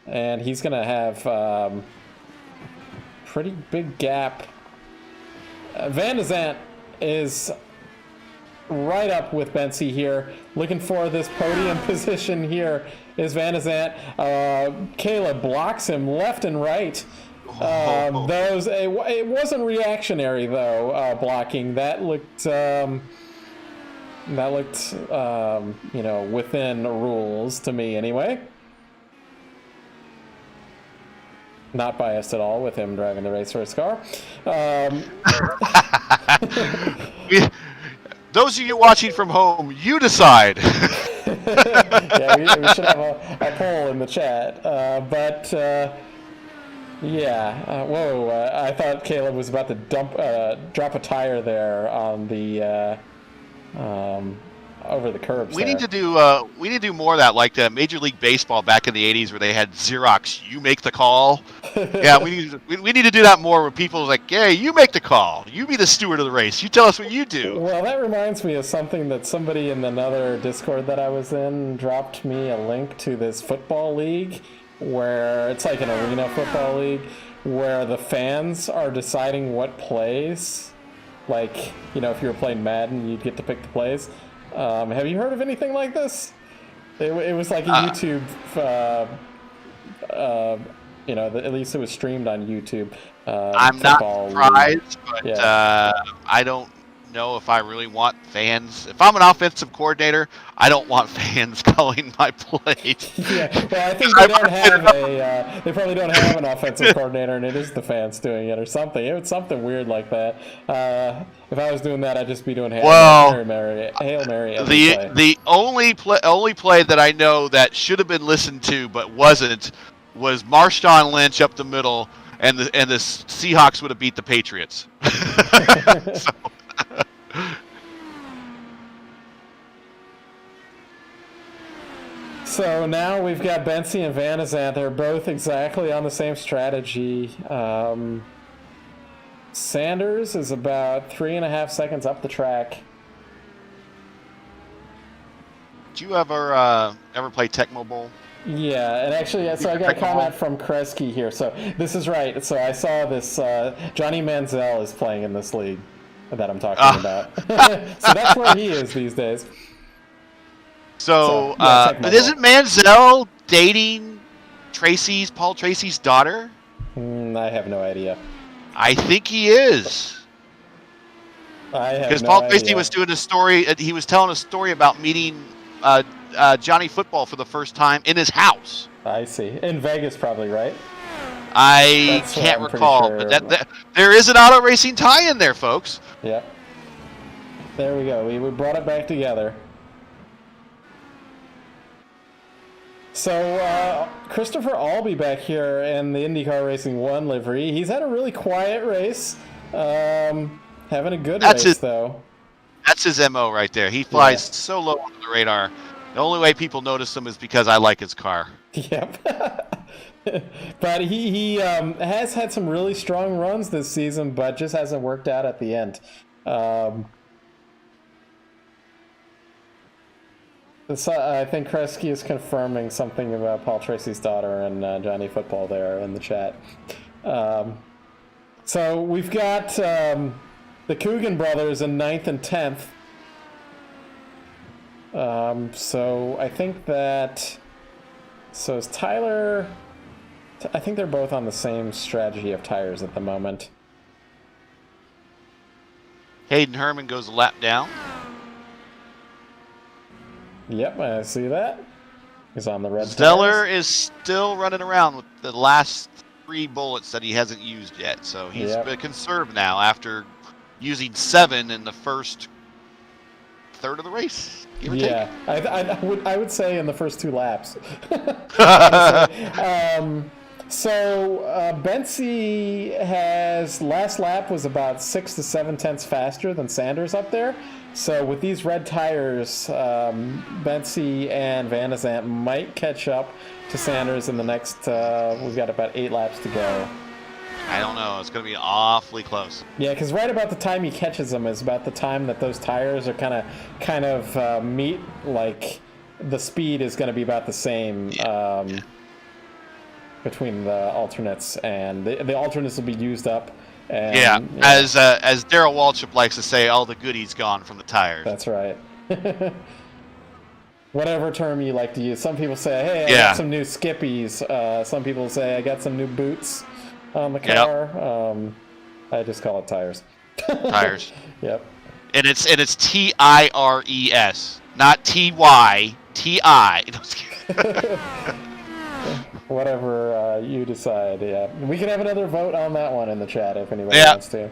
and he's going to have pretty big gap. Van de Zandt is right up with Bensi here, looking for this podium position here. Is Van de Zandt. Caleb blocks him left and right. It wasn't reactionary though. Blocking that looked. You know, within rules to me anyway. Not biased at all with him driving the racehorse car. Those of you watching from home, you decide. Yeah, we should have a poll in the chat. Yeah. Whoa, I thought Caleb was about to drop a tire there on the... over the curbs. We need to do more of that, like the Major League Baseball back in the '80s, where they had Xerox. You make the call. Yeah, we need to do that more, where people are like, "Hey, you make the call. You be the steward of the race. You tell us what you do." Well, that reminds me of something that somebody in another Discord that I was in dropped me a link to this football league, where it's like an arena football league, where the fans are deciding what plays. Like, you know, if you were playing Madden, you'd get to pick the plays. Have you heard of anything like this? It was like a YouTube, you know, at least it was streamed on YouTube. I'm not surprised, but yeah. I don't know if I really want fans. If I'm an offensive coordinator, I don't want fans calling my plays. Yeah, well, I think they don't have they probably don't have an offensive coordinator, and it is the fans doing it or something. It was something weird like that. If I was doing that, I'd just be doing Hail Mary. The only play that I know that should have been listened to but wasn't was Marshawn Lynch up the middle, and the Seahawks would have beat the Patriots. So. So now we've got Bensi and Van Zandt. They're both exactly on the same strategy. Sanders is about 3.5 seconds up the track. Did you ever play Tecmo Bowl? Yeah, and actually, so I got a comment from Kresge here. So this is right. So I saw this. Johnny Manziel is playing in this league that I'm talking about. So that's where he is these days. So, yeah, but isn't Manziel dating Paul Tracy's daughter? I have no idea. I think he is. Because Paul Tracy was doing a story. He was telling a story about meeting Johnny Football for the first time in his house. I see. In Vegas, probably, right? I can't recall, sure. But there is an auto racing tie in there, folks. Yep. There we go. We brought it back together. So, Christopher Albee back here in the IndyCar Racing 1 livery. He's had a really quiet race. Having a good race, though. That's his MO right there. He flies so low under the radar. The only way people notice him is because I like his car. Yep. But he has had some really strong runs this season, but just hasn't worked out at the end. I think Kresge is confirming something about Paul Tracy's daughter and Johnny Football there in the chat. So we've got the Coogan brothers in 9th and 10th. So I think that... So is Tyler... I think they're both on the same strategy of tires at the moment. Hayden Herman goes a lap down. Yep, I see that. He's on the red Zeller tires. is still running around with the last 3 bullets that he hasn't used yet. So he's been conserved now after using 7 in the first third of the race. Yeah, I would say in the first 2 laps. So Bensi has last lap was about 6 to 7 tenths faster than Sanders up there. So with these red tires, Bensi and Van Zandt might catch up to Sanders in the next. We've got about 8 laps to go. I don't know. It's going to be awfully close. Yeah, because right about the time he catches them is about the time that those tires are kind of meet. Like the speed is going to be about the same between the alternates, and the alternates will be used up. And, as Darrell Waltrip likes to say, all the goodies gone from the tires. That's right. Whatever term you like to use. Some people say, "Hey, I got some new skippies." Some people say, "I got some new boots on the car." I just call it tires. Tires. Yep. And it's TIRES, not TYTI. Whatever you decide. Yeah, we can have another vote on that one in the chat if anybody wants to.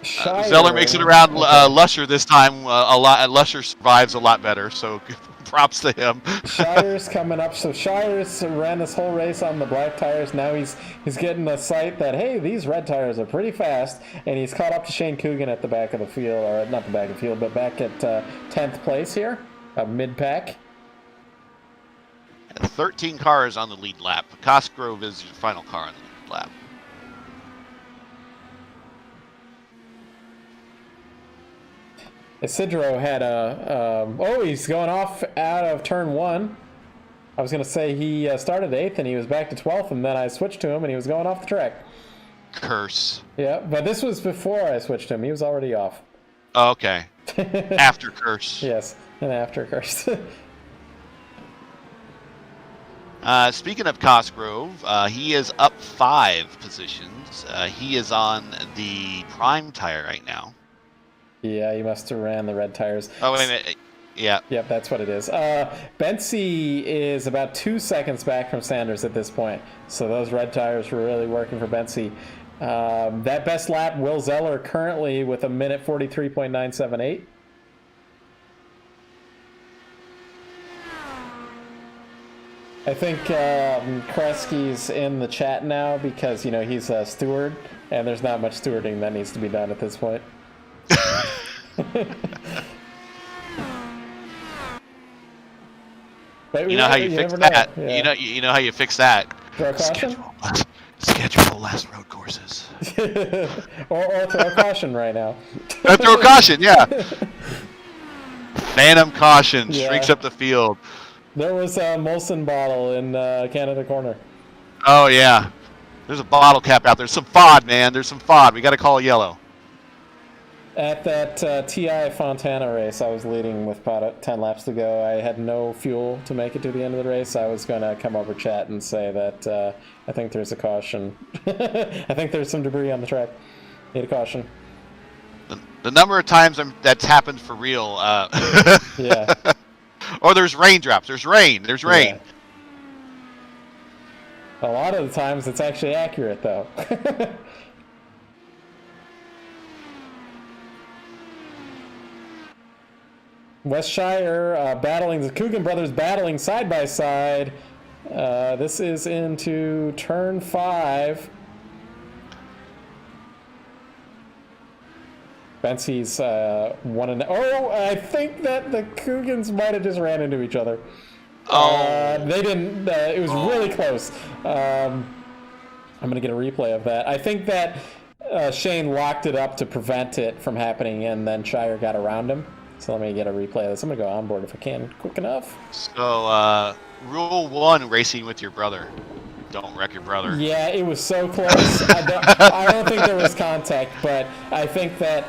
Zeller makes it around Lusher this time a lot. Lusher survives a lot better, so props to him. Shire's coming up. So Shire's ran this whole race on the black tires. Now he's getting a sight that, hey, these red tires are pretty fast, and he's caught up to Shane Coogan at the back of the field, or not the back of the field, but back at 10th place here, mid-pack. 13 cars on the lead lap. Cosgrove is your final car on the lead lap. Isidro had he's going off out of turn 1. I was going to say he started 8th and he was back to 12th, and then I switched to him and he was going off the track. Curse. Yeah, but this was before I switched to him. He was already off. Oh, okay. After Curse. Yes, and after Curse. Speaking of Cosgrove, he is up 5 positions. He is on the prime tire right now. Yeah, he must have ran the red tires. Oh, wait a minute. Yeah. Yep, that's what it is. Bensi is about 2 seconds back from Sanders at this point. So those red tires were really working for Bensi. That best lap, Will Zeller currently with a minute 43.978. I think Kresge's in the chat now because, he's a steward, and there's not much stewarding that needs to be done at this point. But You know how you fix that? Yeah. You know how you fix that? Throw a caution? Schedule less road courses. or throw a caution right now. Throw a caution, yeah. Phantom caution shrinks Yeah. up the field. There was a Molson bottle in Canada Corner. Oh yeah, there's a bottle cap out there. Some FOD, man. There's some FOD. We got to call yellow. At that TI Fontana race, I was leading with about 10 laps to go. I had no fuel to make it to the end of the race. I was going to come over chat and say that I think there's a caution. I think there's some debris on the track. Need a caution. The number of times that's happened for real. Yeah. Or there's raindrops. There's rain. There's rain. Yeah. A lot of the times it's actually accurate, though. West Shire battling, the Coogan brothers battling side by side. This is into turn 5. Bensie's one and I think that the Cougans might have just ran into each other. They didn't. It was really close. I'm gonna get a replay of that. I think that Shane locked it up to prevent it from happening, and then Shire got around him. So let me get a replay of this. I'm gonna go on board if I can, quick enough. So, rule 1: racing with your brother. Don't wreck your brother. Yeah, it was so close. I don't think there was contact, but I think that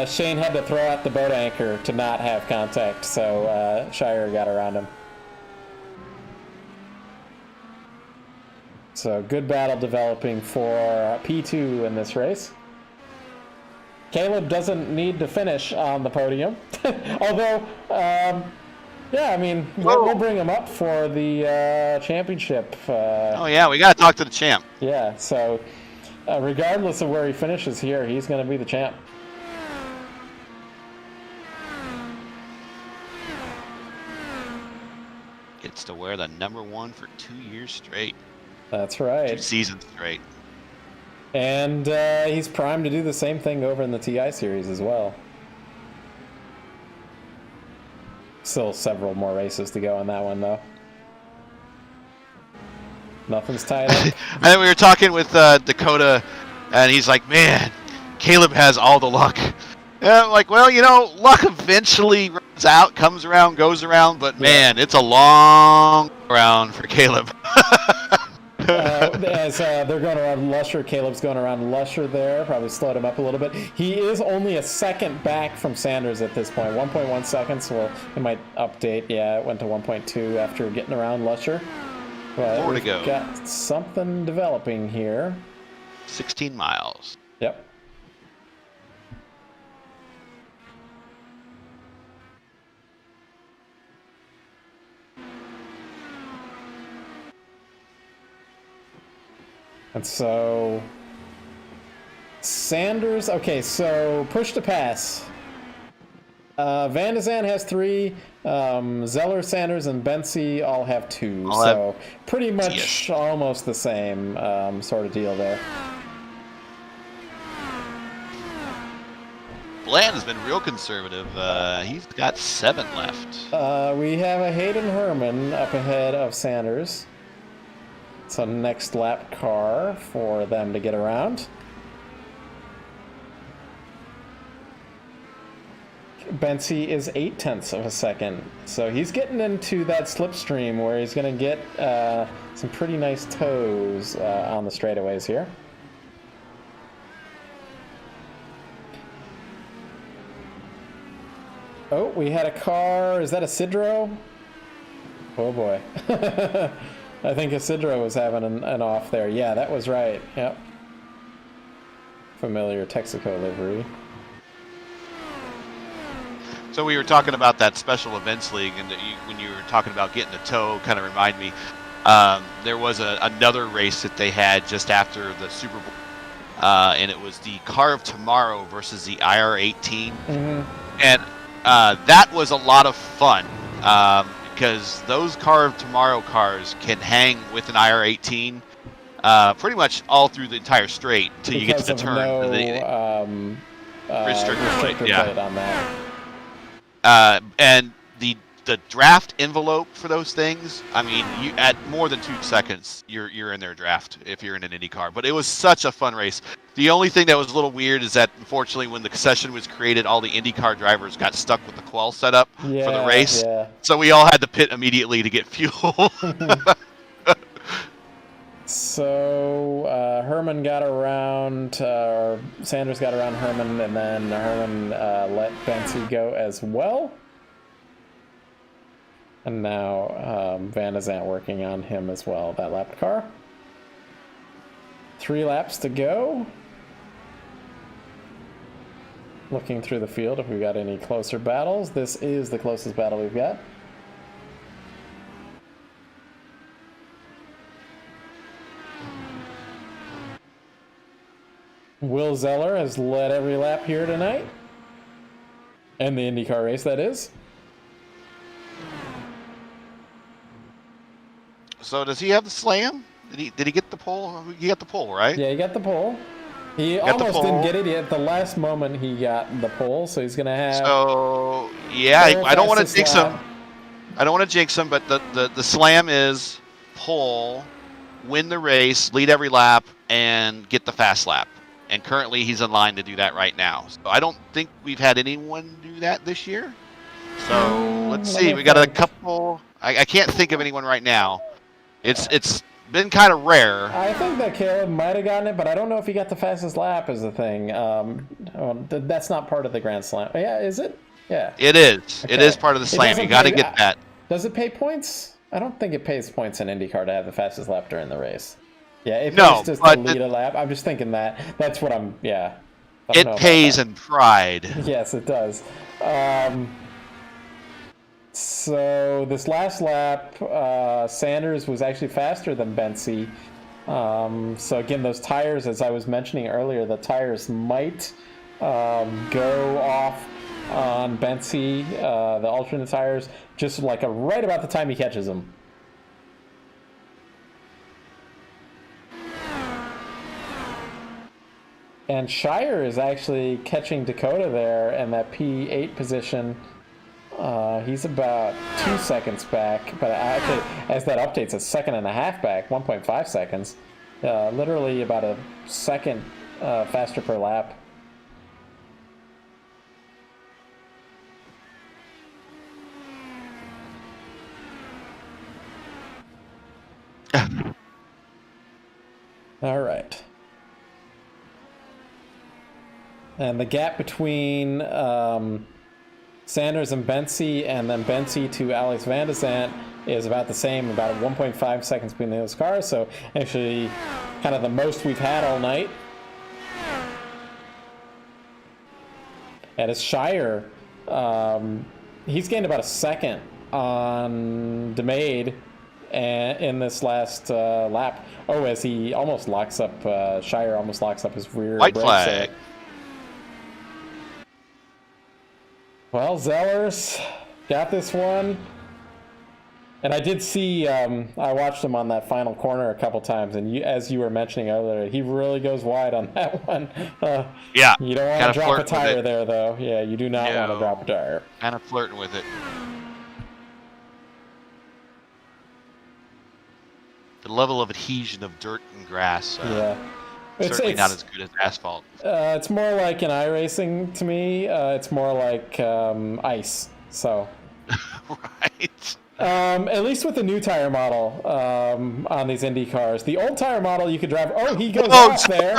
Shane had to throw out the boat anchor to not have contact, so Shire got around him. So good battle developing for P2 in this race. Caleb doesn't need to finish on the podium, although, yeah, I mean, we'll bring him up for the championship. Oh yeah, we got to talk to the champ. Yeah, so regardless of where he finishes here, he's going to be the champ. Gets to wear the number 1 for 2 years straight. That's right. 2 seasons straight. And he's primed to do the same thing over in the TI series as well. Still several more races to go on that one, though. Nothing's tied up. I think we were talking with Dakota, and he's like, man, Caleb has all the luck. And I'm like, well, luck eventually runs out, comes around, goes around, but man, it's a long round for Caleb. As they're going around Lusher, Caleb's going around Lusher there, probably slowed him up a little bit. He is only a second back from Sanders at this point, 1.1 seconds. Well, it might update. Yeah, it went to 1.2 after getting around Lusher. But 4 to go. Got something developing here. 16 miles. Yep. And so Sanders, okay, so push to pass. Van de Zand has 3. Zeller, Sanders, and Bensie all have 2. So pretty much almost the same sort of deal there. Bland has been real conservative. He's got 7 left. We have a Hayden Herman up ahead of Sanders. It's a next lap car for them to get around. Bensie is 0.8 of a second. So he's getting into that slipstream where he's going to get some pretty nice toes on the straightaways here. Oh, we had a car. Is that a Sidro? Oh boy. I think Isidro was having an off there. Yeah, that was right. Yep. Familiar Texaco livery. So we were talking about that special events league, and when you were talking about getting a tow, kind of remind me. There was another race that they had just after the Super Bowl, and it was the Car of Tomorrow versus the IR-18, and that was a lot of fun. because those car of tomorrow cars can hang with an IR18 pretty much all through the entire straight until you get to the turn. No, Restrictor plate, plate on that. And the draft envelope for those things, I mean, you at more than 2 seconds, you're in their draft if you're in an IndyCar. But it was such a fun race. The only thing that was a little weird is that, unfortunately, when the session was created, all the IndyCar drivers got stuck with the quell setup for the race. Yeah. So we all had to pit immediately to get fuel. So Herman got around, Sanders got around Herman, and then Herman let Bensi go as well. And now Van de Zandt working on him as well, that lapped car. 3 laps to go. Looking through the field if we've got any closer battles. This is the closest battle we've got. Will Zeller has led every lap here tonight. And the IndyCar race, that is. So does he have the slam? Did he get the pole? He got the pole, right? Yeah, he got the pole. He almost didn't get it. At the last moment, he got the pole, so he's going to have... So, yeah, I don't want to jinx him. I don't want to jinx him, but the slam is pole, win the race, lead every lap, and get the fast lap. And currently, he's in line to do that right now. So I don't think we've had anyone do that this year. So let's see. We got a couple... I can't think of anyone right now. It's been kind of rare. I think that Caleb might have gotten it, but I don't know if he got the fastest lap is the thing. That's not part of the Grand Slam. Yeah, is it? Yeah. It is. Okay. It is part of the slam. You got to get that. Does it pay points? I don't think it pays points in IndyCar to have the fastest lap during the race. Yeah, it pays just to lead a lap. I'm just thinking that. That's what I'm, yeah. It pays in pride. Yes, it does. So this last lap, Sanders was actually faster than Bensi. So again, those tires, as I was mentioning earlier, the tires might go off on Bensi, the alternate tires, just like right about the time he catches them. And Shire is actually catching Dakota there in that P8 position. He's about 2 seconds back, but actually, as that updates, a second and a half back, 1.5 seconds. Literally about a second faster per lap. All right. And the gap between Sanders and Bensi, and then Bensi to Alex Van de Zandt is about the same, about 1.5 seconds between those cars. So actually, kind of the most we've had all night. And as Shire, he's gained about a second on DeMade in this last lap. Oh, as he almost locks up, Shire almost locks up his rear white brake flag. set. Well, Zellers got this one. And I did see, I watched him on that final corner a couple times, and as you were mentioning earlier, he really goes wide on that one. Yeah. You don't want to drop a tire there, though. Yeah, you do not want to drop a tire. Kind of flirting with it. The level of adhesion of dirt and grass. Yeah. Certainly not as good as asphalt. It's more like an iRacing to me. It's more like ice. So. Right. At least with the new tire model on these Indy cars. The old tire model you could drive. Oh, he goes off there.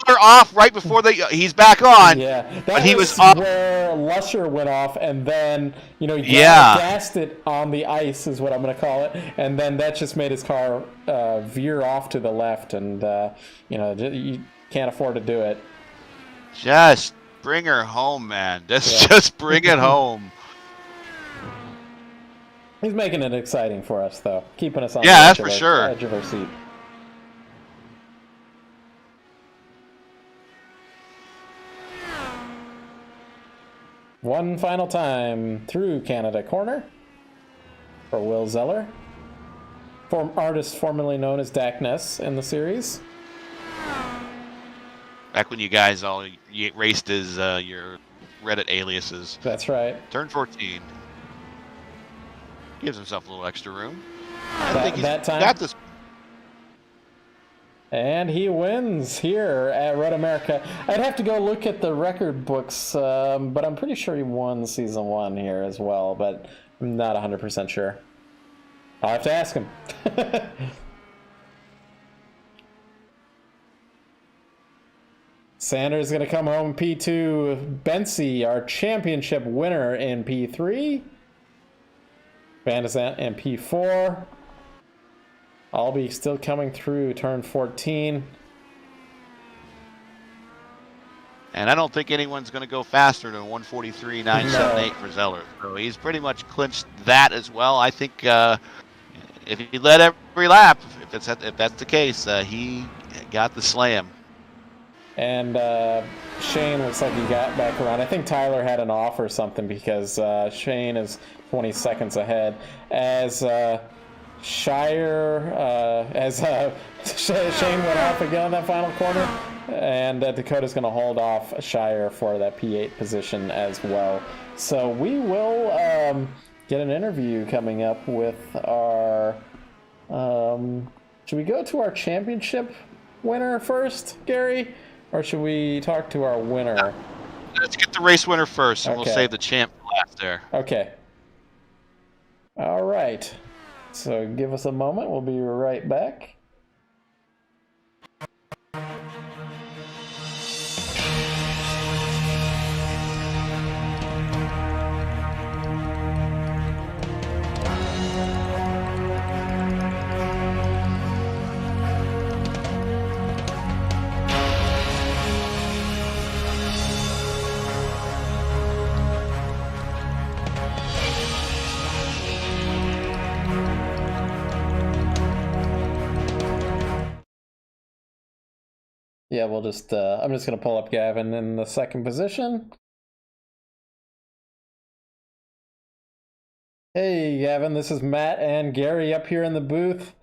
They're off right before he's back on. Yeah, but he was off where Lusher went off, and then gassed it on the ice is what I'm going to call it, and then that just made his car veer off to the left, and you can't afford to do it. Just bring her home, man. Just bring it home. He's making it exciting for us, though, keeping us on the edge of our seat. One final time through Canada corner. for Will Zeller. Artist formerly known as Dak Ness in the series. Back when you guys all raced as your Reddit aliases. That's right. Turn 14. Gives himself a little extra room. That time. Got this. And he wins here at Road America. I'd have to go look at the record books, but I'm pretty sure he won Season 1 here as well, but I'm not 100% sure. I'll have to ask him. Sanders is going to come home in P2. Bensi, our championship winner in P3. Van de Zandt in P4. Albee still coming through turn 14. And I don't think anyone's going to go faster than 143.978 for Zeller. So he's pretty much clinched that as well. I think if he led every lap, if that's the case, he got the slam. And Shane looks like he got back around. I think Tyler had an off or something because Shane is 20 seconds ahead. As Shire, Shane went off again in that final corner, and Dakota's going to hold off Shire for that P8 position as well. So we will get an interview coming up with our. Should we go to our championship winner first, Gary, or should we talk to our winner? Let's get the race winner first, and we'll save the champ for last there. Okay. All right. So give us a moment. We'll be right back. Yeah, we'll just, I'm just going to pull up Gavin in the second position. Hey, Gavin, this is Matt and Gary up here in the booth.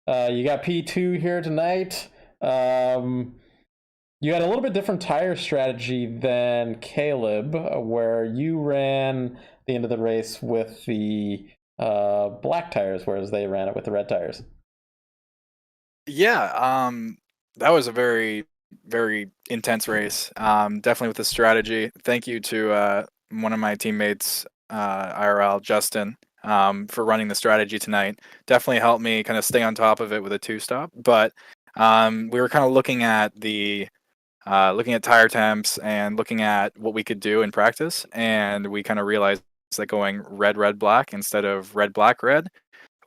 You got P2 here tonight. You had a little bit different tire strategy than Caleb, where you ran the end of the race with the black tires, whereas they ran it with the red tires. Yeah, that was a very, very intense race. Definitely with the strategy. Thank you to one of my teammates, IRL, Justin, for running the strategy tonight. Definitely helped me kind of stay on top of it with a two-stop. But we were kind of looking at tire temps and looking at what we could do in practice, and we kind of realized that going red, red, black instead of red, black, red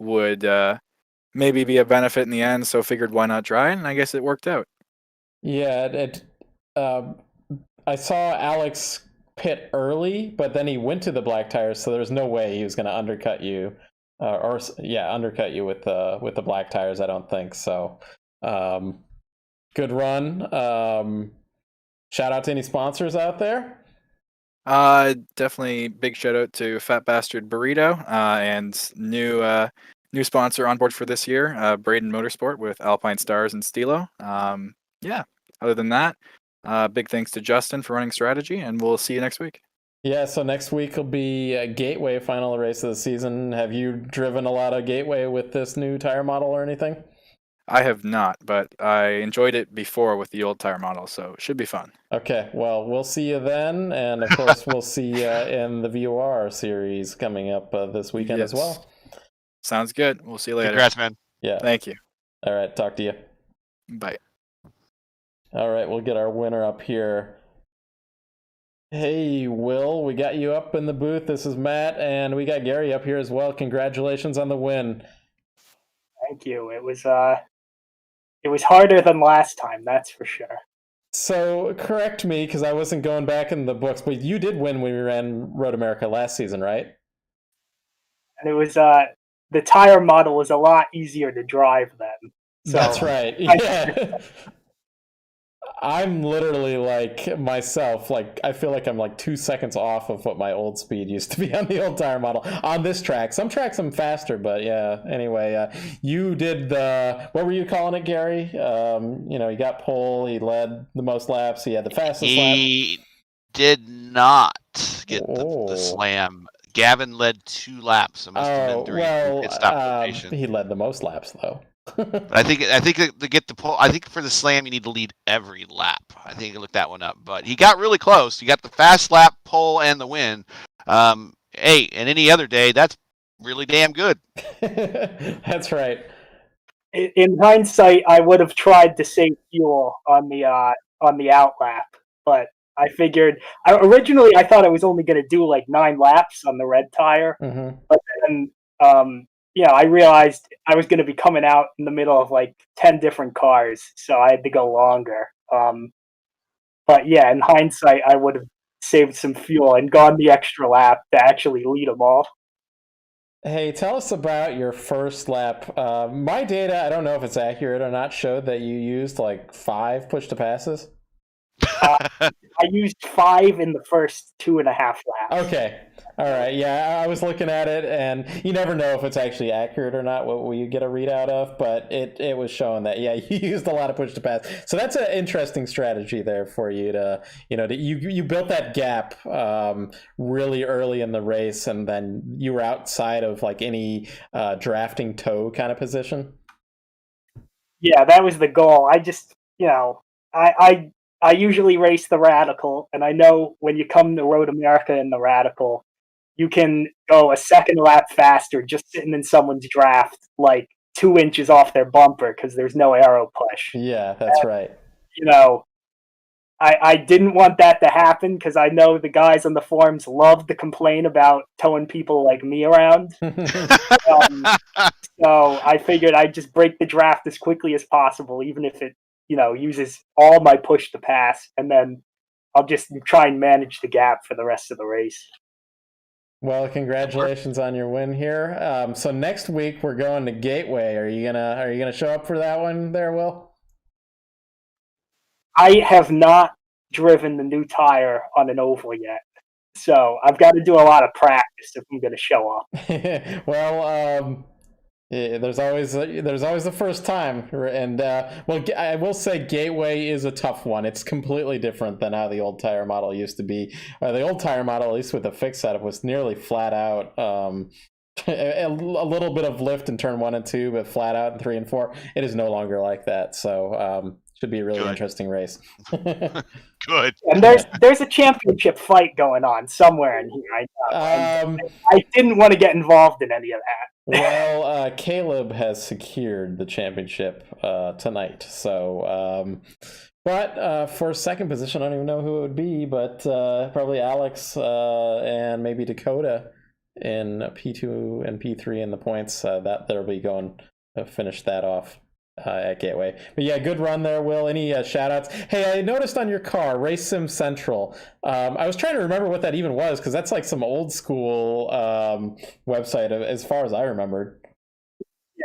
would maybe be a benefit in the end. So figured why not try, and I guess it worked out. Yeah, I saw Alex pit early, but then he went to the black tires, so there's no way he was going to undercut you, undercut you with the black tires. I don't think so. Good run. Shout out to any sponsors out there. Definitely big shout out to Fat Bastard Burrito and new sponsor on board for this year, Braden Motorsport with Alpine Stars and Stilo. Yeah, other than that, big thanks to Justin for running strategy, and we'll see you next week. Yeah, so next week will be a Gateway final race of the season. Have you driven a lot of Gateway with this new tire model or anything? I have not, but I enjoyed it before with the old tire model, so it should be fun. Okay, well, we'll see you then, and of course we'll see you in the VOR series coming up this weekend as well. Sounds good. We'll see you later. Congrats, man. Yeah. Thank you. All right, talk to you. Bye. All right, we'll get our winner up here. Hey, Will, we got you up in the booth. This is Matt, and we got Gary up here as well. Congratulations on the win. Thank you. It was harder than last time, that's for sure. So, correct me, because I wasn't going back in the books, but you did win when we ran Road America last season, right? And it was, the tire model was a lot easier to drive then. So that's right. Yeah. I'm literally like myself, like I feel like I'm like 2 seconds off of what my old speed used to be on the old tire model on this track. Some tracks I'm faster, but yeah. Anyway, you did what were you calling it, Gary? He got pole, he led the most laps, he had the fastest lap. He did not get the slam. Gavin led 2 laps. It must have been during pit stop rotation. He led the most laps though. But I think to get the pole, I think for the slam you need to lead every lap. I think I looked that one up, but he got really close. He got the fast lap, pole, and the win. Hey, and any other day, that's really damn good. That's right. In hindsight, I would have tried to save fuel on the out lap, but I figured originally I thought I was only going to do like 9 laps on the red tire, but then I realized I was going to be coming out in the middle of like 10 different cars, so I had to go longer. But yeah, in hindsight, I would have saved some fuel and gone the extra lap to actually lead them all. Hey, tell us about your first lap. My data, I don't know if it's accurate or not, showed that you used like 5 push-to-passes. I used 5 in the first 2.5 laps. Okay. All right. Yeah, I was looking at it, and you never know if it's actually accurate or not, what you get a readout of, but it was showing that, yeah, you used a lot of push to pass. So that's an interesting strategy there for you you built that gap really early in the race, and then you were outside of like any drafting toe kind of position. Yeah, that was the goal. I just, I usually race the Radical, and I know when you come to Road America in the Radical, you can go a second lap faster just sitting in someone's draft like 2 inches off their bumper because there's no aero push. Yeah, that's right. I didn't want that to happen because I know the guys on the forums love to complain about towing people like me around. So I figured I'd just break the draft as quickly as possible, even if it uses all my push to pass, and then I'll just try and manage the gap for the rest of the race. Well, congratulations on your win here. So next week we're going to Gateway. Are you gonna show up for that one there, Will? I have not driven the new tire on an oval yet, so I've got to do a lot of practice if I'm going to show up. Well, there's always the first time, and I will say Gateway is a tough one. It's completely different than how the old tire model used to be. The old tire model, at least with the fixed setup, was nearly flat out. A little bit of lift in turn 1 and 2, but flat out in 3 and 4. It is no longer like that. So should be a really interesting race. Good. And there's a championship fight going on somewhere in here. I didn't want to get involved in any of that. Well, Caleb has secured the championship tonight. So, but for second position, I don't even know who it would be, but probably Alex and maybe Dakota in P2 and P3 in the points. That'll be going to finish that off at Gateway. But yeah, good run there, Will. Any shout outs? Hey, I noticed on your car, Race Sim Central. I was trying to remember what that even was, because that's like some old school website as far as I remembered. Yeah,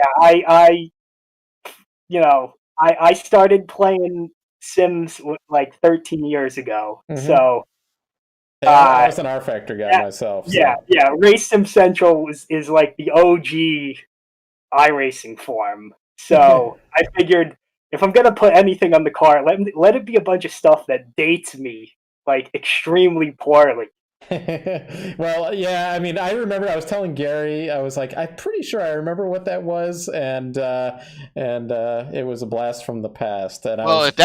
I started playing Sims like 13 years ago. So hey, I was an R Factor guy myself. So. Yeah. Race Sim Central is like the OG iRacing forum. So I figured if I'm gonna put anything on the car, let it be a bunch of stuff that dates me like extremely poorly. Well, yeah, I mean, I remember I was telling Gary, I was like, I'm pretty sure I remember what that was, and it was a blast from the past. And if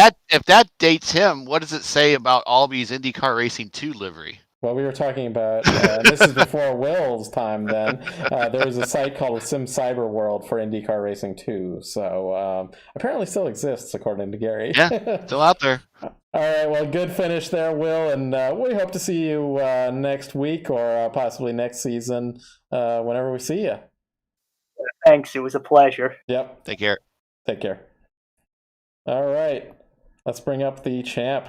that dates him, what does it say about Albi's IndyCar Racing 2 livery? Well, we were talking about, this is before Will's time then, there was a site called Sim Cyber World for IndyCar Racing 2, so apparently still exists, according to Gary. Yeah, still out there. All right, well, good finish there, Will, and we hope to see you next week or possibly next season whenever we see you. Thanks, it was a pleasure. Yep. Take care. Take care. All right, let's bring up the champ.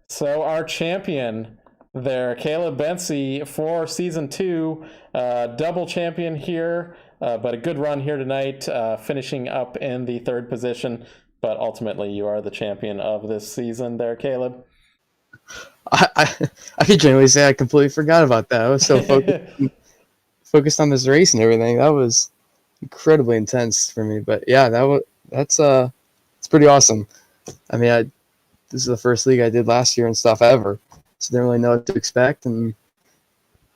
So our champion there, Caleb Bensi for season 2, double champion here, but a good run here tonight, finishing up in the 3rd position. but ultimately you are the champion of this season there, Caleb. I could generally say I completely forgot about that. I was so focused on this race and everything. That was incredibly intense for me. But yeah, that's it's pretty awesome. I mean, this is the first league I did last year and stuff ever, so didn't really know what to expect, and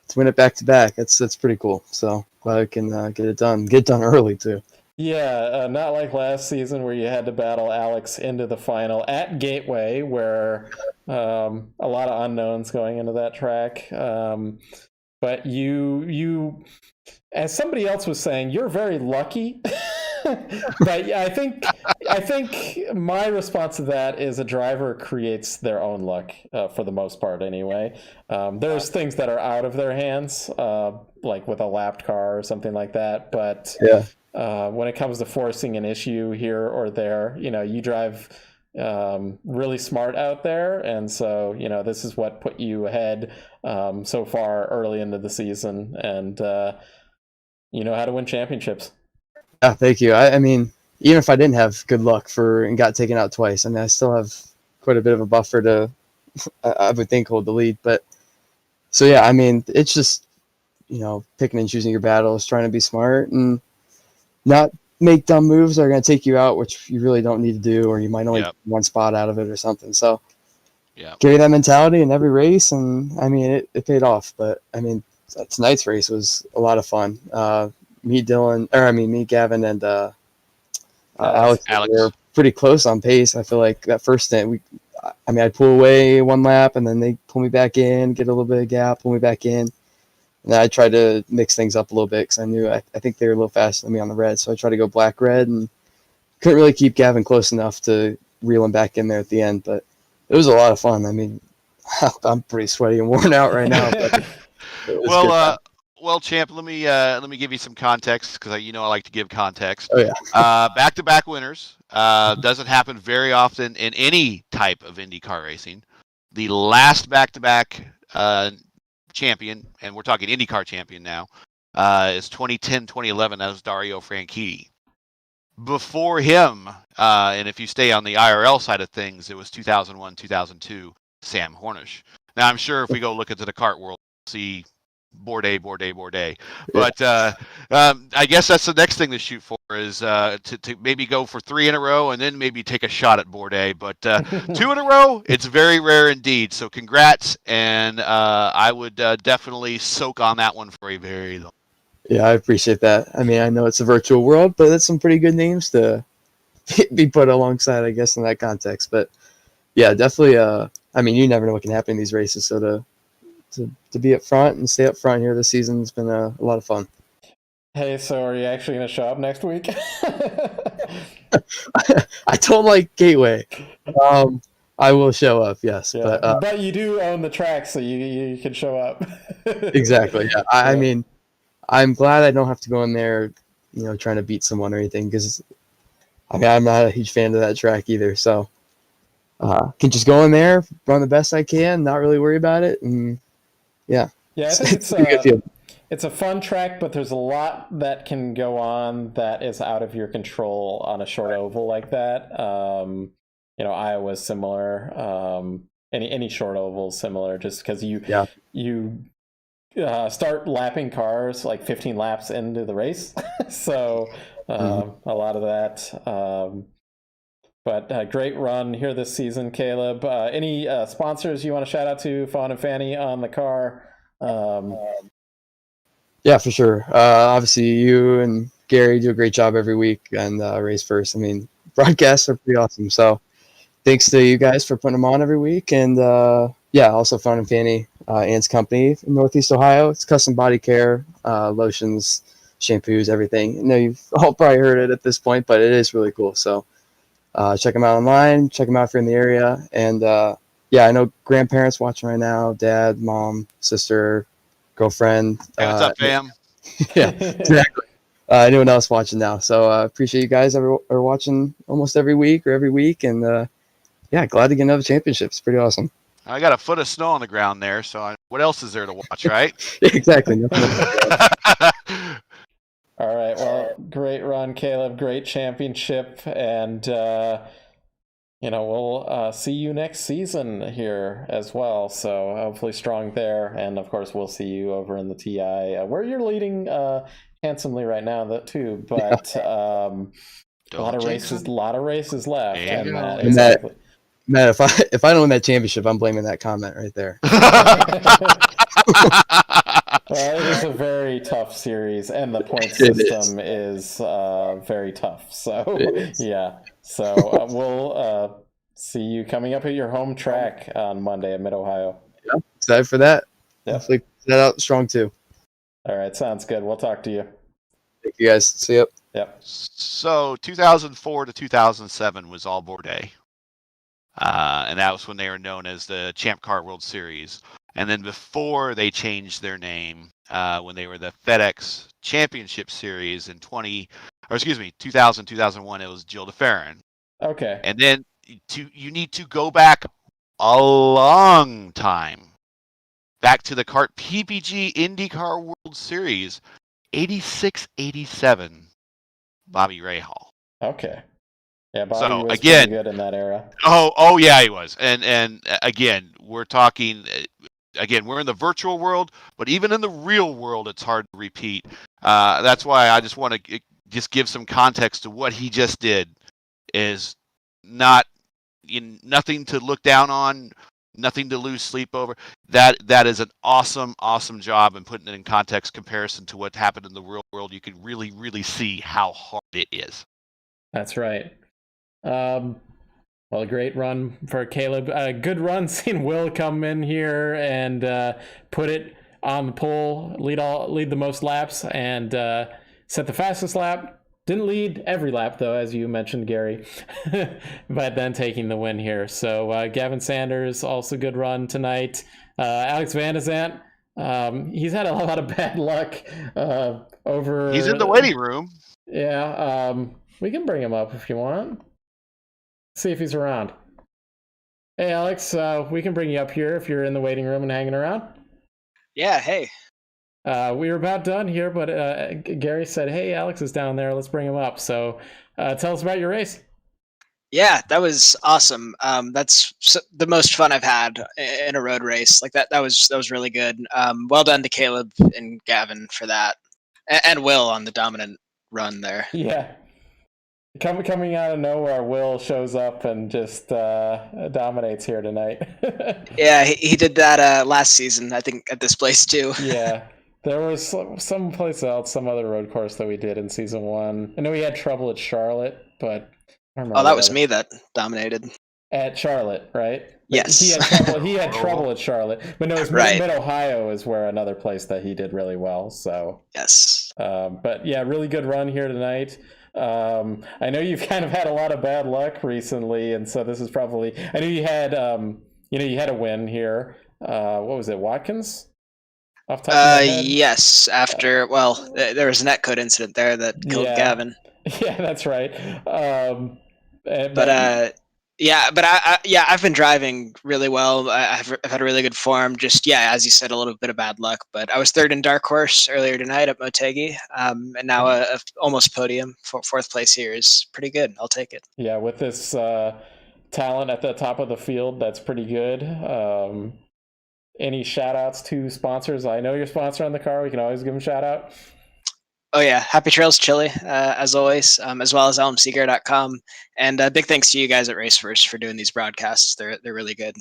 to win it back to back, that's pretty cool. So glad I can get it done early too. Yeah, not like last season where you had to battle Alex into the final at Gateway, where a lot of unknowns going into that track. But you, as somebody else was saying, you're very lucky. But yeah, I think my response to that is a driver creates their own luck for the most part anyway. There's things that are out of their hands, like with a lapped car or something like that. But when it comes to forcing an issue here or there, you drive really smart out there. And so, this is what put you ahead so far early into the season. And you know how to win championships. Yeah, thank you. I mean, even if I didn't have good luck and got taken out twice, I mean, I still have quite a bit of a buffer to, I would think, hold the lead. But so yeah, I mean, it's just picking and choosing your battles, trying to be smart and not make dumb moves that are going to take you out, which you really don't need to do, or you might only get one spot out of it or something. So carry that mentality in every race, and I mean, it paid off. But I mean, tonight's race was a lot of fun. Me, Gavin, and Alex were pretty close on pace. I feel like that first stint, I'd pull away one lap, and then they pull me back in, get a little bit of gap, pull me back in. And I tried to mix things up a little bit because I knew I think they were a little faster than me on the red. So I tried to go black-red and couldn't really keep Gavin close enough to reel him back in there at the end. But it was a lot of fun. I mean, I'm pretty sweaty and worn out right now. But well, champ, let me give you some context because I like to give context. Oh yeah. Back-to-back winners doesn't happen very often in any type of IndyCar racing. The last back-to-back champion, and we're talking IndyCar champion now, is 2010-2011. That was Dario Franchitti. Before him, and if you stay on the IRL side of things, it was 2001-2002 Sam Hornish. Now I'm sure if we go look into the kart world, we'll see Bourdais. But I guess that's the next thing to shoot for is to maybe go for 3 in a row and then maybe take a shot at Bourdais. But 2 in a row, it's very rare indeed. So congrats, and I would definitely soak on that one for a very long. Yeah, I appreciate that. I mean, I know it's a virtual world, but that's some pretty good names to be put alongside, I guess, in that context. But yeah, definitely. I mean, you never know what can happen in these races, so to be up front and stay up front here this season has been a lot of fun. Hey, so are you actually going to show up next week? I don't like Gateway. I will show up, yes. Yeah, but you do own the track, so you can show up. Exactly, yeah. I mean, I'm glad I don't have to go in there, trying to beat someone or anything, because I mean, I'm not a huge fan of that track either. So can just go in there, run the best I can, not really worry about it, and yeah, I think it's a fun track, but there's a lot that can go on that is out of your control on a short oval like that. Iowa's similar. Any short oval is similar, just because you start lapping cars like 15 laps into the race, so a lot of that. But great run here this season, Caleb. Any sponsors you want to shout out to, Fawn and Fanny, on the car? Yeah, for sure. Obviously, you and Gary do a great job every week, and Race First. I mean, broadcasts are pretty awesome. So thanks to you guys for putting them on every week. And also Fawn and Fanny, Ann's company in Northeast Ohio. It's custom body care, lotions, shampoos, everything. I know you've all probably heard it at this point, but it is really cool. So check them out online. Check them out if you're in the area. And I know grandparents watching right now, dad, mom, sister, girlfriend. Hey, what's up, fam? Yeah, exactly. Anyone else watching now. So appreciate you guys are watching almost every week. And glad to get another championship. It's pretty awesome. I got a foot of snow on the ground there, so what else is there to watch, right? Exactly. All right. Well, great run, Caleb. Great championship, and we'll see you next season here as well. So hopefully strong there, and of course we'll see you over in the TI, where you're leading handsomely right now, too. But a lot of races left. And Matt, if I don't win that championship, I'm blaming that comment right there. Well, it is a very tough series, and the point system is very tough. So yeah, so we'll see you coming up at your home track on Monday at Mid Ohio. Yeah, excited for that. Yep. Hopefully that out strong too. All right, sounds good. We'll talk to you. Thank you guys. See you. Yep. So 2004 to 2007 was all Bourdais. And that was when they were known as the Champ Car World Series. And then before they changed their name, when they were the FedEx Championship Series in 2000, 2001, it was Gilles de Ferran. Okay. And then you need to go back a long time, back to the kart PPG IndyCar World Series, 86-87, Bobby Rahal. Okay. Yeah, Bobby was again, pretty good in that era. Oh yeah, he was. And again, we're talking. Again, we're in the virtual world, but even in the real world, it's hard to repeat. That's why I just want to just give some context to what he just did. Is nothing to look down on, nothing to lose sleep over. That is an awesome job, and putting it in context comparison to what happened in the real world, you can really see how hard it is. That's right. Well, a great run for Caleb. Good run seeing Will come in here and put it on the pole, lead the most laps, and set the fastest lap. Didn't lead every lap, though, as you mentioned, Gary, but then taking the win here. So Gavin Sanders, also good run tonight. Alex Van de Zandt, he's had a lot of bad luck over... He's in the waiting room. Yeah, we can bring him up if you want. See if he's around. Hey, Alex, we can bring you up here if you're in the waiting room and hanging around. Yeah, hey. We were about done here, but Gary said, hey, Alex is down there. Let's bring him up. So tell us about your race. Yeah, that was awesome. That's the most fun I've had in a road race. Like that was really good. Well done to Caleb and Gavin for that. And Will on the dominant run there. Yeah. Coming out of nowhere, Will shows up and just dominates here tonight. Yeah, he did that last season, I think, at this place too. Yeah, there was some place else, some other road course that we did in season 1. I know we had trouble at Charlotte, but I remember that was me that dominated. At Charlotte, right? Yes. He had trouble at Charlotte, but no, it was right. Mid Ohio is where another place that he did really well. So yes. But yeah, really good run here tonight. I know you've kind of had a lot of bad luck recently, and so this is probably. I know you had, you had a win here. What was it, Watkins? Off top of my head? Yes. After there was a netcode incident there that killed Gavin. Yeah, that's right. I've been driving really well. I've had a really good form. Just as you said, a little bit of bad luck. But I was third in Dark Horse earlier tonight at Motegi, and now a almost podium. Fourth place here is pretty good. I'll take it. Yeah, with this talent at the top of the field, that's pretty good. Any shout outs to sponsors? I know you're sponsoring the car. We can always give them a shout out. Oh yeah, Happy Trails Chili, as always, as well as lmseeger.com. And big thanks to you guys at Race First for doing these broadcasts. They're really good.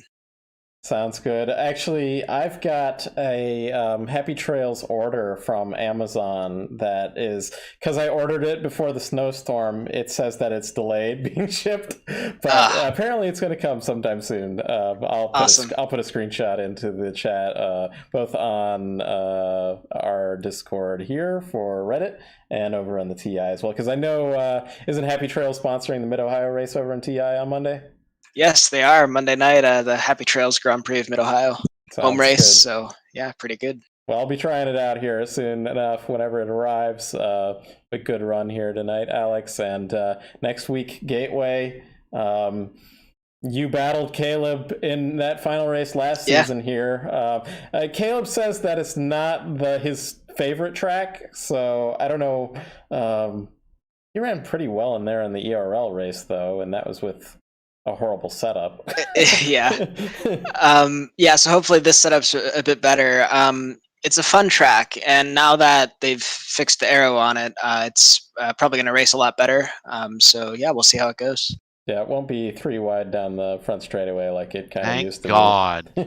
Sounds good. Actually, I've got a Happy Trails order from Amazon that is, because I ordered it before the snowstorm, it says that it's delayed being shipped, but apparently it's going to come sometime soon. I'll put a screenshot into the chat, both on our Discord here for Reddit and over on the TI as well, because I know, isn't Happy Trails sponsoring the Mid-Ohio race over in TI on Monday? Yes, they are. Monday night, the Happy Trails Grand Prix of Mid-Ohio home race. Good. So, yeah, pretty good. Well, I'll be trying it out here soon enough whenever it arrives. A good run here tonight, Alex. And next week, Gateway. You battled Caleb in that final race last season here. Caleb says that it's not his favorite track, so I don't know. He ran pretty well in there in the ERL race, though, and that was with a horrible setup. Yeah. So hopefully this setup's a bit better. It's a fun track, and now that they've fixed the aero on it, it's probably going to race a lot better. So yeah, we'll see how it goes. Yeah, it won't be 3 wide down the front straightaway like it kind of used to God. be.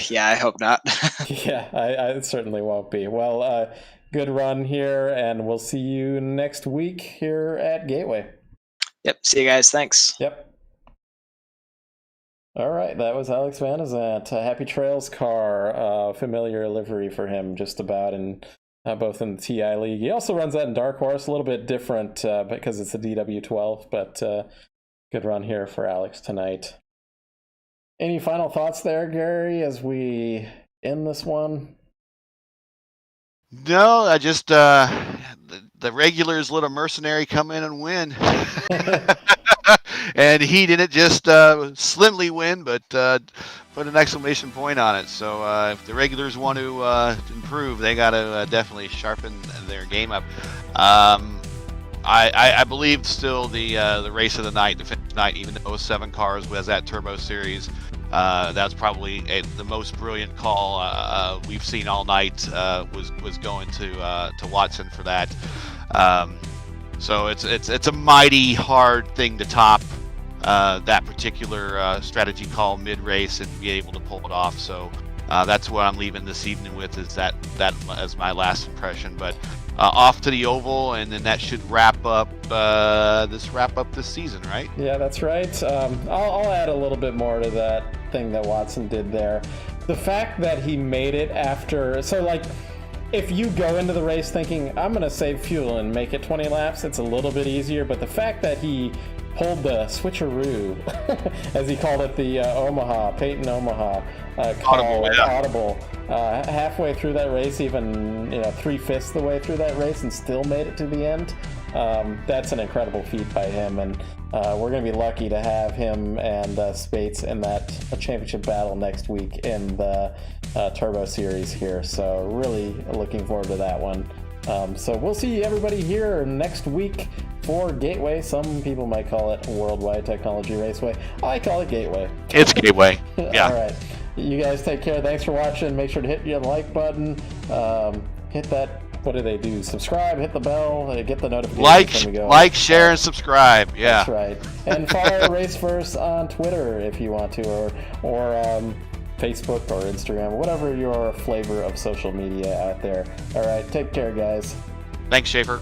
Yeah, I hope not. Yeah, I certainly won't be. Well, good run here, and we'll see you next week here at Gateway. Yep, see you guys. Thanks. Yep. All right, that was Alex Van Azant. Happy Trails car, familiar livery for him just about, and both in the TI League. He also runs that in Dark Horse, a little bit different because it's a DW12, but good run here for Alex tonight. Any final thoughts there, Gary, as we end this one? No, I just the regulars let a mercenary come in and win. And he didn't just slimly win, but put an exclamation point on it. So if the regulars want to improve, they got to definitely sharpen their game up. I believe still the race of the night, the finish night, even though 07 cars was that Turbo Series, that's probably the most brilliant call we've seen all night. Was going to Watson for that. So it's a mighty hard thing to top that particular strategy call mid race and be able to pull it off. So that's what I'm leaving this evening with, is that as my last impression. But off to the oval, and then that should wrap up this season, right? Yeah, that's right. I'll add a little bit more to that thing that Watson did there. The fact that he made it after, so like, if you go into the race thinking, I'm going to save fuel and make it 20 laps, it's a little bit easier. But the fact that he pulled the switcheroo, as he called it, the Peyton Omaha call, audible, halfway through that race, even 3/5 the way through that race, and still made it to the end. That's an incredible feat by him, and we're going to be lucky to have him and Spates in that championship battle next week in the Turbo Series here. So really looking forward to that one. So we'll see everybody here next week for Gateway. Some people might call it Worldwide Technology Raceway. I call it Gateway. It's Gateway. Yeah. All right. You guys take care. Thanks for watching. Make sure to hit your like button. Hit that. What do they do? Subscribe, hit the bell, get the notifications when we go. Like, share, and subscribe. Yeah. That's right. And follow Raceverse on Twitter if you want to, or Facebook or Instagram, whatever your flavor of social media out there. All right, take care, guys. Thanks, Schaeffer.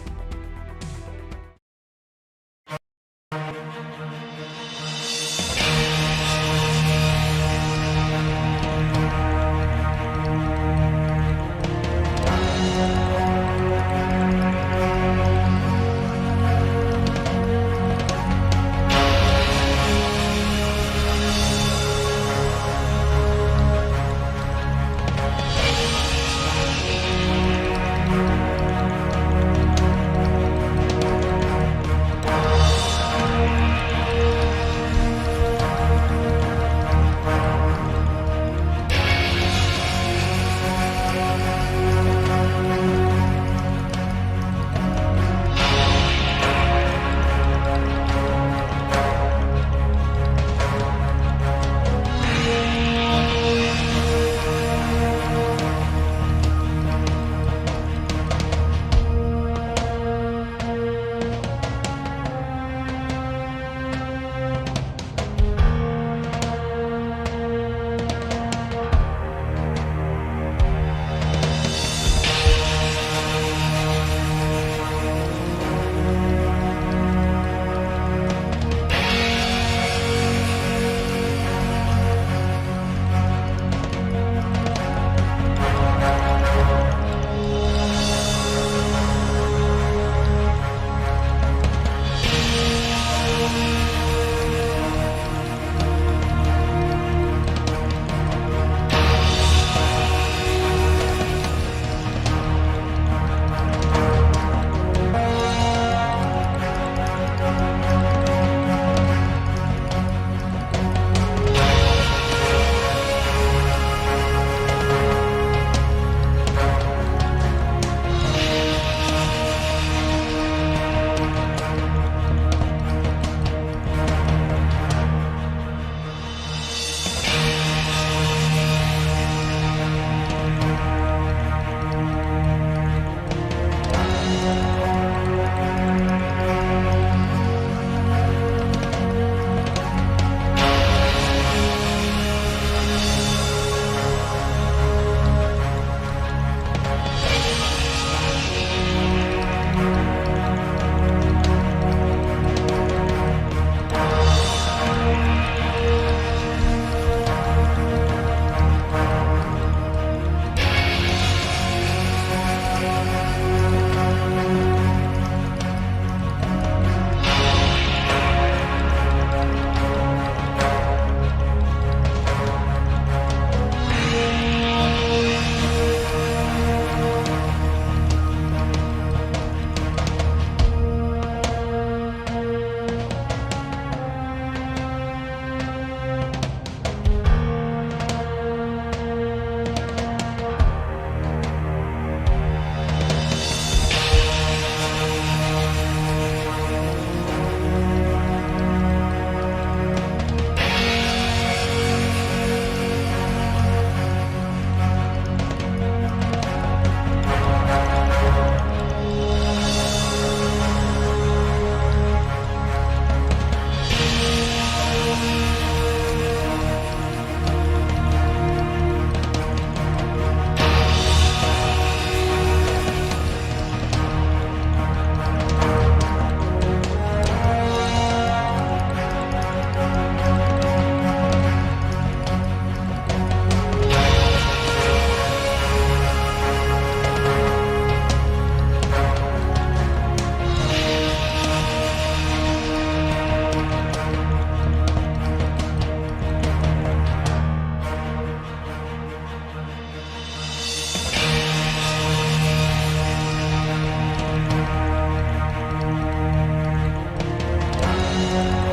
Bye.